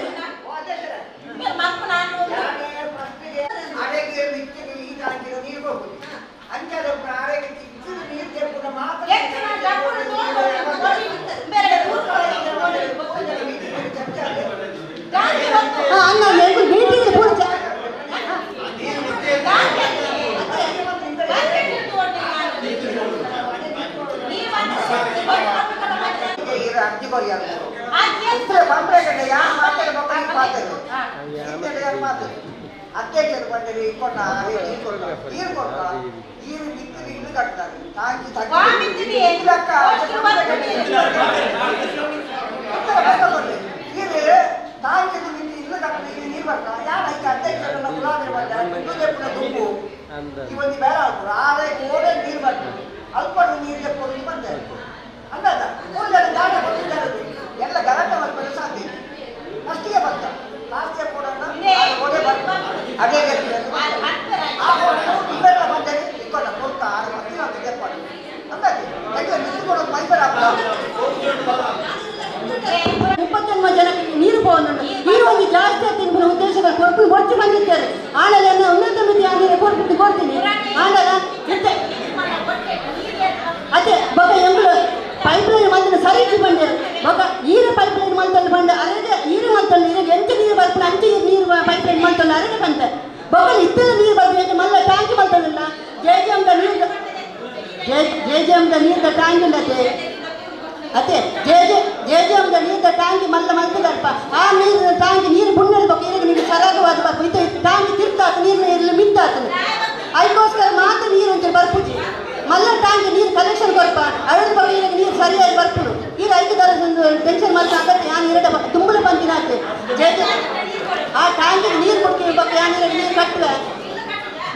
ಮೀಟಿಂಗ್ ಪೂರ ಅರ್ಜಿ ಕೊರಿಯಾಗ ಅಧ್ಯಕ್ಷರು ಬಂದರೆ ಇಟ್ಕೊಂಡ ನೀರು ಕೊಟ್ಟ ನೀರು ಬಿತ್ತಿರಿ ಇನ್ನು ಕಟ್ತಾರೆ ನೀರು ತಾಂಕಿದು ಬಿಟ್ಟು ಇನ್ನು ಕಟ್ಟ ನೀರು ಬರ್ತಾ ಯಾರ ಅಧ್ಯಕ್ಷರನ್ನ ಮುಲಾದ್ರೆ ಬಂದ ತುಂಬು ಈ ಒಂದು ಬೇಡ ಆಗ್ತದೆ ಆದ್ರೆ ಓಡೇ ನೀರು ಬರ್ತದೆ ಅಲ್ಪ ನೀರು ತೆಕ್ಕೊಂಡು ಬಂದ ಅಂದದ 3 ಜನ ಜಾಗ ಕೊಟ್ಟಿದ್ದಾರೆ ಎಲ್ಲ ಗಲಾಟೆ ಮಾಡ್ಕೊಂಡು ಸಾಧ್ಯ ಅಷ್ಟಿಗೆ ಬಂದ ಲಾಸ್ಟಿಗೆ ಕೂಡ ಓಡೇ ಬರ್ತಾರೆ ಅದೇ ಇವೆಲ್ಲ ಬಂದರೆ ಇಟ್ಕೊಂಡ ಕೊಡ್ತ 6 ಮಂದಿ ತೆಕ್ಕೊಂಡು ಅಂದದೆ ನಿಂತ್ಕೊಂಡು ಮೈಬರ್ ಆಗ್ತದೆ 30 ಜನಕ್ಕೆ ನೀರು പോകുന്നുണ്ട് ನೀರು ಒಂದು ಜಾಸ್ತಿ ಆಗ್ತಿನ ಉದ್ದೇಶಗಳು ಕೊಟ್ಟು ಹೊಚ್ಚು ಬಂದಿದ್ದಾರೆ ಆಳಲ್ಲ ಉನ್ನತ ಮಿತಿ ಆಗಿ ರಿಪೋರ್ಟ್ ಬಿಟ್ಟು ಕೊಡ್ತೀನಿ ಆಳಲ್ಲ ಅದೇ ಬಗ ಎಂಬಳು ಪೈಪ್ಲೈನ್ ಮಂದಿನ ಸರಿಸಿ ಬಂದಿರು ಬಗ ಈರ ಪೈಪ್ಲೈನ್ ಮಂತಲ್ಲಿ ಬಂದ ಅರೆಗೆ ಈರ ಮಂತಲ್ಲಿ ಇರಗೆ ಎಂತ ನೀರು ಬರ್ತಾನೆ ಅಂಚೆ ನೀರು ಪೈಪ್ಲೈನ್ ಮಂತಲ್ಲಿ ಅರೆಗೆ ಬಂತ ಬಗಲ್ ಇತ್ತರ ನೀರು ಬರ್ಬೇಕು ಮಲ್ಲ ಟ್ಯಾಂಕ್ ಮಂತಲ್ಲ ಜೆಜೆಎಂದ ನೀರು ಟ್ಯಾಂಕ್ ಇಲ್ಲದೆ ಅದೇ ಜೆಜೆಎಂದ ನೀರು ಟ್ಯಾಂಕ್ ಮಲ್ಲ ಮಂತದಲ್ಪ ಆ ನೀರಿನ ಟ್ಯಾಂಕ್ ನೀರು ಬುಣ್ಣಲ್ ಬಗ್ಗೆ ಇರಗೆ ನಿಮಗೆ ಸರಾಗವಾದ ಬರ್ಕು ಇದು ಟ್ಯಾಂಕ್ ತಿರ್ತಾತು ನೀರಿನ ಇರಲಿ ಮಿಂತಾತನು ಅದಕ್ಕೋಸ್ಕರ ಮಾತ್ರ ನೀರು ಅಂತ ಬರ್ಪುಜಿ ಮಲ್ಲ ಟ್ಯಾಂಕ್ ನೀರು ಕಲೆಕ್ಷನ್ ಕೊಡ್ಪ ಅದ್ರ ಬಗ್ಗೆ ಇರಗೆ ನೀರು ಸರಿಯಾಗಿ ಬರ್ಪುಡು ಈಗ 5 ದರ ಟೆನ್ಷನ್ ಮಾಡ್ತಾ ಆಗತ್ತೆ ಯಾನು ಇರಡೆ ತುಂಬಳ ಬಂದಿನ ಆಗ್ತದೆ ಜೆಜೆ ಆ ಟ್ಯಾಂಕಿಗೆ ನೀರು ಕೊಡ್ತೀವಿ ಬಗ್ಗೆ ಯಾನಿರಗೆ ನೀರು ಕಟ್ಟುವೆ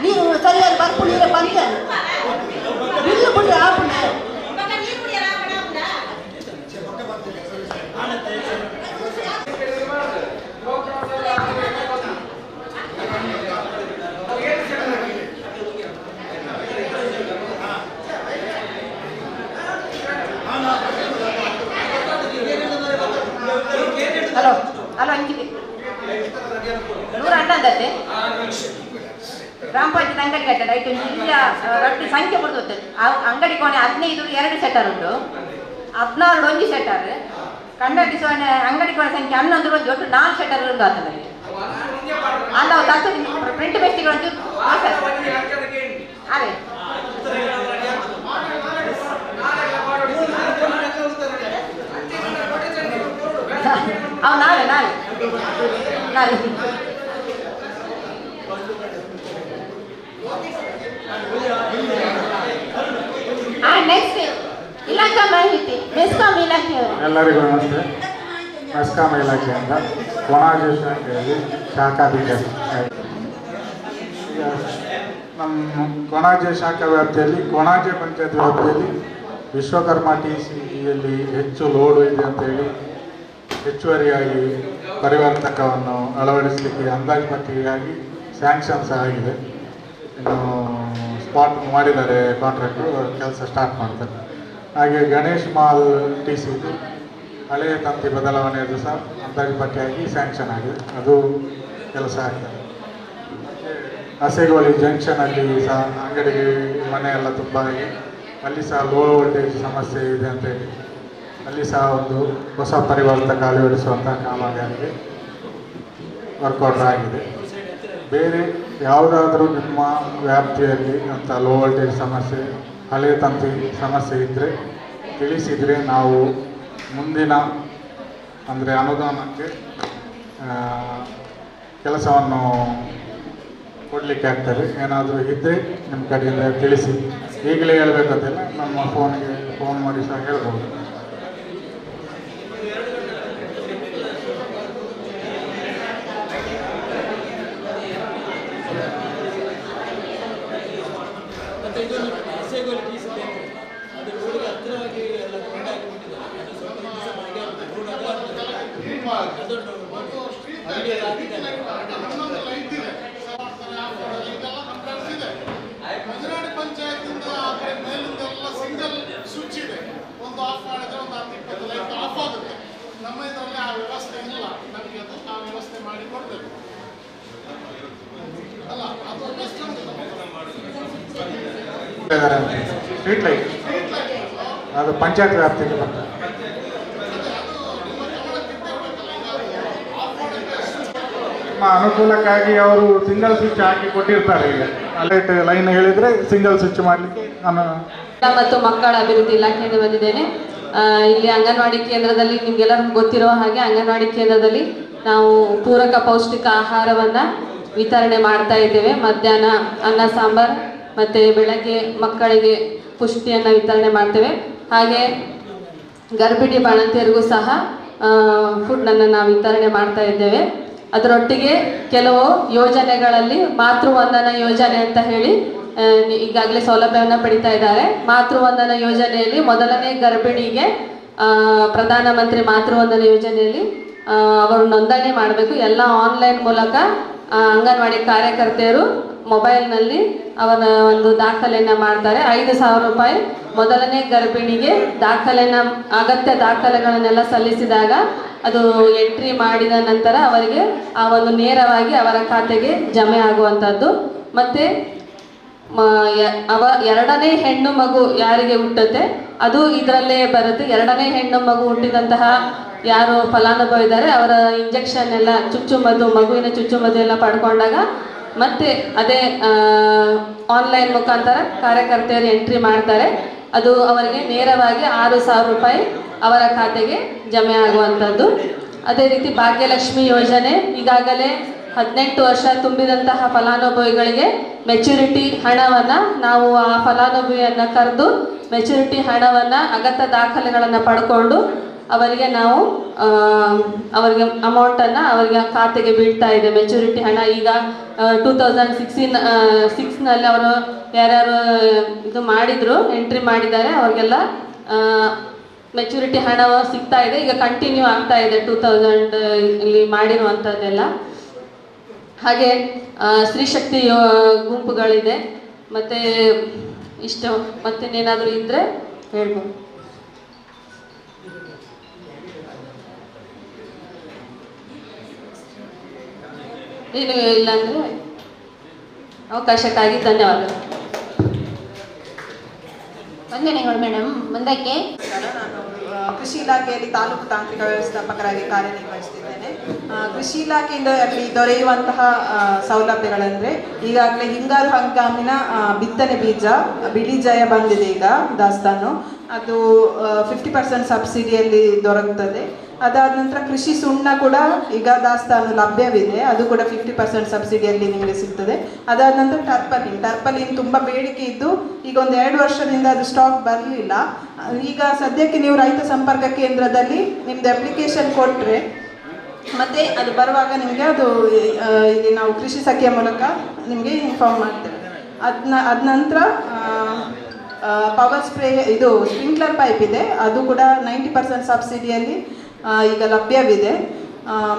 ನೀರು ಸರಿಯಾಗಿ ಬರ್ಪು ನೀರು ಬಂತೆ ಬಿಲ್ಲು ಬಿಡ್ರೆ ಆ ಪುಣ್ಯ ಗ್ರಾಮ ಪಂಚಾಯತ್ ಅಂಗಡಿ ಕಟ್ಟಡ ಐಟು ಇಲ್ಲಿಯ ರೊಟ್ಟಿ ಸಂಖ್ಯೆ ಬರ್ತದೆ. ಅಂಗಡಿ ಕೋಣೆ 15 2 ಸೆಟರ್ ಉಂಟು, 16 1 ಸೆಟರ್, ಕಂಡಕ್ಟಿ ಸೋನೆ ಅಂಗಡಿ ಕೋಣೆ ಸಂಖ್ಯೆ 11 1 ಒಟ್ಟು 4 ಸೆಟರ್ ಉಂಟು ಆತನಲ್ಲಿ. ಅಲ್ಲ ತತ್ತು ಪ್ರಿಂಟ್ ಬೆಸ್ಟಿಗಳು ಅದೇ ಅವು ನಾಳೆ ನೆಕ್ಸ್ಟ್ ಇಲಾಖಾ ಮಾಹಿತಿ ಮೆಸ್ಕಾಂ ಇಲಾಖೆಯವರು. ಎಲ್ಲರಿಗೂ ನಮಸ್ತೆ. ಮೆಸ್ಕಾಂ ಇಲಾಖೆಯಿಂದ ಕೊಣಾಜೆ ಶಾಖೆಯಲ್ಲಿ ಶಾಖಾಧಿಕಾರಿ. ಈಗ ನಮ್ಮ ಕೊಣಾಜೆ ಶಾಖಾ ವ್ಯಾಪ್ತಿಯಲ್ಲಿ ಕೊಣಾಜೆ ಪಂಚಾಯತ್ ವ್ಯಾಪ್ತಿಯಲ್ಲಿ ವಿಶ್ವಕರ್ಮ TCಯಲ್ಲಿ ಹೆಚ್ಚು ಲೋಡು ಇದೆ ಅಂತೇಳಿ ಹೆಚ್ಚುವರಿಯಾಗಿ ಪರಿವರ್ತಕವನ್ನು ಅಳವಡಿಸಲಿಕ್ಕೆ ಅಂದಾಜು ಪಟ್ಟಿಗಾಗಿ ಸ್ಯಾಂಕ್ಷನ್ ಸಹ ಆಗಿದೆ. ಇನ್ನು ಸ್ಪಾಟ್ ಮಾಡಿದ್ದಾರೆ, ಕಾಂಟ್ರಾಕ್ಟರು ಕೆಲಸ ಸ್ಟಾರ್ಟ್ ಮಾಡ್ತಾರೆ. ಹಾಗೆ ಗಣೇಶ್ ಮಾಲ್ TC ಹಳೆಯ ತಂತಿ ಬದಲಾವಣೆಯದು ಸಹ ಅಂದಾಜು ಪಟ್ಟಿಯಾಗಿ ಸ್ಯಾಂಕ್ಷನ್ ಆಗಿದೆ, ಅದು ಕೆಲಸ ಆಗಿದೆ. ಹಸೆಗೋಳಿ ಜಂಕ್ಷನಲ್ಲಿ ಸಹ ಅಂಗಡಿ ಮನೆ ಎಲ್ಲ ತುಂಬ ಆಗಿ ಅಲ್ಲಿ ಸಹ ಲೋ ವೋಲ್ಟೇಜ್ ಸಮಸ್ಯೆ ಇದೆ ಅಂತೇಳಿ ಅಲ್ಲಿ ಸಹ ಒಂದು ಹೊಸ ಪರಿವರ್ತಕ ಅಳವಡಿಸುವಂಥ ಕಾಮಗಾರಿಗೆ ವರ್ಕೌಟ್ ಆಗಿದೆ. ಬೇರೆ ಯಾವುದಾದ್ರೂ ನಿಮ್ಮ ವ್ಯಾಪ್ತಿಯಲ್ಲಿ ಅಂತ ಲೋ ವೋಲ್ಟೇಜ್ ಸಮಸ್ಯೆ, ಹಳೆಯ ತಂತಿ ಸಮಸ್ಯೆ ಇದ್ದರೆ ತಿಳಿಸಿದರೆ ನಾವು ಮುಂದಿನ ಅಂದರೆ ಅನುದಾನಕ್ಕೆ ಕೆಲಸವನ್ನು ಕೊಡಲಿಕ್ಕೆ ಆಗ್ತದೆ. ಏನಾದರೂ ಇದ್ದರೆ ನಿಮ್ಮ ಕಡೆಯಿಂದ ತಿಳಿಸಿ. ಈಗಲೇ ಹೇಳಬೇಕಂತಿಲ್ಲ, ನಮ್ಮ ಫೋನ್ಗೆ ಫೋನ್ ಮಾಡಿ ಸಹ ಹೇಳ್ಬೋದು. ಮಂಜನಾಡಿ ಪಂಚಾಯತಿಂದ ಮೇಲಿಂದೆಲ್ಲ ಸಿಂಗಲ್ ಸ್ವಿಚ್ ಇದೆ, ಒಂದು ಆಫ್ ಮಾಡಿದ್ರೆ ಒಂದು 10-20 ಲೈಟ್ ಆಫ್ ಆಗುತ್ತೆ. ನಮ್ಮ ಇದರಲ್ಲಿ ಆ ವ್ಯವಸ್ಥೆ ಇಲ್ಲ, ನಮಗೆ ಅದು ಆ ವ್ಯವಸ್ಥೆ ಮಾಡಿ ಕೊಡ್ಬೇಕು. ಅಲ್ಲ ಅದು ಸ್ಟ್ರೀಟ್ ಲೈಟ್ ಅದು ಪಂಚಾಯತ್ ವ್ಯಾಪ್ತಿಗೆ ಬರ್ತದೆ. ನಿಮ್ಮ ಅನುಕೂಲಕ್ಕಾಗಿ ಅವರು ಸಿಂಗಲ್ ಸ್ವಿಚ್ ಹಾಕಿ ಕೊಟ್ಟಿರ್ತಾರೆ. ಈಗ ಲೈಟ್ ಲೈನ್ ಹೇಳಿದರೆ ಸಿಂಗಲ್ ಸ್ವಿಚ್ ಮಾಡಲಿಕ್ಕೆ ನಾನು ಮತ್ತು ಮಕ್ಕಳ ಅಭಿವೃದ್ಧಿ ಇಲಾಖೆಯಿಂದ ಬಂದಿದ್ದೇನೆ. ಇಲ್ಲಿ ಅಂಗನವಾಡಿ ಕೇಂದ್ರದಲ್ಲಿ ನಿಮಗೆಲ್ಲರಿಗೂ ಗೊತ್ತಿರೋ ಹಾಗೆ ಅಂಗನವಾಡಿ ಕೇಂದ್ರದಲ್ಲಿ ನಾವು ಪೂರಕ ಪೌಷ್ಟಿಕ ಆಹಾರವನ್ನು ವಿತರಣೆ ಮಾಡ್ತಾ ಇದ್ದೇವೆ. ಮಧ್ಯಾಹ್ನ ಅನ್ನ ಸಾಂಬಾರ್ ಮತ್ತು ಬೆಳಗ್ಗೆ ಮಕ್ಕಳಿಗೆ ಪುಷ್ಟಿಯನ್ನು ವಿತರಣೆ ಮಾಡ್ತೇವೆ. ಹಾಗೆ ಗರ್ಭಿಣಿ ಬಾಣಂತಿಯರಿಗೂ ಸಹ ಫುಡ್ಡನ್ನು ನಾವು ವಿತರಣೆ ಮಾಡ್ತಾ ಇದ್ದೇವೆ. ಅದರೊಟ್ಟಿಗೆ ಕೆಲವು ಯೋಜನೆಗಳಲ್ಲಿ ಮಾತೃವಂದನ ಯೋಜನೆ ಅಂತ ಹೇಳಿ ಈಗಾಗಲೇ ಸೌಲಭ್ಯವನ್ನು ಪಡಿತಾ ಇದ್ದಾರೆ. ಮಾತೃವಂದನ ಯೋಜನೆಯಲ್ಲಿ ಮೊದಲನೇ ಗರ್ಭಿಣಿಗೆ ಪ್ರಧಾನಮಂತ್ರಿ ಮಾತೃವಂದನ ಯೋಜನೆಯಲ್ಲಿ ಅವರು ನೋಂದಣಿ ಮಾಡಬೇಕು. ಎಲ್ಲ ಆನ್ಲೈನ್ ಮೂಲಕ ಅಂಗನವಾಡಿ ಕಾರ್ಯಕರ್ತೆಯರು ಮೊಬೈಲ್ನಲ್ಲಿ ಅವರ ಒಂದು ದಾಖಲೆಯನ್ನು ಮಾಡ್ತಾರೆ. 5,000 ರೂಪಾಯಿ ಮೊದಲನೇ ಗರ್ಭಿಣಿಗೆ ಅಗತ್ಯ ದಾಖಲೆಗಳನ್ನೆಲ್ಲ ಸಲ್ಲಿಸಿದಾಗ ಅದು ಎಂಟ್ರಿ ಮಾಡಿದ ನಂತರ ಅವರಿಗೆ ಆ ಒಂದು ನೇರವಾಗಿ ಅವರ ಖಾತೆಗೆ ಜಮೆ ಆಗುವಂಥದ್ದು. ಮತ್ತು ಎರಡನೇ ಹೆಣ್ಣು ಮಗು ಯಾರಿಗೆ ಹುಟ್ಟುತ್ತೆ ಅದು ಇದರಲ್ಲೇ ಬರುತ್ತೆ. ಎರಡನೇ ಹೆಣ್ಣು ಮಗು ಹುಟ್ಟಿದಂತಹ ಯಾರು ಫಲಾನುಭವಿ ಇದ್ದಾರೆ ಅವರ ಇಂಜೆಕ್ಷನ್ ಎಲ್ಲ ಮಗುವಿನ ಚುಚ್ಚುಮದ್ದು ಎಲ್ಲ ಪಡ್ಕೊಂಡಾಗ ಮತ್ತೆ ಅದೇ ಆನ್ಲೈನ್ ಮುಖಾಂತರ ಕಾರ್ಯಕರ್ತೆಯರು ಎಂಟ್ರಿ ಮಾಡ್ತಾರೆ. ಅದು ಅವರಿಗೆ ನೇರವಾಗಿ 6,000 ರೂಪಾಯಿ ಅವರ ಖಾತೆಗೆ ಜಮೆ ಆಗುವಂಥದ್ದು. ಅದೇ ರೀತಿ ಭಾಗ್ಯಲಕ್ಷ್ಮಿ ಯೋಜನೆ ಈಗಾಗಲೇ 18 ವರ್ಷ ತುಂಬಿದಂತಹ ಫಲಾನುಭವಿಗಳಿಗೆ ಮೆಚುರಿಟಿ ಹಣವನ್ನು ನಾವು ಆ ಫಲಾನುಭವಿಯನ್ನು ಕರೆದು ಮೆಚುರಿಟಿ ಹಣವನ್ನು ಅಗತ್ಯ ದಾಖಲೆಗಳನ್ನು ಪಡ್ಕೊಂಡು ಅವರಿಗೆ ನಾವು ಅವರಿಗೆ ಅಮೌಂಟನ್ನು ಅವರಿಗೆ ಖಾತೆಗೆ ಬೀಳ್ತಾ ಇದೆ. ಮೆಚುರಿಟಿ ಹಣ ಈಗ 2016 ಅವರು ಯಾರ್ಯಾರು ಇದು ಮಾಡಿದ್ರು ಎಂಟ್ರಿ ಮಾಡಿದ್ದಾರೆ ಅವ್ರಿಗೆಲ್ಲ ಮೆಚುರಿಟಿ ಹಣ ಸಿಗ್ತಾ ಇದೆ. ಈಗ ಕಂಟಿನ್ಯೂ ಆಗ್ತಾ ಇದೆ 2000 ಇಲ್ಲಿ ಮಾಡಿರುವಂಥದ್ದೆಲ್ಲ. ಹಾಗೆ ಸ್ತ್ರೀಶಕ್ತಿ ಗುಂಪುಗಳಿದೆ. ಮತ್ತು ಇಷ್ಟು ಮತ್ತೇನೇನಾದರೂ ಇದ್ದರೆ ಹೇಳ್ಬೋದು. ಏನು ಇಲ್ಲ ಅಂದರೆ ಅವಕಾಶಕ್ಕಾಗಿ ಧನ್ಯವಾದಗಳು. ವಂದನೆಗಳು ಮೇಡಮ್. ಮುಂದಕ್ಕೆ ಕೃಷಿ ಇಲಾಖೆಯಲ್ಲಿ ತಾಲೂಕು ತಾಂತ್ರಿಕ ವ್ಯವಸ್ಥಾಪಕರಾಗಿ ಕಾರ್ಯನಿರ್ವಹಿಸುತ್ತಿದ್ದೇನೆ. ಕೃಷಿ ಇಲಾಖೆಯಲ್ಲಿ ದೊರೆಯುವಂತಹ ಸೌಲಭ್ಯಗಳಂದರೆ ಈಗಾಗಲೇ ಹಿಂಗಾರು ಹಂಗಾಮಿನ ಬಿತ್ತನೆ ಬೀಜ ಬಿಳಿ ಜಯ ಬಂದಿದೆ. ಈಗ ದಾಸ್ತಾನು ಅದು 50% ಸಬ್ಸಿಡಿಯಲ್ಲಿ ದೊರಕುತ್ತದೆ. ಅದಾದ ನಂತರ ಕೃಷಿ ಸುಣ್ಣ ಕೂಡ ಈಗ ದಾಸ್ತಾನು ಲಭ್ಯವಿದೆ, ಅದು ಕೂಡ 50% ಸಬ್ಸಿಡಿಯಲ್ಲಿ ನಿಮಗೆ ಸಿಗ್ತದೆ. ಅದಾದ ನಂತರ ಟರ್ಪಲಿನ್ ತುಂಬ ಬೇಡಿಕೆ ಇದ್ದು ಈಗ ಒಂದು 2 ವರ್ಷದಿಂದ ಅದು ಸ್ಟಾಕ್ ಬರಲಿಲ್ಲ. ಈಗ ಸದ್ಯಕ್ಕೆ ನೀವು ರೈತ ಸಂಪರ್ಕ ಕೇಂದ್ರದಲ್ಲಿ ನಿಮ್ಮದು ಅಪ್ಲಿಕೇಶನ್ ಕೊಟ್ಟರೆ ಮತ್ತೆ ಅದು ಬರುವಾಗ ನಿಮಗೆ ಅದು ಇಲ್ಲಿ ನಾವು ಕೃಷಿ ಸಖಿಯ ಮೂಲಕ ನಿಮಗೆ ಇನ್ಫಾರ್ಮ್ ಮಾಡ್ತೇವೆ. ಅದ ನಂತರ ಪವರ್ ಸ್ಪ್ರೇ ಇದು ಸ್ಪ್ರಿಂಕ್ಲರ್ ಪೈಪ್ ಇದೆ, ಅದು ಕೂಡ 90% ಸಬ್ಸಿಡಿಯಲ್ಲಿ ಈಗ ಲಭ್ಯವಿದೆ.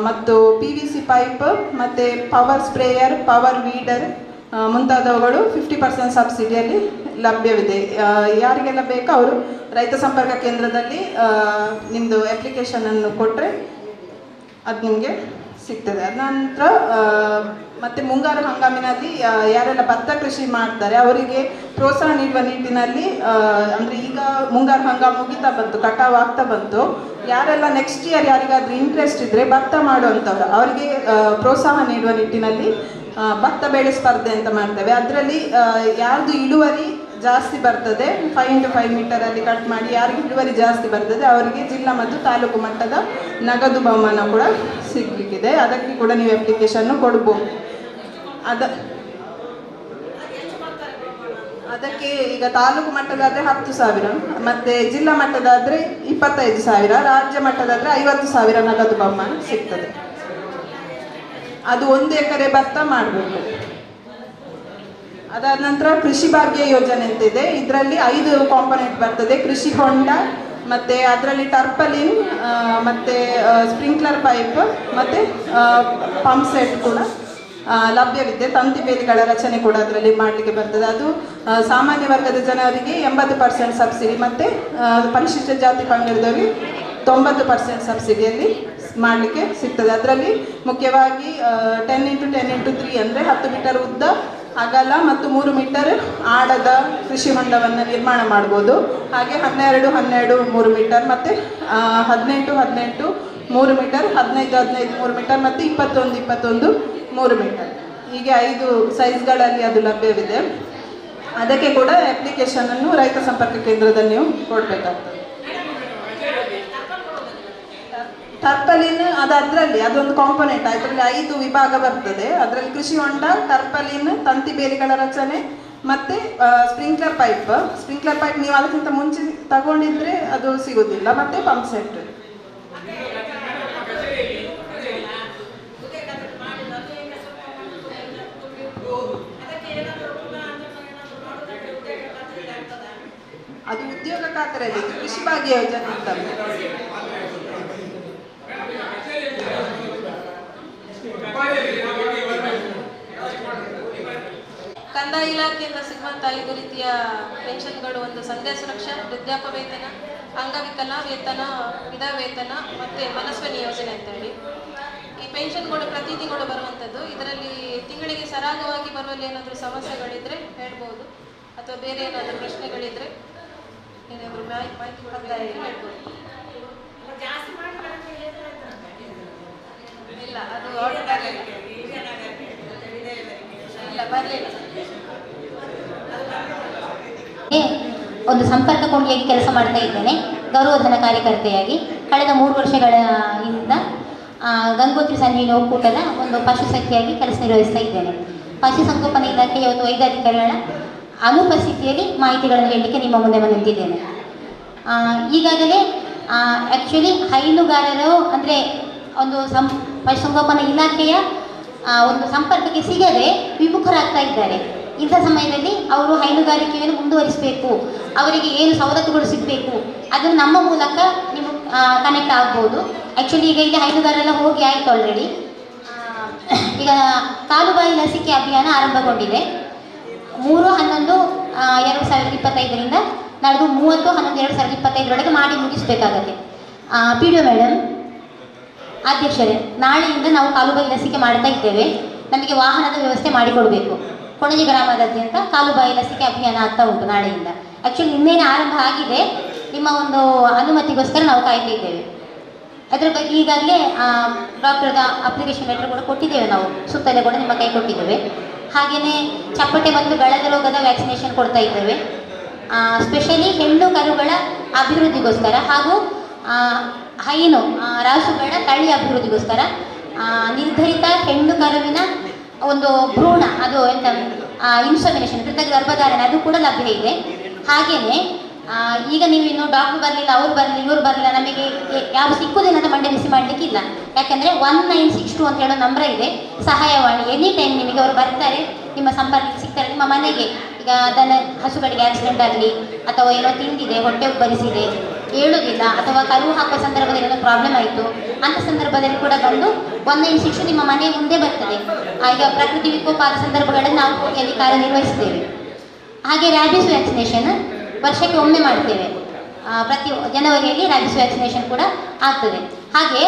ಮತ್ತು PVC ಪೈಪ್ ಮತ್ತು ಪವರ್ ಸ್ಪ್ರೇಯರ್, ಪವರ್ ವೀಡರ್ ಮುಂತಾದವುಗಳು 50% ಸಬ್ಸಿಡಿಯಲ್ಲಿ ಲಭ್ಯವಿದೆ. ಯಾರಿಗೆಲ್ಲ ಬೇಕೋ ಅವರು ರೈತ ಸಂಪರ್ಕ ಕೇಂದ್ರದಲ್ಲಿ ನಿಮ್ಮದು ಅಪ್ಲಿಕೇಶನನ್ನು ಕೊಟ್ಟರೆ ಅದು ನಿಮಗೆ ಸಿಗ್ತದೆ. ಅದ ನಂತರ ಮತ್ತು ಮುಂಗಾರು ಹಂಗಾಮಿನಲ್ಲಿ ಯಾರೆಲ್ಲ ಭತ್ತ ಕೃಷಿ ಮಾಡ್ತಾರೆ ಅವರಿಗೆ ಪ್ರೋತ್ಸಾಹ ನೀಡುವ ನಿಟ್ಟಿನಲ್ಲಿ ಅಂದರೆ ಈಗ ಮುಂಗಾರು ಹಂಗಾಮು ಮುಗಿತಾ ಬಂತು, ಕಟಾವು ಆಗ್ತಾ ಬಂತು. ಯಾರೆಲ್ಲ ನೆಕ್ಸ್ಟ್ ಇಯರ್ ಯಾರಿಗಾದ್ರೂ ಇಂಟ್ರೆಸ್ಟ್ ಇದ್ದರೆ ಭತ್ತ ಮಾಡುವಂಥವ್ರು ಅವರಿಗೆ ಪ್ರೋತ್ಸಾಹ ನೀಡುವ ನಿಟ್ಟಿನಲ್ಲಿ ಭತ್ತ ಬೆಳೆ ಸ್ಪರ್ಧೆ ಅಂತ ಮಾಡ್ತೇವೆ. ಅದರಲ್ಲಿ ಯಾರ್ದು ಇಳುವರಿ ಜಾಸ್ತಿ ಬರ್ತದೆ 5 into 5 ಮೀಟರಲ್ಲಿ ಕಟ್ ಮಾಡಿ ಯಾರಿಗೆ ಇಳುವರಿ ಜಾಸ್ತಿ ಬರ್ತದೆ ಅವರಿಗೆ ಜಿಲ್ಲಾ ಮತ್ತು ತಾಲೂಕು ಮಟ್ಟದ ನಗದು ಬಹುಮಾನ ಕೂಡ ಸಿಗಲಿಕ್ಕಿದೆ. ಅದಕ್ಕೆ ಕೂಡ ನೀವು ಅಪ್ಲಿಕೇಶನ್ನು ಕೊಡ್ಬೋದು. ಅದಕ್ಕೆ ಈಗ ತಾಲೂಕು ಮಟ್ಟದಾದರೆ 10,000 ಮತ್ತು ಜಿಲ್ಲಾ ಮಟ್ಟದಾದರೆ 25,000, ರಾಜ್ಯ ಮಟ್ಟದಾದರೆ 50,000 ನಗದು ಬಹುಮಾನ ಸಿಗ್ತದೆ. ಅದು 1 ಎಕರೆ ಭತ್ತ ಮಾಡಬೇಕು. ಅದಾದ ನಂತರ ಕೃಷಿ ಭಾಗ್ಯ ಯೋಜನೆ ಅಂತಿದೆ. ಇದರಲ್ಲಿ 5 ಕಾಂಪೊನೆಂಟ್ ಬರ್ತದೆ. ಕೃಷಿ ಹೊಂಡ ಮತ್ತು ಅದರಲ್ಲಿ ಟರ್ಪಲಿನ್ ಮತ್ತು ಸ್ಪ್ರಿಂಕ್ಲರ್ ಪೈಪ್ ಮತ್ತು ಪಂಪ್ ಸೆಟ್ ಕೂಡ ಲಭ್ಯವಿದೆ. ತಂತಿ ಬೇಲಿಗಳ ರಚನೆ ಕೂಡ ಅದರಲ್ಲಿ ಮಾಡಲಿಕ್ಕೆ ಬರ್ತದೆ. ಅದು ಸಾಮಾನ್ಯ ವರ್ಗದ ಜನರಿಗೆ 80% ಸಬ್ಸಿಡಿ ಮತ್ತು ಪರಿಶಿಷ್ಟ ಜಾತಿ ಪಂಗಡದವರಿಗೆ 90% ಸಬ್ಸಿಡಿಯಲ್ಲಿ ಮಾಡಲಿಕ್ಕೆ ಸಿಗ್ತದೆ. ಅದರಲ್ಲಿ ಮುಖ್ಯವಾಗಿ 10 into 10 into 3 ಅಂದರೆ 10 ಮೀಟರ್ ಉದ್ದ ಅಗಲ ಮತ್ತು 3 ಮೀಟರ್ ಆಳದ ಕೃಷಿ ಹೊಂಡವನ್ನು ನಿರ್ಮಾಣ ಮಾಡ್ಬೋದು. ಹಾಗೆ 12 12 3 ಮೀಟರ್ ಮತ್ತು 18 18 3 ಮೀಟರ್, 15 15 3 ಮೀಟರ್ ಮತ್ತು 21 21 3 ಮೀಟರ್, ಹೀಗೆ 5 ಸೈಜ್ಗಳಲ್ಲಿ ಅದು ಲಭ್ಯವಿದೆ. ಅದಕ್ಕೆ ಕೂಡ ಅಪ್ಲಿಕೇಶನನ್ನು ರೈತ ಸಂಪರ್ಕ ಕೇಂದ್ರದಲ್ಲಿ ನೀವು ಕೊಡಬೇಕಾಗ್ತದೆ. ಟರ್ಪಲಿನ್ ಅದರಲ್ಲಿ ಅದೊಂದು ಕಾಂಪೊನೆಂಟ್, ಅದರಲ್ಲಿ 5 ವಿಭಾಗ ಬರ್ತದೆ. ಅದರಲ್ಲಿ ಕೃಷಿ ಹೊಂಡ, ಟರ್ಪಲಿನ್, ತಂತಿ ಬೇಲಿಗಳ ರಚನೆ ಮತ್ತು ಸ್ಪ್ರಿಂಕ್ಲರ್ ಪೈಪ್ ನೀವು ಅದಕ್ಕಿಂತ ಮುಂಚೆ ತಗೊಂಡಿದ್ರೆ ಅದು ಸಿಗೋದಿಲ್ಲ, ಮತ್ತು ಪಂಪ್ ಸೆಟ್. ಅದು ಉದ್ಯೋಗ ಖಾತರಿಯಲ್ಲಿ ಕೃಷಿ ಭಾಗ್ಯ ಯೋಜನೆ ಅಂತ. ಕಂದಾಯ ಇಲಾಖೆಯಿಂದ ಸಿಗುವಂಥ 5 ರೀತಿಯ ಪೆನ್ಷನ್ಗಳು ಒಂದು ಸಂಧ್ಯಾ ಸುರಕ್ಷಾ, ವೃದ್ಧಾಪ್ಯ ವೇತನ, ಅಂಗವಿಕಲ ವೇತನ, ವಿಧವಾ ವೇತನ ಮತ್ತು ಮನಸ್ವಿನಿ ಯೋಜನೆ ಅಂತ ಹೇಳಿ. ಈ ಪೆನ್ಷನ್ಗಳು ಪ್ರತಿ ತಿಂಗಳು ಬರುವಂಥದ್ದು. ಇದರಲ್ಲಿ ತಿಂಗಳಿಗೆ ಸರಾಗವಾಗಿ ಬರುವಲ್ಲಿ ಏನಾದರೂ ಸಮಸ್ಯೆಗಳಿದ್ರೆ ಹೇಳ್ಬೋದು, ಅಥವಾ ಬೇರೆ ಏನಾದರೂ ಪ್ರಶ್ನೆಗಳಿದ್ರೆ ಏನಾದರೂ ಮಾಹಿತಿ ಕೊಡಬೇಕಾದ್ರೆ ಹೇಳ್ಬೋದು. ಇಲ್ಲ, ಅದು ಆರ್ಡರ್ ಇಲ್ಲ, ಬರಲಿಲ್ಲ. ಒಂದು ಸಂಪರ್ಕ ಕೊಂಡಿಯಾಗಿ ಕೆಲಸ ಮಾಡ್ತಾ ಇದ್ದೇನೆ, ಗೌರವಧನ ಕಾರ್ಯಕರ್ತೆಯಾಗಿ. ಕಳೆದ 3 ವರ್ಷಗಳ ಇಂದ ಗಂಗೋತ್ರಿ ಸಂಜೀವಿನಿ ಒಕ್ಕೂಟದ ಒಂದು ಪಶುಸಖಿಯಾಗಿ ಕೆಲಸ ನಿರ್ವಹಿಸ್ತಾ ಇದ್ದೇನೆ. ಪಶುಸಂಗೋಪನಾ ಇಲಾಖೆಯ ಒಂದು ವೈದ್ಯಾಧಿಕಾರಿಗಳ ಅನುಪಸ್ಥಿತಿಯಲ್ಲಿ ಮಾಹಿತಿಗಳನ್ನು ಹೇಳಲಿಕ್ಕೆ ನಿಮ್ಮ ಮುಂದೆ ನಿಂತಿದ್ದೇನೆ. ಈಗಾಗಲೇ ಆ್ಯಕ್ಚುಲಿ ಹೈನುಗಾರರು ಅಂದರೆ ಒಂದು ಪಶುಸಂಗೋಪನಾ ಇಲಾಖೆಯ ಒಂದು ಸಂಪರ್ಕಕ್ಕೆ ಸಿಗದೆ ವಿಮುಖರಾಗ್ತಾ ಇದ್ದಾರೆ. ಇಂಥ ಸಮಯದಲ್ಲಿ ಅವರು ಹೈನುಗಾರಿಕೆಯನ್ನು ಮುಂದುವರಿಸಬೇಕು, ಅವರಿಗೆ ಏನು ಸವಲತ್ತುಗಳು ಸಿಗಬೇಕು, ಅದನ್ನು ನಮ್ಮ ಮೂಲಕ ನೀವು ಕನೆಕ್ಟ್ ಆಗ್ಬೋದು. ಆ್ಯಕ್ಚುಲಿ ಈಗ ಇಲ್ಲಿ ಹೈನುಗಾರೆಲ್ಲ ಹೋಗಿ ಆಯಿತು ಆಲ್ರೆಡಿ. ಈಗ ಕಾಲುಬಾಯಿ ಲಸಿಕೆ ಅಭಿಯಾನ ಆರಂಭಗೊಂಡಿದೆ. 3/11/2025ರಿಂದ ನಡೆದು 30/11/2025 ಮಾಡಿ ಮುಗಿಸಬೇಕಾಗತ್ತೆ. PDO ಮೇಡಮ್, ಅಧ್ಯಕ್ಷರೇ, ನಾಳೆಯಿಂದ ನಾವು ಕಾಲುಬಾಯಿ ಲಸಿಕೆ ಮಾಡ್ತಾ ಇದ್ದೇವೆ. ನಮಗೆ ವಾಹನದ ವ್ಯವಸ್ಥೆ ಮಾಡಿಕೊಡಬೇಕು. ಕೊಣಜಿ ಗ್ರಾಮದಾದ್ಯಂತ ಕಾಲುಬಾಯಿ ಲಸಿಕೆ ಅಭಿಯಾನ ಆಗ್ತಾ ಉಂಟು ನಾಳೆಯಿಂದ. ಆ್ಯಕ್ಚುಲಿ ಇನ್ನೇನು ಆರಂಭ ಆಗಿದೆ, ನಿಮ್ಮ ಒಂದು ಅನುಮತಿಗೋಸ್ಕರ ನಾವು ಕಾಯ್ತಾ ಇದ್ದೇವೆ. ಅದರ ಬಗ್ಗೆ ಈಗಾಗಲೇ ಡಾಕ್ಟರ್ದ ಅಪ್ಲಿಕೇಶನ್ ಲೆಟರ್ ಕೂಡ ಕೊಟ್ಟಿದ್ದೇವೆ, ನಾವು ಸುತ್ತಲೇ ಕೂಡ ನಿಮ್ಮ ಕೈ ಕೊಟ್ಟಿದ್ದೇವೆ. ಹಾಗೆಯೇ ಚಪ್ಪಟೆ ಮತ್ತು ಗಳದ ರೋಗದ ವ್ಯಾಕ್ಸಿನೇಷನ್ ಕೊಡ್ತಾ ಇದ್ದೇವೆ. ಸ್ಪೆಷಲಿ ಹೆಣ್ಣು ಕರುಗಳ ಅಭಿವೃದ್ಧಿಗೋಸ್ಕರ ಹಾಗೂ ಹೈನು ರಾಸುಗಳ ತಳಿ ಅಭಿವೃದ್ಧಿಗೋಸ್ಕರ ನಿರ್ಧರಿತ ಹೆಣ್ಣು ಕರುವಿನ ಒಂದು ಭ್ರೂಣ, ಅದು ಎಂತ ಇನ್ಸಮಿನೇಷನ್, ಕೃತಕ ಗರ್ಭಧಾರಣೆ, ಅದು ಕೂಡ ಲಭ್ಯ ಇದೆ. ಹಾಗೆಯೇ ಈಗ ನೀವು ಇನ್ನು ಡಾಕ್ಟರ್ ಬರಲಿಲ್ಲ, ಅವ್ರು ಬರಲಿಲ್ಲ, ಇವ್ರು ಬರಲಿಲ್ಲ, ನಮಗೆ ಯಾರು ಸಿಕ್ಕುವುದಿಲ್ಲ ಅಂತ ಮಂಡೆ ಬಿಸಿ ಮಾಡಲಿಕ್ಕಿಲ್ಲ. ಯಾಕೆಂದರೆ 1962 ಅಂತ ಹೇಳೋ ನಂಬರ್ ಇದೆ, ಸಹಾಯವಾಣಿ. ಎನಿ ಟೈಮ್ ನಿಮಗೆ ಅವರು ಬರ್ತಾರೆ, ನಿಮ್ಮ ಸಂಪರ್ಕಕ್ಕೆ ಸಿಗ್ತಾರೆ. ನಿಮ್ಮ ಮನೆಗೆ ಈಗ ಹಸುಗಳಿಗೆ ಆಕ್ಸಿಡೆಂಟ್ ಆಗಲಿ, ಅಥವಾ ಏನೋ ತಿಂದಿದೆ, ಹೊಟ್ಟೆ ಉಬ್ಬರಿಸಿದೆ, ಹೇಳುವುದಿಲ್ಲ, ಅಥವಾ ಕರು ಹಾಕುವ ಸಂದರ್ಭದಲ್ಲಿ ಏನೋ ಪ್ರಾಬ್ಲಮ್ ಆಯಿತು, ಅಂಥ ಸಂದರ್ಭದಲ್ಲಿ ಕೂಡ ಬಂದು 1962 ನಿಮ್ಮ ಮನೆ ಮುಂದೆ ಬರ್ತದೆ. ಈಗ ಪ್ರಕೃತಿ ವಿಕೋಪಾದ ಸಂದರ್ಭಗಳಲ್ಲಿ ನಾವು ಹೋಗಿ ಅಲ್ಲಿ ಕಾರ್ಯನಿರ್ವಹಿಸ್ತೇವೆ. ಹಾಗೆ ರ್ಯಾಬಿಸ್ ವ್ಯಾಕ್ಸಿನೇಷನ್ ವರ್ಷಕ್ಕೆ ಒಮ್ಮೆ ಮಾಡ್ತೇವೆ, ಪ್ರತಿ ಜನವರಿಯಲ್ಲಿ ರ್ಯಾಬಿಸ್ ವ್ಯಾಕ್ಸಿನೇಷನ್ ಕೂಡ ಆಗ್ತದೆ. ಹಾಗೆ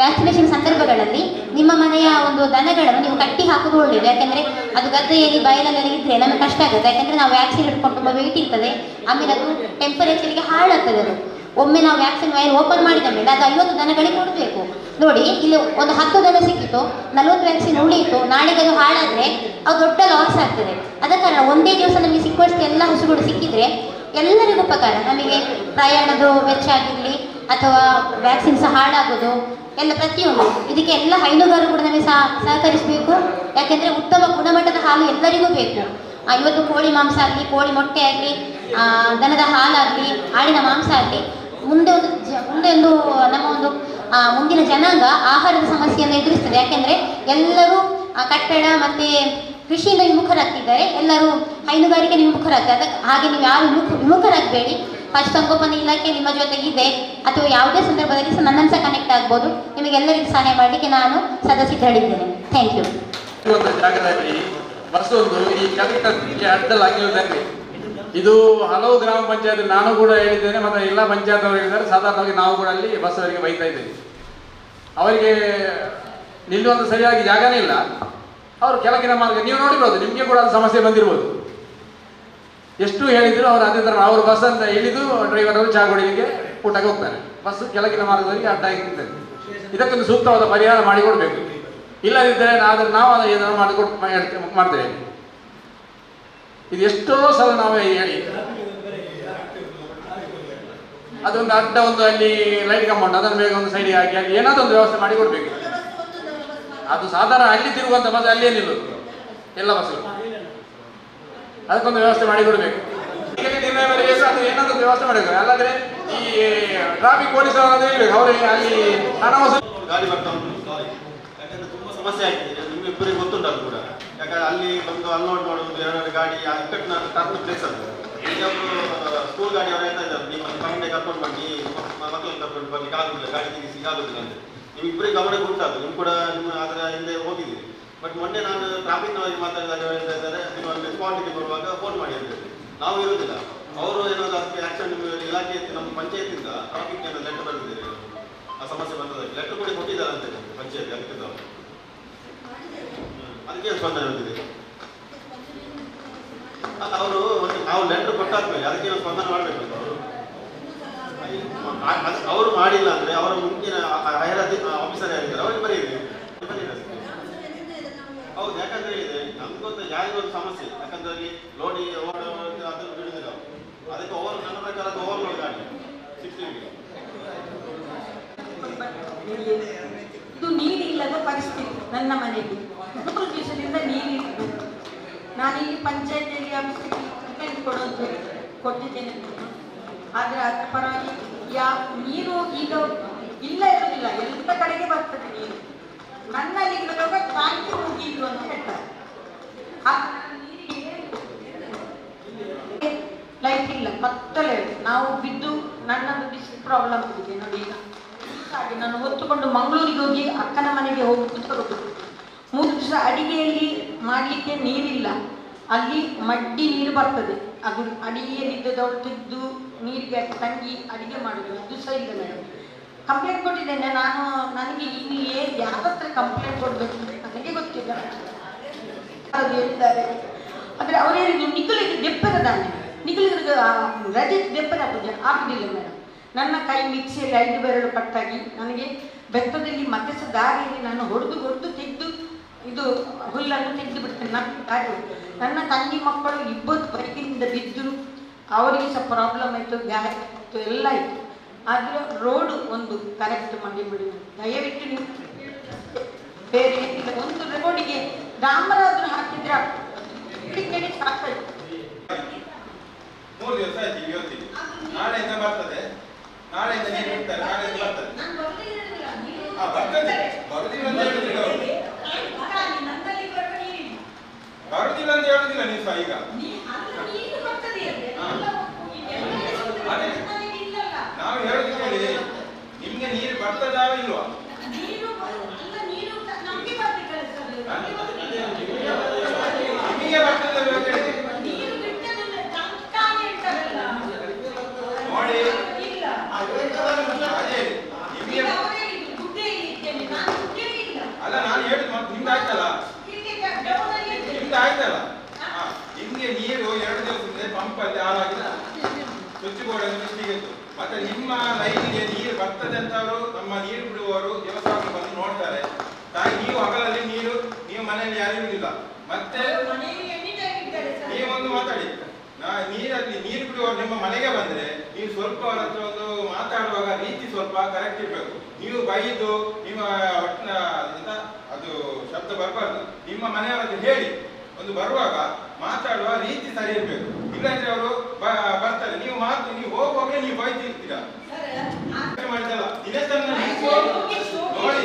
ವ್ಯಾಕ್ಸಿನೇಷನ್ ಸಂದರ್ಭಗಳಲ್ಲಿ ನಿಮ್ಮ ಮನೆಯ ಒಂದು ದನಗಳನ್ನು ನೀವು ಕಟ್ಟಿ ಹಾಕೋದು ಒಳ್ಳೆಯದು. ಯಾಕೆಂದರೆ ಅದು ಗದ್ದೆಯಲ್ಲಿ ಬಯಲಲ್ಲಿ ಇದ್ದರೆ ನಮಗೆ ಕಷ್ಟ ಆಗುತ್ತೆ. ಯಾಕೆಂದರೆ ನಾವು ವ್ಯಾಕ್ಸಿನ್ ಹಿಡ್ಕೊಂಡು ತುಂಬ ವೆಯ್ಟ್ ಇರ್ತದೆ, ಆಮೇಲೆ ಅದು ಟೆಂಪರೇಚರಿಗೆ ಹಾಳಾಗ್ತದೆ. ಅದು ಒಮ್ಮೆ ನಾವು ವ್ಯಾಕ್ಸಿನ್ ವೈರ್ ಓಪನ್ ಮಾಡಿದ ಮೇಲೆ ಅದು 50 ದನಗಳಿಗೆ ಕೊಡಬೇಕು. ನೋಡಿ, ಇಲ್ಲಿ ಒಂದು 10 ದನ ಸಿಕ್ಕಿತು, 40 ವ್ಯಾಕ್ಸಿನ್ ಉಳಿಯಿತು, ನಾಳೆಗೆ ಅದು ಹಾಳಾದರೆ ಅದು ದೊಡ್ಡ ಲಾಸ್ ಆಗ್ತದೆ. ಅದ ಕಾರಣ ಒಂದೇ ದಿವಸ ನಮಗೆ ಸಿಕ್ಕುವಷ್ಟು ಎಲ್ಲ ಹಸುಗಳು ಸಿಕ್ಕಿದರೆ ಎಲ್ಲರಿಗೂ ಉಪಕಾರ. ನಮಗೆ ಪ್ರಯಾಣದ ವೆಚ್ಚ ಆಗಿರಲಿ, ಅಥವಾ ವ್ಯಾಕ್ಸಿನ್ ಸಹ ಹಾಳಾಗೋದು ಎಲ್ಲ ಪ್ರತಿಯೊಂದು, ಇದಕ್ಕೆ ಎಲ್ಲ ಹೈನುಗಾರರು ಕೂಡ ನಮಗೆ ಸಹಕರಿಸಬೇಕು. ಯಾಕೆಂದರೆ ಉತ್ತಮ ಗುಣಮಟ್ಟದ ಹಾಲು ಎಲ್ಲರಿಗೂ ಬೇಕು. ಇವತ್ತು ಕೋಳಿ ಮಾಂಸ ಆಗಲಿ, ಕೋಳಿ ಮೊಟ್ಟೆ ಆಗಲಿ, ದನದ ಹಾಲಾಗಲಿ, ಆಡಿನ ಮಾಂಸ ಆಗಲಿ, ಮುಂದೆ ಒಂದು ನಮ್ಮ ಒಂದು ಮುಂದಿನ ಜನಾಂಗ ಆಹಾರದ ಸಮಸ್ಯೆಯನ್ನು ಎದುರಿಸ್ತದೆ. ಯಾಕೆಂದರೆ ಎಲ್ಲರೂ ಕಟ್ಟಡ ಮತ್ತು ಕೃಷಿಯಿಂದ ವಿಮುಖರಾಗ್ತಿದ್ದಾರೆ, ಎಲ್ಲರೂ ಹೈನುಗಾರಿಕೆ ವಿಮುಖರಾಗ್ತಾರೆ. ಹಾಗೆ ನೀವು ಯಾರು ವಿಮುಖರಾಗಬೇಡಿ. ಪಶುಸಂಗೋಪನಾ ಇಲಾಖೆ ನಿಮ್ಮ ಜೊತೆಗೆ ಇದೆ, ಅಥವಾ ಯಾವುದೇ ಸಂದರ್ಭದಲ್ಲಿ ಸಹ ನನ್ನನ್ನು ಸಹ ಕನೆಕ್ಟ್ ಆಗ್ಬೋದು. ನಿಮಗೆಲ್ಲರಿಗೂ ಸಹಾಯ ಮಾಡಲಿಕ್ಕೆ ನಾನು ಸದಾ ಸಿದ್ಧಳಿದ್ದೇನೆ. Thank you. ಜಾಗದಲ್ಲಿ ಬಸ್ ಒಂದು ಈ ಕಲೆಕ್ಟರ್ಗೆ ಅಡ್ಡಲಾಗಿರುವುದಕ್ಕೆ ಇದು ಹಲವು ಗ್ರಾಮ ಪಂಚಾಯತ್ ನಾನು ಕೂಡ ಹೇಳಿದ್ದೇನೆ, ಮತ್ತು ಎಲ್ಲ ಪಂಚಾಯತ್ ಅವರು ಹೇಳಿದ್ದಾರೆ. ಸಾಧಾರಣವಾಗಿ ನಾವು ಕೂಡ ಅಲ್ಲಿ ಬಸ್ ಅವರಿಗೆ ಬೈತಾ ಇದ್ದೇವೆ. ಅವರಿಗೆ ನಿಲ್ಲುವಂಥ ಸರಿಯಾಗಿ ಜಾಗನೇ ಇಲ್ಲ. ಅವರು ಕೆಳಗಿನ ಮಾರ್ಗ ನೀವು ನೋಡಿರ್ಬೋದು, ನಿಮಗೆ ಕೂಡ ಅದು ಸಮಸ್ಯೆ ಬಂದಿರ್ಬೋದು. ಎಷ್ಟು ಹೇಳಿದ್ರು ಅವರು ಅದೇ ಥರ ಅವರು ಬಸ್ ಅಂತ ಇಳಿದು ಡ್ರೈವರ್ ಅವರು ಚಾ ಕುಡಿಲಿಕ್ಕೆ ಊಟಕ್ಕೆ ಹೋಗ್ತಾರೆ. ಬಸ್ ಕೆಳಗಿನ ಮಾರ್ಗದವರಿಗೆ ಅಡ್ಡ ಆಗಿರ್ತದೆ. ಇದಕ್ಕೊಂದು ಸೂಕ್ತವಾದ ಪರಿಹಾರ ಮಾಡಿಕೊಡ್ಬೇಕು. ಇಲ್ಲದಿದ್ದರೆ ನಾವು ಏನಾದ್ರು ಮಾಡ್ತೇವೆ. ಇದು ಎಷ್ಟೋ ಸಲ ನಾವು ಹೇಳಿ ಅದೊಂದು ಅಡ್ಡ ಒಂದು ಅಲ್ಲಿ ಲೈಟ್ ಕಂಪೌಂಡ್ ಅದನ್ನು ಬೇಗ ಒಂದು ಸೈಡಿಗೆ ಹಾಕಿ ಅಲ್ಲಿ ಏನಾದರೂ ಒಂದು ವ್ಯವಸ್ಥೆ ಮಾಡಿಕೊಡ್ಬೇಕು. ಅದು ಸಾಧಾರಣ ಅಲ್ಲಿ ತಿರುಗುವಂಥ ಬಸ್ ಅಲ್ಲೇ ನಿಲ್ಲೋದು ಎಲ್ಲ ಬಸ್ಗಳು, ಅದಕ್ಕೊಂದು ವ್ಯವಸ್ಥೆ ಮಾಡಿಕೊಡ್ಬೇಕು. ನಿರ್ಣಯ ಬರಬೇಕು, ಅದು ಏನಾದರೂ ವ್ಯವಸ್ಥೆ ಮಾಡಬೇಕು. ಅಲ್ಲಾದ್ರೆ ಈ ಟ್ರಾಫಿಕ್ ಪೊಲೀಸ್ ಅವರಾದ್ರೂ ಇರಬೇಕು, ಅವರಿಗೆ ಅಲ್ಲಿ ಹಣ ವಸೂಲಿ ಗಾಡಿ ಬರ್ತಾ ಉಂಟು. ಯಾಕಂದ್ರೆ ತುಂಬಾ ಸಮಸ್ಯೆ ಆಗಿದೆ, ನಿಮ್ಗೆ ಇಬ್ಬರಿಗೆ ಗೊತ್ತುಂಟು ಅದು ಕೂಡ. ಯಾಕಂದ್ರೆ ಅಲ್ಲಿ ಬಂದು ಅನ್ಲೋಡ್ ಮಾಡುವುದು ಎರಡು ಗಾಡಿ ಇಕ್ಕಟ್ಟಿನ ಟರ್ನ್ ಪ್ಲೇಸ್ ಅದು. ಈಗ ಅವರು ಸ್ಕೂಲ್ ಗಾಡಿ ಅವರು ಹೇಳ್ತಾ ಇದ್ದಾರೆ, ನೀವು ಮಹಿಳೆ ಕರ್ಕೊಂಡು ಬನ್ನಿ, ಮಕ್ಕಳನ್ನು ಕರ್ಕೊಂಡು ಬರ್ಲಿಕ್ಕೆ ಆಗುದಿಲ್ಲ, ಗಾಡಿ ತಿರುಗಿಸಿ ಆಗುದಿಲ್ಲ ಅಂತ. ನೀವು ಇಬ್ಬರಿಗೆ ಗಮನಕ್ಕೆ ಉಂಟದು, ನೀವು ಕೂಡ ನಿಮ್ಮ ಅದರ ಹಿಂದೆ ಹೋಗಿದ್ದೀರಿ. ಬಟ್ ಮೊನ್ನೆ ನಾನು ಟ್ರಾಫಿಕ್ನವರಿಗೆ ಮಾತಾಡಿದಾಗ ಹೇಳ್ತಾ ಇದ್ದಾರೆ, ನೀವು ಅಲ್ಲಿ ಸ್ಪಾಟಿಗೆ ಬರುವಾಗ ಫೋನ್ ಮಾಡಿ ಅಂತ. ನಾವು ಇರುವುದಿಲ್ಲ, ಅವರು ಏನಾದ್ರು ಅದಕ್ಕೆ ಆಕ್ಷನ್ ಇಲಾಖೆ ನಮ್ಮ ಪಂಚಾಯತಿಂದ ಟ್ರಾಫಿಕ್ ಏನೋ ಲೆಟರ್ ಬರೆದಿದ್ದೀರಿ, ಆ ಸಮಸ್ಯೆ ಬಂದದಾಗ ಲೆಟರ್ ಕೂಡ ಕೊಟ್ಟಿದ್ದಾರೆ ಅಂತ ಪಂಚಾಯತ್ ಅದಕ್ಕೆ ಅದಕ್ಕೆ ಸ್ಪಂದನೆ ಬಂದಿದೆ. ಅವರು ನಾವು ಲೆಟರ್ ಕೊಟ್ಟಾದ್ಮೇಲೆ ಅದಕ್ಕೆ ಸ್ಪಂದನೆ ಮಾಡಬೇಕು. ಅವರು ಮಾಡಿಲ್ಲ ಅಂದ್ರೆ ಅವರ ಮುಂದಿನ ಹೈಯರ್ ಆಫೀಸರ್ ಯಾರಿದ್ದಾರೆ ಅವ್ರಿಗೆ ಬರೀರಿ. ಹೌದು, ಯಾಕಂದ್ರೆ ಹೇಳಿದೆ ನಮ್ಗೊಂದು ಯಾರಿಗೂ ಒಂದು ಸಮಸ್ಯೆ. ಯಾಕಂದ್ರೆ ಅಲ್ಲಿ ಲೋಡಿ ಅದನ್ನು ಬಿಡುದಿಲ್ಲ, ಅದಕ್ಕೆ ನನ್ನ ಪ್ರಕಾರ ಅದು ಓವರ್ಲೋಡ್ ಗಾಡಿ 60 ಇದು ನೀರಿಲ್ಲದ ಪರಿಸ್ಥಿತಿ ನನ್ನ ಮನೆಯಲ್ಲಿ 3 ದಿವಸದಿಂದ ನೀರಿಲ್ಲ. ನಾನಿಲ್ಲಿ ಪಂಚಾಯತಿಯಲ್ಲಿ ಕಂಪ್ಲೇಂಟ್ ಕೊಟ್ಟಿದ್ದೇನೆ, ಆದರೆ ಅದರ ಪರವಾಗಿ ನೀರು ಈಗ ಇಲ್ಲ ಇರುವುದಿಲ್ಲ, ಎಲ್ಲ ಕಡೆಗೆ ಬರ್ತದೆ ನೀರು. ನನ್ನಲ್ಲಿ ಬರುವಾಗ ಟ್ಯಾಂಕಿ ಹೋಗಿದ್ರು ಅಂತ ಹೇಳ್ತಾರೆ. ಲೈಟ್ ಇಲ್ಲ, ಕತ್ತಲೆ. ನಾವು ಬಿದ್ದು ನನ್ನದು ಬಿಸಿ ಪ್ರಾಬ್ಲಮ್ ಇದೆ ನೋಡಿ. ಈಗ ಹಾಗೆ ನಾನು ಹೊತ್ತುಕೊಂಡು ಮಂಗಳೂರಿಗೆ ಹೋಗಿ ಅಕ್ಕನ ಮನೆಗೆ ಹೋಗಿ ತರೋದು. 3 ದಿವಸ ಅಡಿಗೆಯಲ್ಲಿ ಮಾಡಲಿಕ್ಕೆ ನೀರಿಲ್ಲ, ಅಲ್ಲಿ ಮಡ್ಡಿ ನೀರು ಬರ್ತದೆ. ಅದು ಅಡಿಗೆಯಲ್ಲಿದ್ದದವಳು ತೆಗೆದು ನೀರಿಗೆ ತಂಗಿ ಅಡಿಗೆ ಮಾಡೋದು, ಅದು ಸಹ ಇಲ್ಲ ಮೇಡಮ್. ಕಂಪ್ಲೇಂಟ್ ಕೊಟ್ಟಿದ್ದೇನೆ ನಾನು. ನನಗೆ ಇನ್ನು ಯಾರ ಹತ್ರ ಕಂಪ್ಲೇಂಟ್ ಕೊಡಬೇಕು ನನಗೆ ಗೊತ್ತಿಲ್ಲ. ಅದು ಹೇಳಿದ್ದಾರೆ. ಆದರೆ ಅವರು ಹೇಳಿದ್ರು ನಿಖಲಿಗೆ ದೆಪ್ಪರದಾನೆ, ನಿಖಲಿಗೆ ರಜೆ ದೆಪ್ಪರ ಆಗುದಿಲ್ಲ ಮೇಡಮ್. ನನ್ನ ಕೈ ಮಿಕ್ಸಿಯಲ್ಲಿ 5 ಬೆರಳು ಪಟ್ಟಾಗಿ ನನಗೆ ಬೆತ್ತದಲ್ಲಿ ಮಧ್ಯಸ ದಾರಿಯಲ್ಲಿ ನಾನು ಹೊಡೆದು ತೆಗೆದು ಇದು ಹುಲ್ಲನ್ನು ತೆಗೆದು ಬಿಡ್ತೇನೆ. ನನ್ನ ತಂಗಿ ಮಕ್ಕಳು 20 ಬೈಕಿನಿಂದ ಬಿದ್ದರು, ಅವರಿಗೆ ಸಹ ಪ್ರಾಬ್ಲಮ್ ಆಯಿತು, ಗಾಯ ಆಯಿತು, ಎಲ್ಲ ಆಯಿತು. ಆದರೆ ರೋಡು ಒಂದು ಕರೆಕ್ಟ್ ಮಾಡಿಬಿಡಿ ದಯವಿಟ್ಟು. ನೀವು ಬೇರೆ ಏನಿಲ್ಲ, ಒಂದು ರೋಡಿಗೆ ಡಾಂಬರಾದ್ರೂ ಹಾಕಿದ್ರೆ ಕೇಳಿ ಸಾಕಾಯ್ತು. 3 ದಿವಸ ಆಯ್ತು ಇವತ್ತಿಗೆ, ನಾಳೆಯಿಂದ ಬರ್ತದೆ, ನಾಳೆಯಿಂದ ನೀರು ಬಿಡ್ತಾರೆ, ನಾಳೆಯಿಂದ ಬರ್ತದೆ. ಬರ್ತದೆ, ಬರುದಿಲ್ಲ ಅಂತ ಹೇಳುದಿಲ್ಲ ಅವರು, ಬರುದಿಲ್ಲ ಅಂತ ಹೇಳುದಿಲ್ಲ ನೀವು ಸಹ ಈಗ. ನಾವು ಹೇಳುದು ಕೇಳಿ, ನಿಮ್ಗೆ ನೀರು ಬರ್ತದಾವ ಇಲ್ವಾ? ನಿಮಗೆ ಬರ್ತದೆ ನೋಡಿ, ಅಲ್ಲ ನಾನು ಹೇಳುದು ನಿಮ್ದು ಆಯ್ತಲ್ಲ, ನಿಮ್ದು ಆಯ್ತಲ್ಲ. ನಿಮ್ಗೆ ನೀರು 2 ದಿವಸದಿಂದ ಪಂಪ್ ಅಲ್ಲಿ ಹಾಳಾಗಿಲ್ಲ, ಸ್ವಿಚ್ ಬೋರ್ಡ್ ಅನ್ನು ಸೃಷ್ಟಿಗಿತ್ತು. ಮತ್ತೆ ನಿಮ್ಮ ಲೈನ್ಗೆ ನೀರು ಬರ್ತದೆ ಅಂತ ಅವರು ನಮ್ಮ ನೀರು ಬಿಡುವವರು ದೇವಸ್ಥಾನಕ್ಕೆ ಬಂದು ನೋಡ್ತಾರೆ. ನೀವು ಹಗಲಲ್ಲಿ ನೀವು ಮನೆಯಲ್ಲಿ ಯಾರು ಇರುವುದಿಲ್ಲ. ಮತ್ತೆ ನೀವೊಂದು ಮಾತಾಡಿ, ನೀರಲ್ಲಿ ನೀರು ಬಿಡುವವರು ನಿಮ್ಮ ಮನೆಗೆ ಬಂದ್ರೆ ನೀವು ಸ್ವಲ್ಪ ಅವರ ಹತ್ರ ಒಂದು ಮಾತಾಡುವಾಗ ರೀತಿ ಸ್ವಲ್ಪ ಕರೆಕ್ಟ್ ಇರ್ಬೇಕು. ನೀವು ಬೈದು ನಿಮ್ಮ ಅದು ಶಬ್ದ ಬರಬಾರ್ದು. ನಿಮ್ಮ ಮನೆಯವರ ಹತ್ರ ಹೇಳಿ, ಒಂದು ಬರುವಾಗ ಮಾತಾಡುವ ರೀತಿ ಸರಿ ಇರ್ಬೇಕು. ಇಲ್ಲಾಂದ್ರೆ ಅವರು ಬರ್ತಾರೆ, ನೀವು ಹೋಗುವಾಗಲೇ ನೀವು ಬೈತಿರ್ತೀರಾ ಮಾಡಿದಲ್ಲ. ದಿನೇಶ್ ನೋಡಿ